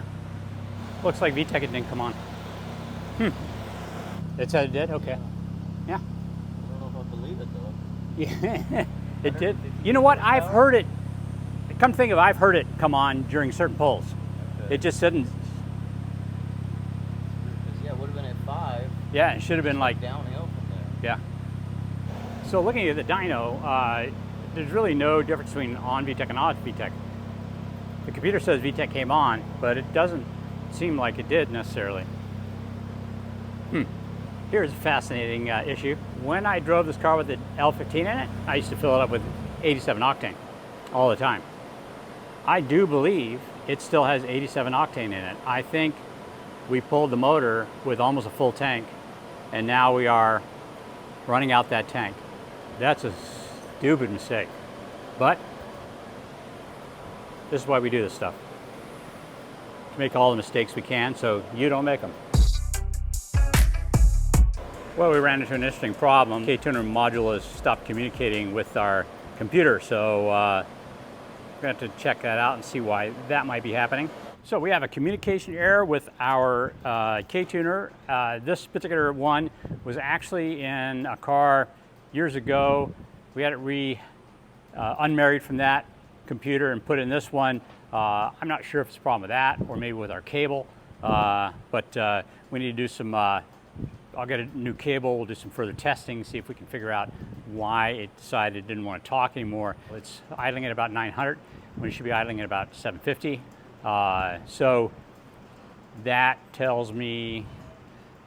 [SPEAKER 1] Looks like VTEC didn't come on. It said it did? Okay. Yeah.
[SPEAKER 7] I don't know if I believe it though.
[SPEAKER 1] Yeah. It did. You know what? I've heard it. Come to think of it, I've heard it come on during certain pulls.
[SPEAKER 7] Okay.
[SPEAKER 1] It just didn't.
[SPEAKER 7] 'Cause, yeah, it would have been at 5.
[SPEAKER 1] Yeah, it should have been like.
[SPEAKER 7] Downhill from there.
[SPEAKER 1] Yeah. So looking at the dyno, there's really no difference between on VTEC and off VTEC. The computer says VTEC came on, but it doesn't seem like it did necessarily. Here's a fascinating issue. When I drove this car with the L15 in it, I used to fill it up with 87 octane all the time. I do believe it still has 87 octane in it. I think we pulled the motor with almost a full tank, and now we are running out that tank. That's a stupid mistake. But this is why we do this stuff. To make all the mistakes we can so you don't make them. Well, we ran into an interesting problem. K-tuner module has stopped communicating with our computer, so we're going to have to check that out and see why that might be happening. So we have a communication error with our K-tuner. This particular one was actually in a car years ago. We had it unmarried from that computer and put in this one. I'm not sure if it's a problem with that or maybe with our cable, but we need to do some, I'll get a new cable, we'll do some further testing, see if we can figure out why it decided it didn't want to talk anymore. It's idling at about 900 when it should be idling at about 750. So that tells me,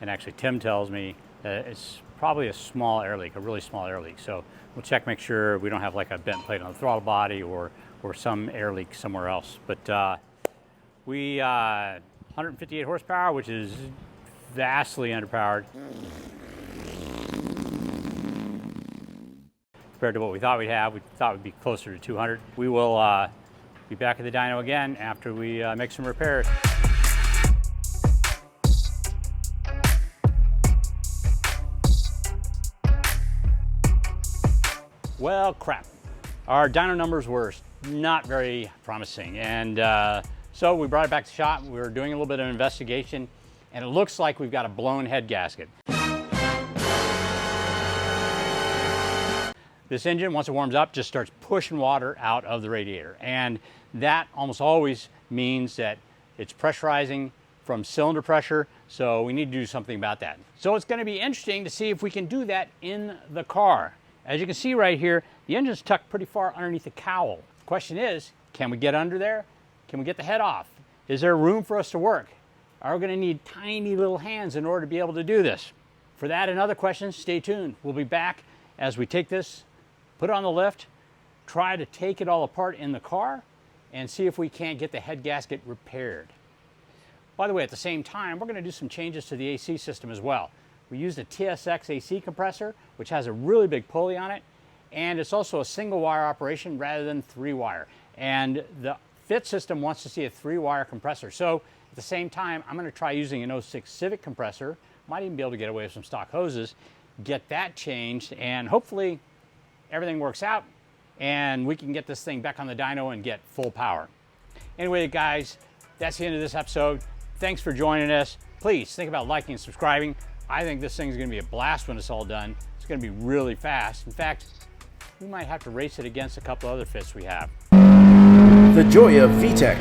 [SPEAKER 1] and actually Tim tells me, that it's probably a small air leak, a really small air leak. So we'll check, make sure we don't have like a bent plate on the throttle body or some air leak somewhere else. But we 158 horsepower, which is vastly underpowered compared to what we thought we'd have. We thought we'd be closer to 200. We will be back at the dyno again after we make some repairs. Well, crap. Our dyno numbers were not very promising, and so we brought it back to the shop. We were doing a little bit of investigation, and it looks like we've got a blown head gasket. This engine, once it warms up, just starts pushing water out of the radiator, and that almost always means that it's pressurizing from cylinder pressure, so we need to do something about that. So it's going to be interesting to see if we can do that in the car. As you can see right here, the engine's tucked pretty far underneath the cowl. The question is, can we get under there? Can we get the head off? Is there room for us to work? Are we going to need tiny little hands in order to be able to do this? For that and other questions, stay tuned. We'll be back as we take this, put it on the lift, try to take it all apart in the car, and see if we can't get the head gasket repaired. By the way, at the same time, we're going to do some changes to the AC system as well. We used a TSX AC compressor, which has a really big pulley on it, and it's also a single wire operation rather than 3-wire. And the FIT system wants to see a 3-wire compressor. So at the same time, I'm going to try using an 06 Civic compressor. Might even be able to get away with some stock hoses, get that changed, and hopefully everything works out and we can get this thing back on the dyno and get full power. Anyway, guys, that's the end of this episode. Thanks for joining us. Please think about liking and subscribing. I think this thing's going to be a blast when it's all done. It's going to be really fast. In fact, we might have to race it against a couple other fits we have.
[SPEAKER 8] The joy of VTEC.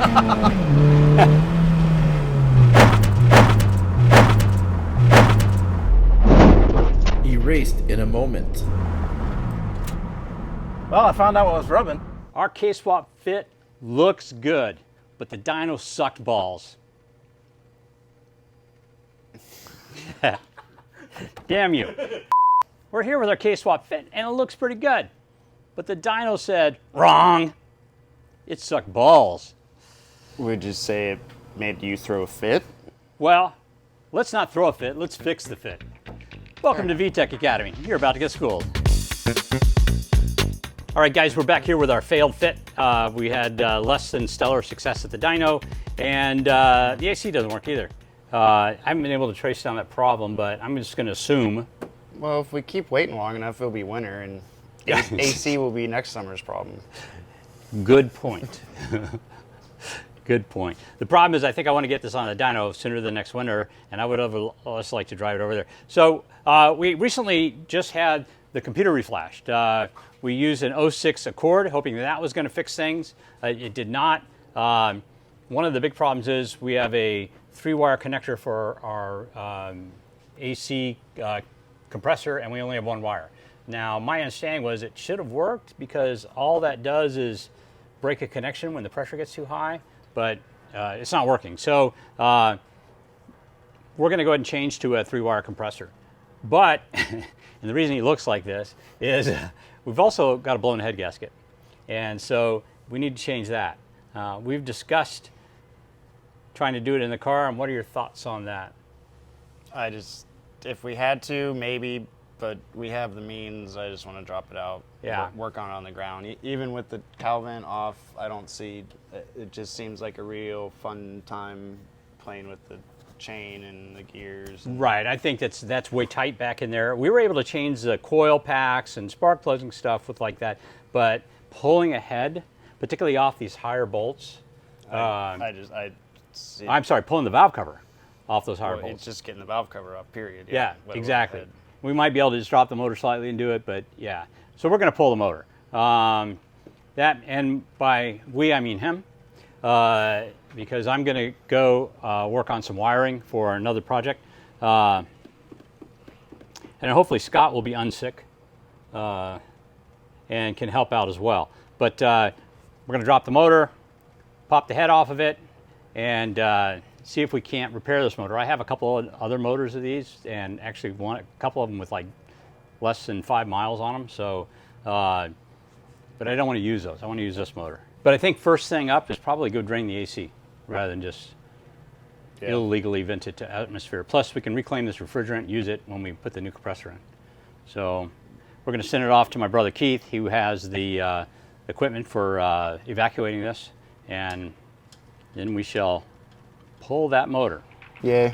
[SPEAKER 8] Erased in a moment.
[SPEAKER 5] Well, I found out what was rubbing.
[SPEAKER 1] Our K-swap fit looks good, but the dyno sucked balls. Damn you. We're here with our K-swap fit and it looks pretty good. But the dyno said, wrong. It sucked balls.
[SPEAKER 3] Would you say it made you throw a fit?
[SPEAKER 1] Well, let's not throw a fit, let's fix the fit. Welcome to VTEC Academy. You're about to get schooled. All right, guys, we're back here with our failed fit. We had less than stellar success at the dyno, and the AC doesn't work either. I haven't been able to trace down that problem, but I'm just going to assume.
[SPEAKER 3] Well, if we keep waiting long enough, it'll be winter, and AC will be next summer's problem.
[SPEAKER 1] Good point. Good point. The problem is I think I want to get this on the dyno sooner than next winter, and I would have less like to drive it over there. So we recently just had the computer reflashed. We used an 06 Accord, hoping that was going to fix things. It did not. One of the big problems is we have a 3-wire connector for our AC compressor, and we only have 1 wire. Now, my understanding was it should have worked because all that does is break a connection when the pressure gets too high, but it's not working. So we're going to go ahead and change to a 3-wire compressor. But, and the reason he looks like this is we've also got a blown head gasket. And so we need to change that. We've discussed trying to do it in the car, and what are your thoughts on that?
[SPEAKER 3] If we had to, maybe, but we have the means. I just want to drop it out.
[SPEAKER 1] Yeah.
[SPEAKER 3] Work on it on the ground. Even with the cowl vent off, I don't see, it just seems like a real fun time playing with the chain and the gears.
[SPEAKER 1] Right, I think that's way tight back in there. We were able to change the coil packs and spark plugs and stuff with like that, but pulling ahead, particularly off these higher bolts. I'm sorry, pulling the valve cover off those higher bolts.
[SPEAKER 3] It's just getting the valve cover up, period.
[SPEAKER 1] Yeah, exactly. We might be able to just drop the motor slightly and do it, but yeah. So we're going to pull the motor. That, and by we, I mean him, because I'm going to go work on some wiring for another project. And hopefully Scott will be unsick and can help out as well. But we're going to drop the motor, pop the head off of it, and see if we can't repair this motor. I have a couple of other motors of these, and actually a couple of them with like less than 5 miles on them. So, but I don't want to use those. I want to use this motor. But I think first thing up is probably go drain the AC rather than just illegally vent it to atmosphere. Plus, we can reclaim this refrigerant, use it when we put the new compressor in. So we're going to send it off to my brother Keith, who has the equipment for evacuating this, and then we shall pull that motor.
[SPEAKER 3] Yay.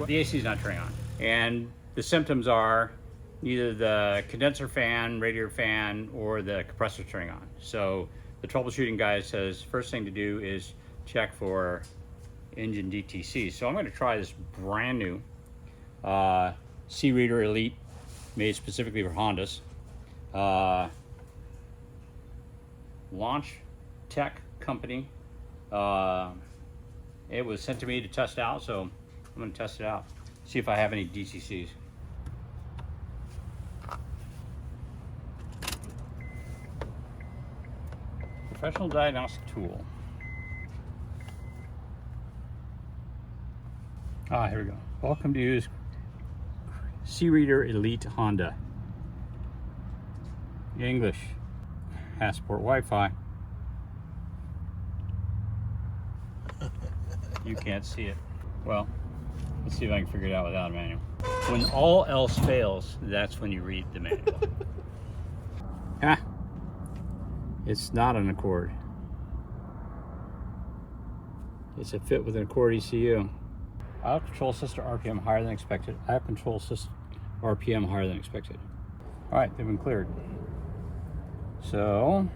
[SPEAKER 1] The AC is not turning on. And the symptoms are either the condenser fan, radiator fan, or the compressor turning on. So the troubleshooting guy says first thing to do is check for engine DTC. So I'm going to try this brand new C-Reader Elite, made specifically for Hondas. Launch Tech company. It was sent to me to test out, so I'm going to test it out, see if I have any DTCs. Professional diagnostic tool. Here we go. Welcome to use C-Reader Elite Honda. English. Passport Wi-Fi. You can't see it. Well, let's see if I can figure it out without a manual. When all else fails, that's when you read the manual. It's not an Accord. It's a fit with an Accord ECU. Auto control system RPM higher than expected. Auto control system RPM higher than expected. All right, they've been cleared. So,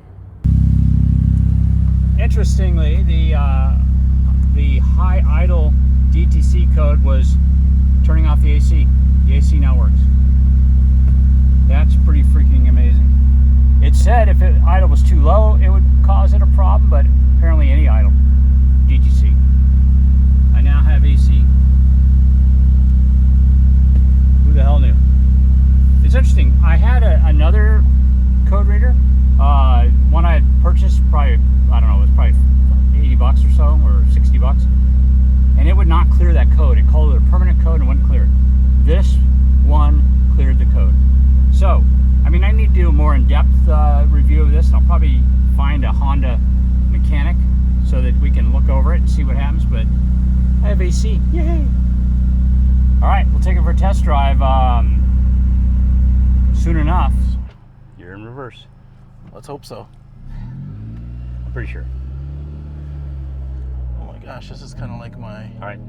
[SPEAKER 1] interestingly, the high idle DTC code was turning off the AC. The AC now works. That's pretty freaking amazing. It said if idle was too low, it would cause it a problem, but apparently any idle DTC. I now have AC. Who the hell knew? It's interesting. I had another code reader, one I had purchased probably, I don't know, it was probably 80 bucks or so, or 60 bucks. And it would not clear that code. It called it a permanent code and wouldn't clear it. This one cleared the code. So, I mean, I need to do a more in-depth review of this, and I'll probably find a Honda mechanic so that we can look over it and see what happens, but I have AC. Yay! All right, we'll take it for a test drive soon enough. You're in reverse.
[SPEAKER 9] Let's hope so.
[SPEAKER 1] I'm pretty sure.
[SPEAKER 9] Oh my gosh, this is kind of like my...
[SPEAKER 1] All right.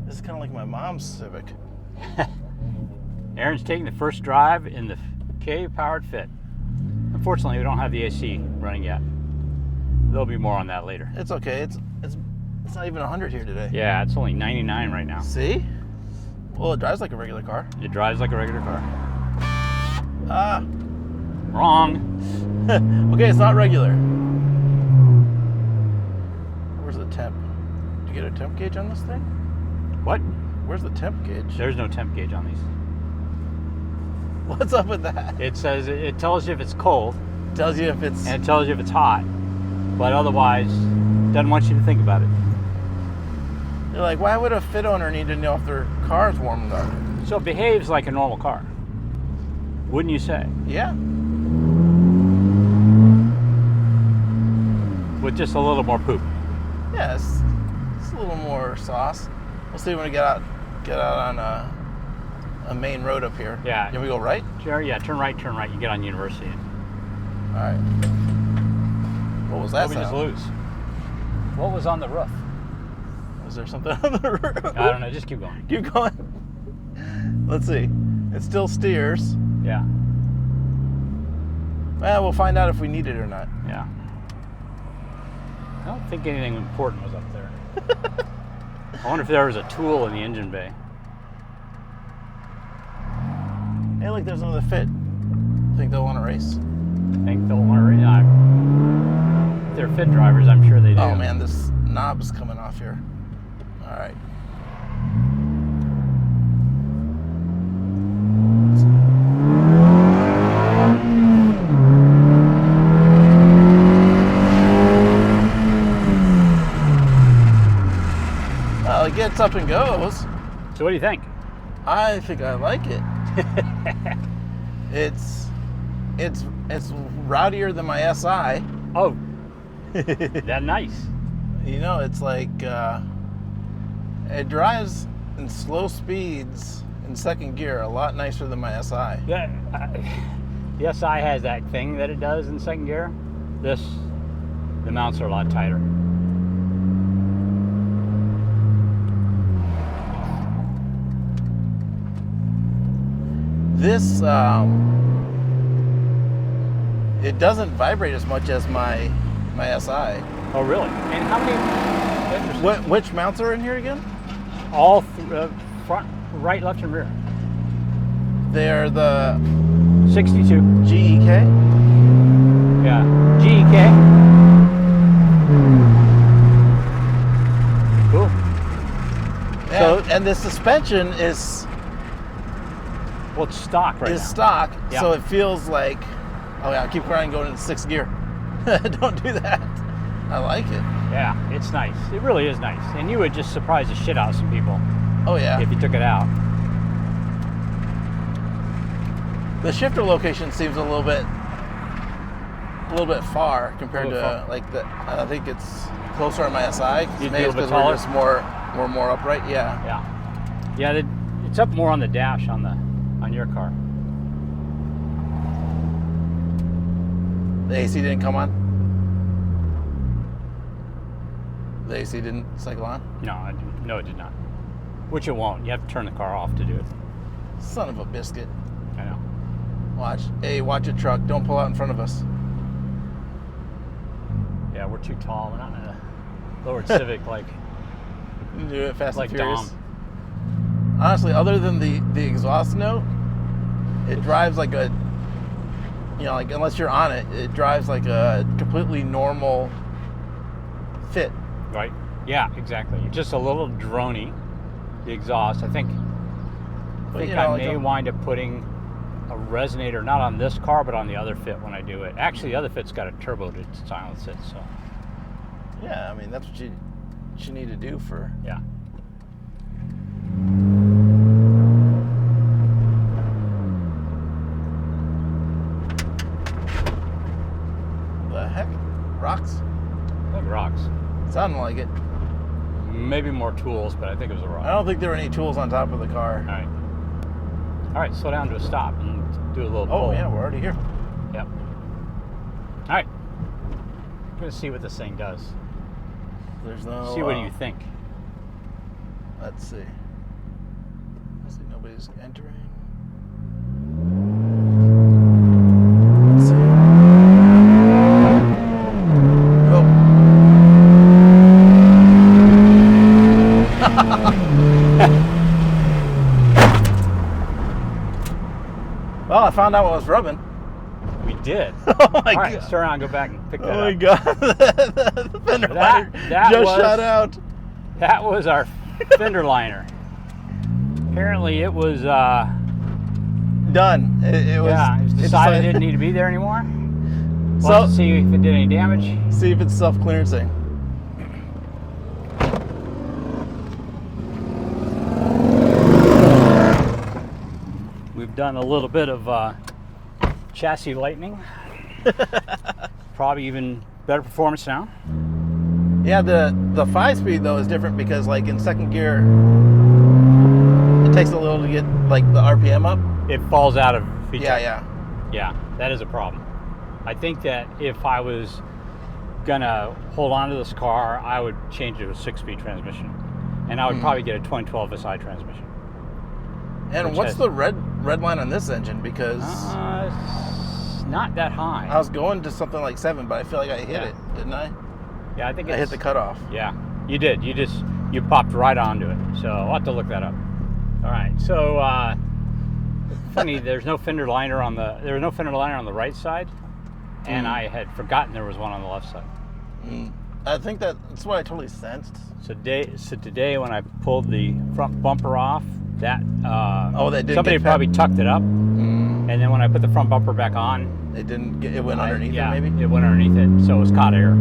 [SPEAKER 9] This is kind of like my mom's Civic.
[SPEAKER 1] Aaron's taking the first drive in the K-powered Fit. Unfortunately, we don't have the AC running yet. There'll be more on that later.
[SPEAKER 9] It's okay. It's not even 100 here today.
[SPEAKER 1] Yeah, it's only 99 right now.
[SPEAKER 9] See? Well, it drives like a regular car.
[SPEAKER 1] It drives like a regular car.
[SPEAKER 9] Ah.
[SPEAKER 1] Wrong.
[SPEAKER 9] Okay, it's not regular. Where's the temp? Did you get a temp gauge on this thing?
[SPEAKER 1] What?
[SPEAKER 9] Where's the temp gauge?
[SPEAKER 1] There's no temp gauge on these.
[SPEAKER 9] What's up with that?
[SPEAKER 1] It says, it tells you if it's cold.
[SPEAKER 9] Tells you if it's...
[SPEAKER 1] And it tells you if it's hot. But otherwise, doesn't want you to think about it.
[SPEAKER 9] You're like, why would a Fit owner need to know if their car's warm or not?
[SPEAKER 1] So it behaves like a normal car. Wouldn't you say?
[SPEAKER 9] Yeah.
[SPEAKER 1] With just a little more poop.
[SPEAKER 9] Yeah, it's a little more sauce. We'll see when we get out on a main road up here.
[SPEAKER 1] Yeah.
[SPEAKER 9] Can we go right?
[SPEAKER 1] Sure, yeah, turn right, you get on University.
[SPEAKER 9] All right. What was that
[SPEAKER 1] We
[SPEAKER 9] sound?
[SPEAKER 1] just lose. What was on the roof?
[SPEAKER 9] Was there something on the roof?
[SPEAKER 1] I don't know, just keep going.
[SPEAKER 9] Keep going. Let's see. It still steers.
[SPEAKER 1] Yeah.
[SPEAKER 9] Well, we'll find out if we need it or not.
[SPEAKER 1] Yeah. I don't think anything important was up there. I wonder if there was a tool in the engine bay.
[SPEAKER 9] Hey, look, there's another Fit. Think they'll want to race?
[SPEAKER 1] Think they'll want to read. If they're Fit drivers, I'm sure they do.
[SPEAKER 9] Oh man, this knob's coming off here. All right. Well, it gets up and goes.
[SPEAKER 1] So what do you think?
[SPEAKER 9] I think I like it. It's rowdier than my SI.
[SPEAKER 1] Oh, that nice.
[SPEAKER 9] You know, it's like it drives in slow speeds in second gear a lot nicer than my SI.
[SPEAKER 1] Yeah, the SI has that thing that it does in second gear. The mounts are a lot tighter.
[SPEAKER 9] This it doesn't vibrate as much as my SI.
[SPEAKER 1] Oh, really? And how Interesting.
[SPEAKER 9] Which mounts are in here again?
[SPEAKER 1] All front, right, left, and rear.
[SPEAKER 9] They're the
[SPEAKER 1] 62.
[SPEAKER 9] GEK.
[SPEAKER 1] Yeah. GEK. Cool.
[SPEAKER 9] And the suspension is
[SPEAKER 1] Well, it's stock right now.
[SPEAKER 9] stock,
[SPEAKER 1] Yeah.
[SPEAKER 9] so it feels like, oh yeah, I keep trying to go into 6th gear. Don't do that. I like it.
[SPEAKER 1] Yeah, it's nice. It really is nice. And you would just surprise the shit out of some people
[SPEAKER 9] Oh yeah.
[SPEAKER 1] if you took it out.
[SPEAKER 9] The shifter location seems a little bit far compared to
[SPEAKER 1] far.
[SPEAKER 9] like the. I think it's closer on my SI.
[SPEAKER 1] You'd be
[SPEAKER 9] Maybe
[SPEAKER 1] a
[SPEAKER 9] it's
[SPEAKER 1] little bit
[SPEAKER 9] because we're
[SPEAKER 1] taller?
[SPEAKER 9] just more upright. Yeah.
[SPEAKER 1] Yeah. Yeah, it's up more on the dash on your car.
[SPEAKER 9] The AC didn't come on. The AC didn't cycle on.
[SPEAKER 1] No, it did not. Which it won't. You have to turn the car off to do it.
[SPEAKER 9] Son of a biscuit.
[SPEAKER 1] I know.
[SPEAKER 9] Watch. Hey, watch a truck. Don't pull out in front of us.
[SPEAKER 1] Yeah, we're too tall. We're not in a lowered Civic like
[SPEAKER 9] Do it fast
[SPEAKER 1] like
[SPEAKER 9] and furious.
[SPEAKER 1] Dom.
[SPEAKER 9] Honestly, other than the exhaust note, it drives like a, like unless you're on it, it drives like a completely normal fit.
[SPEAKER 1] Right? Yeah, exactly. Just a little droney, the exhaust. I think
[SPEAKER 9] But,
[SPEAKER 1] I may wind up putting a resonator not on this car, but on the other fit when I do it. Actually, the other fit's got a turbo to silence it, so
[SPEAKER 9] Yeah, I mean that's what you need to do for.
[SPEAKER 1] yeah.
[SPEAKER 9] The heck, rocks.
[SPEAKER 1] That rocks.
[SPEAKER 9] Sounded like it.
[SPEAKER 1] Maybe more tools, but I think it was a rock.
[SPEAKER 9] I don't think there were any tools on top of the car.
[SPEAKER 1] All right. All right, slow down to a stop and do a little pull.
[SPEAKER 9] Oh yeah, we're already here.
[SPEAKER 1] Yep. All right. I'm going to see what this thing does.
[SPEAKER 9] There's no.
[SPEAKER 1] See what you think.
[SPEAKER 9] Let's see. Let's see, nobody's entering. Let's see. Well, I found out what was rubbing.
[SPEAKER 1] We did.
[SPEAKER 9] Oh my
[SPEAKER 1] All right,
[SPEAKER 9] god.
[SPEAKER 1] turn around, go back and pick that
[SPEAKER 9] Oh my
[SPEAKER 1] up.
[SPEAKER 9] god. The fender liner
[SPEAKER 1] that
[SPEAKER 9] just
[SPEAKER 1] was-
[SPEAKER 9] shut out.
[SPEAKER 1] That was our fender liner. Apparently it was,
[SPEAKER 9] Done. It was.
[SPEAKER 1] yeah, it was decided it didn't need to be there anymore.
[SPEAKER 9] So-
[SPEAKER 1] We'll have to see if it did any damage.
[SPEAKER 9] See if it's self-clearancing.
[SPEAKER 1] We've done a little bit of chassis lightening. Probably even better performance now.
[SPEAKER 9] Yeah, the 5-speed though is different because like in 2nd gear, it takes a little to get like the RPM up.
[SPEAKER 1] It falls out of VTEC.
[SPEAKER 9] Yeah.
[SPEAKER 1] Yeah, that is a problem. I think that if I was gonna hold on to this car, I would change it to a 6-speed transmission. And I would probably get a 2012 SI transmission.
[SPEAKER 9] And
[SPEAKER 1] Which
[SPEAKER 9] what's
[SPEAKER 1] has-
[SPEAKER 9] the red line on this engine? Because
[SPEAKER 1] It's not that high.
[SPEAKER 9] I was going to something like 7, but I feel like I hit
[SPEAKER 1] Yeah.
[SPEAKER 9] it, didn't I?
[SPEAKER 1] Yeah, I think
[SPEAKER 9] I hit the cutoff.
[SPEAKER 1] Yeah, you did. You popped right onto it. So I'll have to look that up. All right. So funny, there's no fender liner on the right side, and I had forgotten there was one on the left side.
[SPEAKER 9] I think that's what I totally sensed.
[SPEAKER 1] So today when I pulled the front bumper off, that
[SPEAKER 9] that didn't
[SPEAKER 1] somebody
[SPEAKER 9] get
[SPEAKER 1] probably tucked it up, and then when I put the front bumper back on,
[SPEAKER 9] It didn't get. It went underneath
[SPEAKER 1] yeah,
[SPEAKER 9] it, maybe.
[SPEAKER 1] it went underneath it, so it was caught air.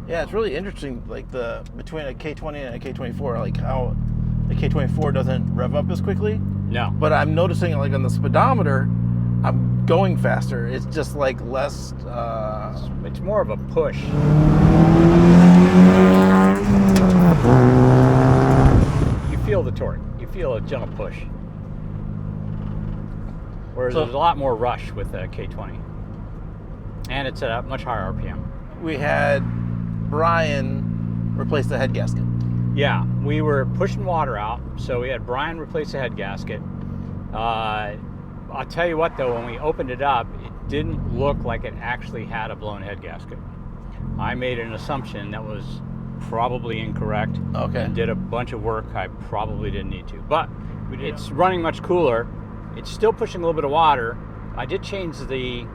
[SPEAKER 9] Yeah, it's really interesting, like between a K20 and a K24, like how the K24 doesn't rev up as quickly.
[SPEAKER 1] No.
[SPEAKER 9] But I'm noticing, like on the speedometer, I'm going faster. It's just like less.
[SPEAKER 1] It's more of a push. You feel the torque. You feel a gentle push. Whereas
[SPEAKER 9] So-
[SPEAKER 1] there's a lot more rush with the K20. And it's at a much higher RPM.
[SPEAKER 9] We had Brian replace the head gasket.
[SPEAKER 1] Yeah, we were pushing water out, so we had Brian replace the head gasket. I'll tell you what though, when we opened it up, didn't look like it actually had a blown head gasket. I made an assumption that was probably incorrect.
[SPEAKER 9] Okay.
[SPEAKER 1] And did a bunch of work I probably didn't need to. But it's running much cooler. It's still pushing a little bit of water. I did change the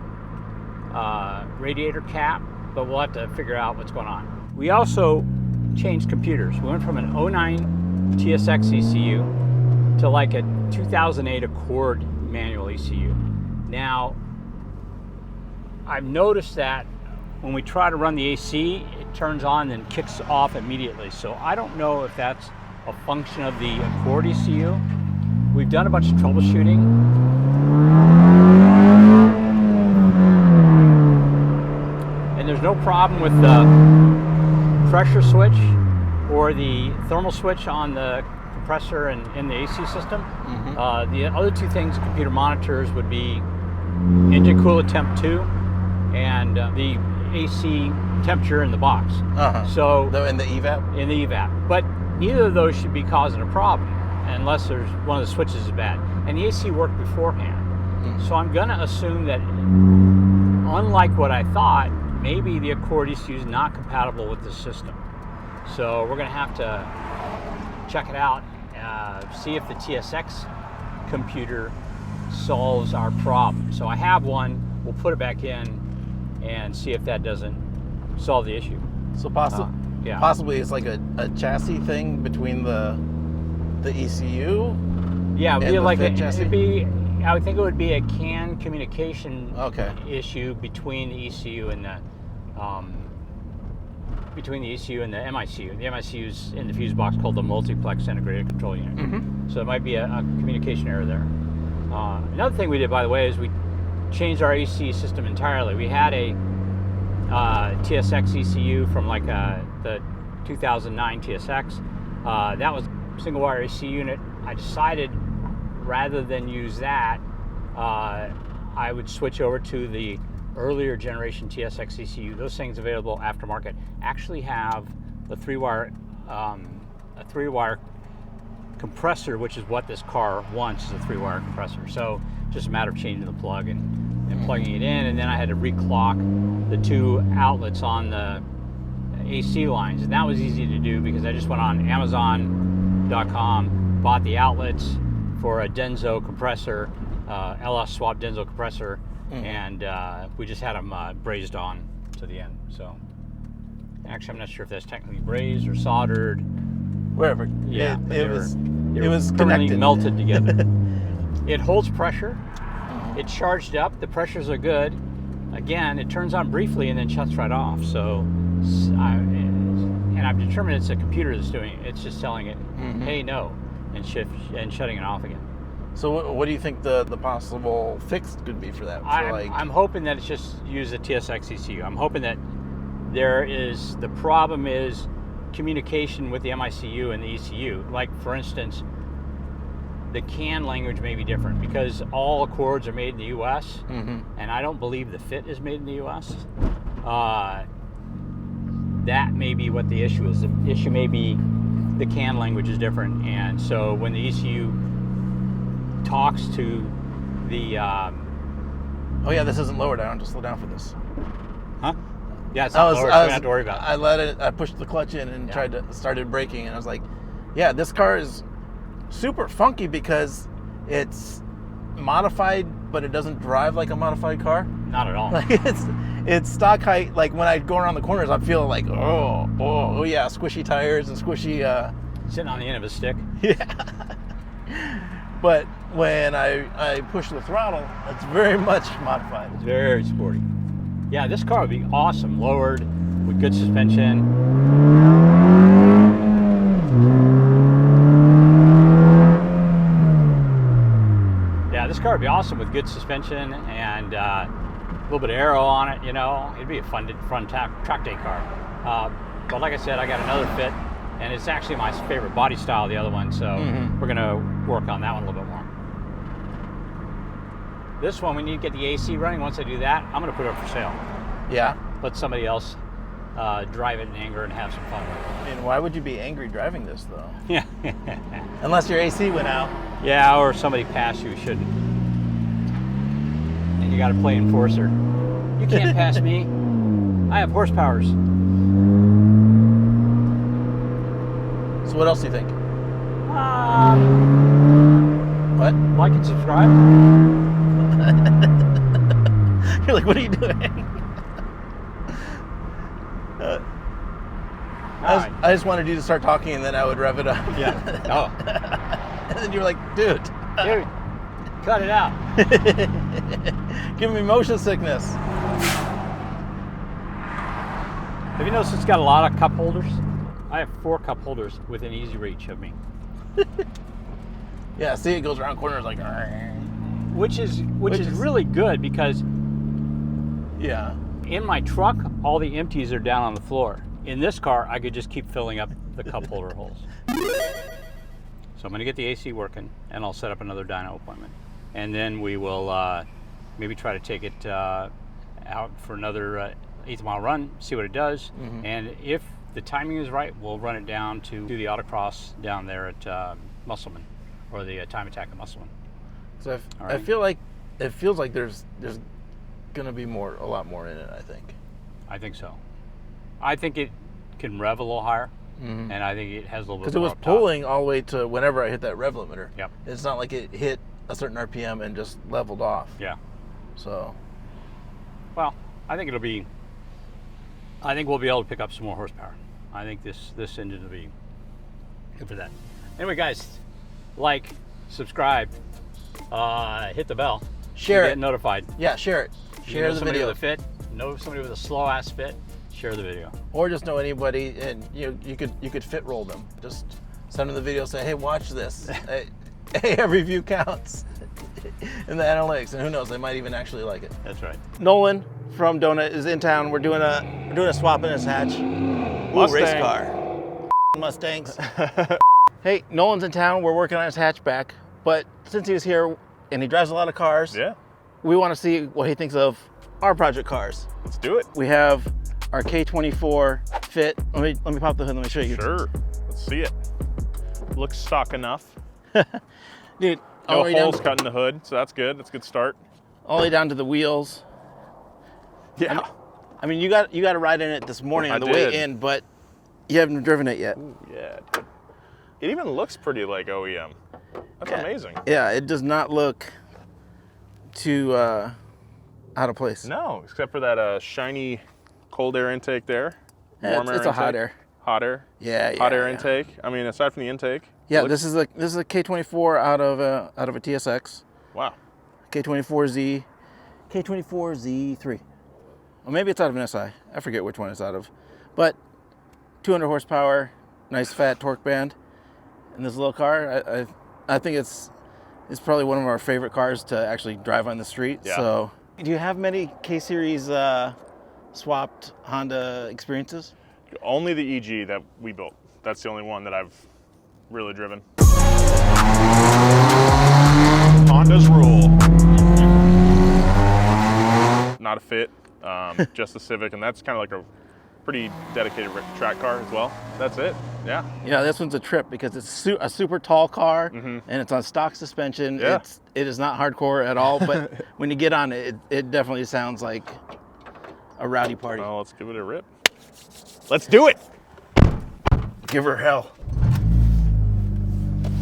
[SPEAKER 1] radiator cap, but we'll have to figure out what's going on. We also changed computers. We went from an 09 TSX ECU to like a 2008 Accord manual ECU. Now, I've noticed that when we try to run the AC, it turns on and kicks off immediately. So I don't know if that's a function of the Accord ECU. We've done a bunch of troubleshooting. And there's no problem with the pressure switch or the thermal switch on the compressor and in the AC system. The other two things the computer monitors would be engine coolant temp 2 and the AC temperature in the box. So
[SPEAKER 9] in the evap?
[SPEAKER 1] In the evap. But neither of those should be causing a problem unless there's one of the switches is bad. And the AC worked beforehand. So I'm gonna assume that unlike what I thought, maybe the Accord ECU is not compatible with the system. So we're gonna have to check it out, see if the TSX computer solves our problem. So I have one, we'll put it back in and see if that doesn't solve the issue.
[SPEAKER 9] So possibly it's like a chassis thing between the ECU.
[SPEAKER 1] Yeah, it'd be like
[SPEAKER 9] chassis?
[SPEAKER 1] I would think it would be a CAN communication
[SPEAKER 9] issue
[SPEAKER 1] between the ECU and the MICU. The MICU is in the fuse box called the multiplex integrated control unit. So it might be a communication error there. Another thing we did, by the way, is we changed our AC system entirely. We had a TSX ECU from like the 2009 TSX. That was a single wire AC unit. I decided rather than use that, I would switch over to the earlier generation TSX ECU. Those things available aftermarket actually have the a three-wire compressor, which is what this car wants, is a three-wire compressor. So just a matter of changing the plug and plugging it in, and then I had to reclock the two outlets on the AC lines, and that was easy to do because I just went on Amazon.com, bought the outlets for a Denso compressor, LS swap Denso compressor, and we just had them brazed on to the end. So actually, I'm not sure if that's technically brazed or soldered.
[SPEAKER 9] Wherever.
[SPEAKER 1] Yeah,
[SPEAKER 9] it was
[SPEAKER 1] permanently
[SPEAKER 9] connected.
[SPEAKER 1] melted together. It holds pressure. It's charged up. The pressures are good. Again, it turns on briefly and then shuts right off. So, I've determined it's a computer that's doing it. It's just telling it, hey, no, and shutting it off again.
[SPEAKER 9] So what do you think the possible fix could be for that?
[SPEAKER 1] I'm hoping that it's just use a TSX ECU. I'm hoping that the problem is communication with the MICU and the ECU. Like, for instance, the CAN language may be different because all Accords are made in the US, and I don't believe the fit is made in the US. That may be what the issue is. The issue may be the CAN language is different, and so when the ECU talks to the...
[SPEAKER 9] oh yeah, this isn't lowered. I don't have to slow down for this.
[SPEAKER 1] Huh? Yeah, it's not lowered, so you don't have to worry about it.
[SPEAKER 9] I pushed the clutch in and started braking, and I was like, yeah, this car is super funky because it's modified, but it doesn't drive like a modified car.
[SPEAKER 1] Not at all.
[SPEAKER 9] Like it's stock height. Like when I go around the corners, I'm feeling like, oh yeah, squishy tires and squishy.
[SPEAKER 1] Sitting on the end of a stick.
[SPEAKER 9] Yeah. But when I push the throttle, it's very much modified.
[SPEAKER 1] It's very sporty. Yeah, this car would be awesome, lowered with good suspension. Yeah, this car would be awesome with good suspension and a little bit of aero on it, you know. It'd be a fun track day car. But like I said, I got another fit, and it's actually my favorite body style, the other one, so we're gonna work on that one a little bit more. This one, we need to get the AC running. Once I do that, I'm gonna put it up for sale.
[SPEAKER 9] Yeah?
[SPEAKER 1] Let somebody else drive it in anger and have some fun with it.
[SPEAKER 9] I mean, why would you be angry driving this, though?
[SPEAKER 1] Yeah.
[SPEAKER 9] Unless your AC went out.
[SPEAKER 1] Yeah, or somebody passed you who shouldn't. you got to play enforcer. You can't pass me. I have horsepowers.
[SPEAKER 9] So what else do you think? What?
[SPEAKER 1] Like and subscribe.
[SPEAKER 9] You're like, what are you doing? I just wanted you to start talking, and then I would rev it up.
[SPEAKER 1] Yeah. Oh.
[SPEAKER 9] And then you were like, dude,
[SPEAKER 1] cut it out.
[SPEAKER 9] give me motion sickness.
[SPEAKER 1] Have you noticed it's got a lot of cup holders? I have 4 cup holders within easy reach of me.
[SPEAKER 9] Yeah, see, it goes around corners like.
[SPEAKER 1] Which is really good because
[SPEAKER 9] Yeah.
[SPEAKER 1] in my truck, all the empties are down on the floor. In this car, I could just keep filling up the cup holder holes. So I'm gonna get the AC working, and I'll set up another dyno appointment. And then we will maybe try to take it out for another 8th mile run, see what it does. And if the timing is right, we'll run it down to do the autocross down there at Musselman, or the time attack at Musselman.
[SPEAKER 9] So
[SPEAKER 1] All right.
[SPEAKER 9] I feel like it feels like there's gonna be a lot more in it. I think.
[SPEAKER 1] I think so. I think it can rev a little higher, and I think it has a little bit
[SPEAKER 9] Because it
[SPEAKER 1] more
[SPEAKER 9] was
[SPEAKER 1] up top.
[SPEAKER 9] pulling all the way to whenever I hit that rev limiter.
[SPEAKER 1] Yep.
[SPEAKER 9] It's not like it hit a certain RPM and just leveled off.
[SPEAKER 1] Yeah.
[SPEAKER 9] So.
[SPEAKER 1] Well, I think we'll be able to pick up some more horsepower. I think this engine will be good for that. Anyway, guys, like, subscribe, hit the bell,
[SPEAKER 9] Share
[SPEAKER 1] get
[SPEAKER 9] it.
[SPEAKER 1] notified.
[SPEAKER 9] Yeah, share it.
[SPEAKER 1] You
[SPEAKER 9] Share
[SPEAKER 1] know
[SPEAKER 9] the
[SPEAKER 1] somebody
[SPEAKER 9] video.
[SPEAKER 1] with a fit, know somebody with a slow ass fit, share the video.
[SPEAKER 9] Or just know anybody, and you could fit roll them. Just send them the video, say, hey, watch this. Hey, every view counts in the analytics, and who knows, they might even actually like it.
[SPEAKER 1] That's right.
[SPEAKER 9] Nolan from Donut is in town. We're doing a swap in his hatch. Ooh, race car. Mustangs. Hey, Nolan's in town. We're working on his hatchback, but since he's here and he drives a lot of cars, we want to see what he thinks of our project cars.
[SPEAKER 10] Let's do it.
[SPEAKER 9] We have our K24 fit. Let me pop the hood. Let me show you.
[SPEAKER 10] Sure. Let's see it. Looks stock enough.
[SPEAKER 9] Dude,
[SPEAKER 10] no holes cut in the hood, so that's good. That's a good start.
[SPEAKER 9] All the way down to the wheels.
[SPEAKER 10] Yeah.
[SPEAKER 9] I mean, you got to ride in it this morning on the way in, but you haven't driven it yet.
[SPEAKER 10] Ooh, yeah. It even looks pretty like OEM. That's amazing.
[SPEAKER 9] Yeah, it does not look too out of place.
[SPEAKER 10] No, except for that shiny cold air intake there.
[SPEAKER 9] Yeah, it's a hot air.
[SPEAKER 10] Hot air.
[SPEAKER 9] Yeah,
[SPEAKER 10] hot air intake. I mean, aside from the intake.
[SPEAKER 9] Yeah, this is a K24 out of a TSX.
[SPEAKER 10] Wow.
[SPEAKER 9] K24Z, K24Z3. Well, maybe it's out of an SI. I forget which one it's out of. But 200 horsepower, nice fat torque band. And this little car, I think it's probably one of our favorite cars to actually drive on the street.
[SPEAKER 10] Yeah.
[SPEAKER 9] So, do you have many K-Series swapped Honda experiences?
[SPEAKER 10] Only the EG that we built. That's the only one that I've really driven. Honda's rule. Not a fit, just a Civic, and that's kind of like a pretty dedicated track car as well. That's it. Yeah.
[SPEAKER 9] Yeah, this one's a trip because it's a super tall car and it's on stock suspension.
[SPEAKER 10] Yeah.
[SPEAKER 9] It is not hardcore at all, but when you get on it, it definitely sounds like a rowdy party.
[SPEAKER 10] Well, let's give it a rip. Let's do it.
[SPEAKER 9] Give her hell.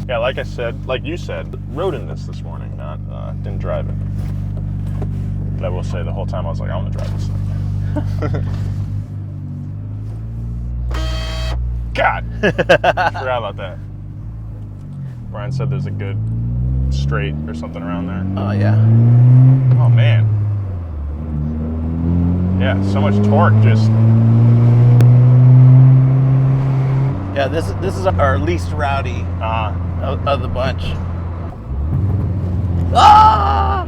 [SPEAKER 10] Yeah, like I said, like you said, rode in this morning, not didn't drive it. But I will say the whole time I was like, I want to drive this thing. God, forgot about that. Brian said there's a good straight or something around there.
[SPEAKER 9] Oh yeah.
[SPEAKER 10] Oh man. Yeah, so much torque just.
[SPEAKER 9] Yeah, this is our least rowdy of the bunch. Ah!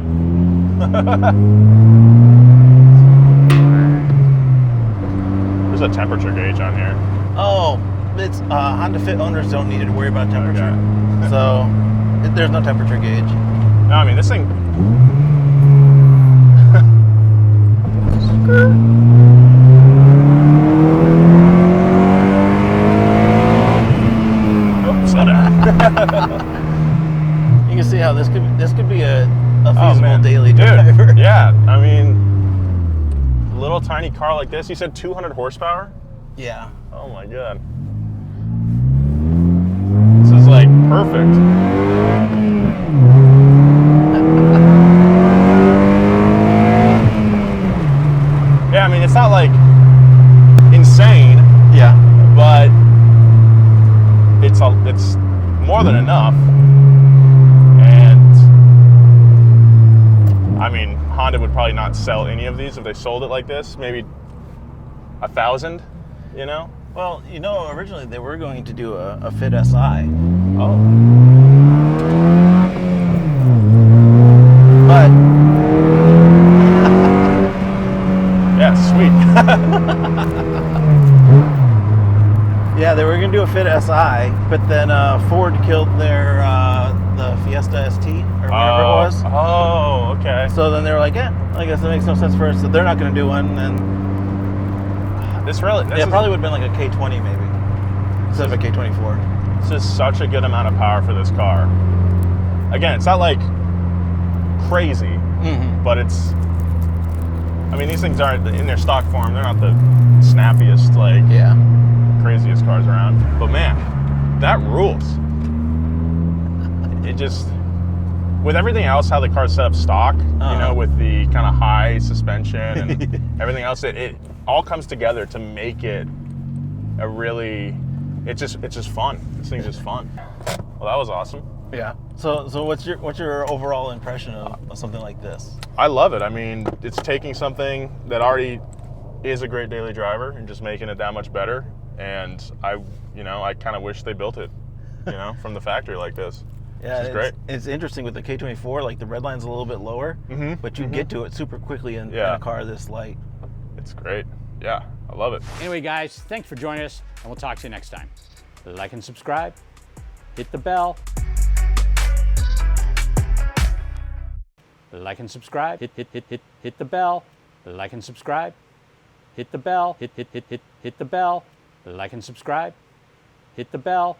[SPEAKER 10] There's a temperature gauge on here.
[SPEAKER 9] Oh, it's Honda Fit owners don't need to worry about temperature.
[SPEAKER 10] Okay.
[SPEAKER 9] So there's no temperature gauge.
[SPEAKER 10] No, I mean this thing. Oh, slow down.
[SPEAKER 9] You can see how this could be a feasible daily driver.
[SPEAKER 10] Yeah, tiny car like this. You said 200 horsepower?
[SPEAKER 9] Yeah.
[SPEAKER 10] Oh my god. This is like perfect. Yeah, I mean, it's not like insane.
[SPEAKER 9] Yeah.
[SPEAKER 10] But it's more than enough. And I mean, Honda would probably not sell any of these if they sold it like this. Maybe 1,000, you know?
[SPEAKER 9] Well, you know, originally they were going to do a Fit SI.
[SPEAKER 10] Oh.
[SPEAKER 9] But
[SPEAKER 10] yeah, sweet.
[SPEAKER 9] yeah, they were going to do a Fit SI, but then Ford killed their the Fiesta ST or whatever it was.
[SPEAKER 10] Oh, okay.
[SPEAKER 9] So then they were like, yeah, I guess that makes no sense for us. So they're not going to do one. And
[SPEAKER 10] this
[SPEAKER 9] probably would have been like a K20 maybe instead of a K24.
[SPEAKER 10] This is such a good amount of power for this car. Again, it's not like crazy, but it's. I mean, these things aren't in their stock form. They're not the snappiest, like craziest cars around. But man, that rules. It just, with everything else, how the car's set up stock, you know, with the kind of high suspension and everything else, it all comes together to make it a really, it's just fun. This thing's just fun. Well, that was awesome.
[SPEAKER 9] Yeah. So what's your overall impression of something like this?
[SPEAKER 10] I love it. I mean, it's taking something that already is a great daily driver and just making it that much better. And I kind of wish they built it, you know, from the factory like this.
[SPEAKER 9] Yeah,
[SPEAKER 10] it's great.
[SPEAKER 9] It's interesting with the K24, like the red line's a little bit lower, but you get to it super quickly in a car this light.
[SPEAKER 10] It's great. Yeah, I love it.
[SPEAKER 1] Anyway, guys, thanks for joining us, and we'll talk to you next time. Like and subscribe. Hit the bell. Like and subscribe. Hit the bell. Like and subscribe. Hit the bell. Hit the bell. Like and subscribe. Hit the bell.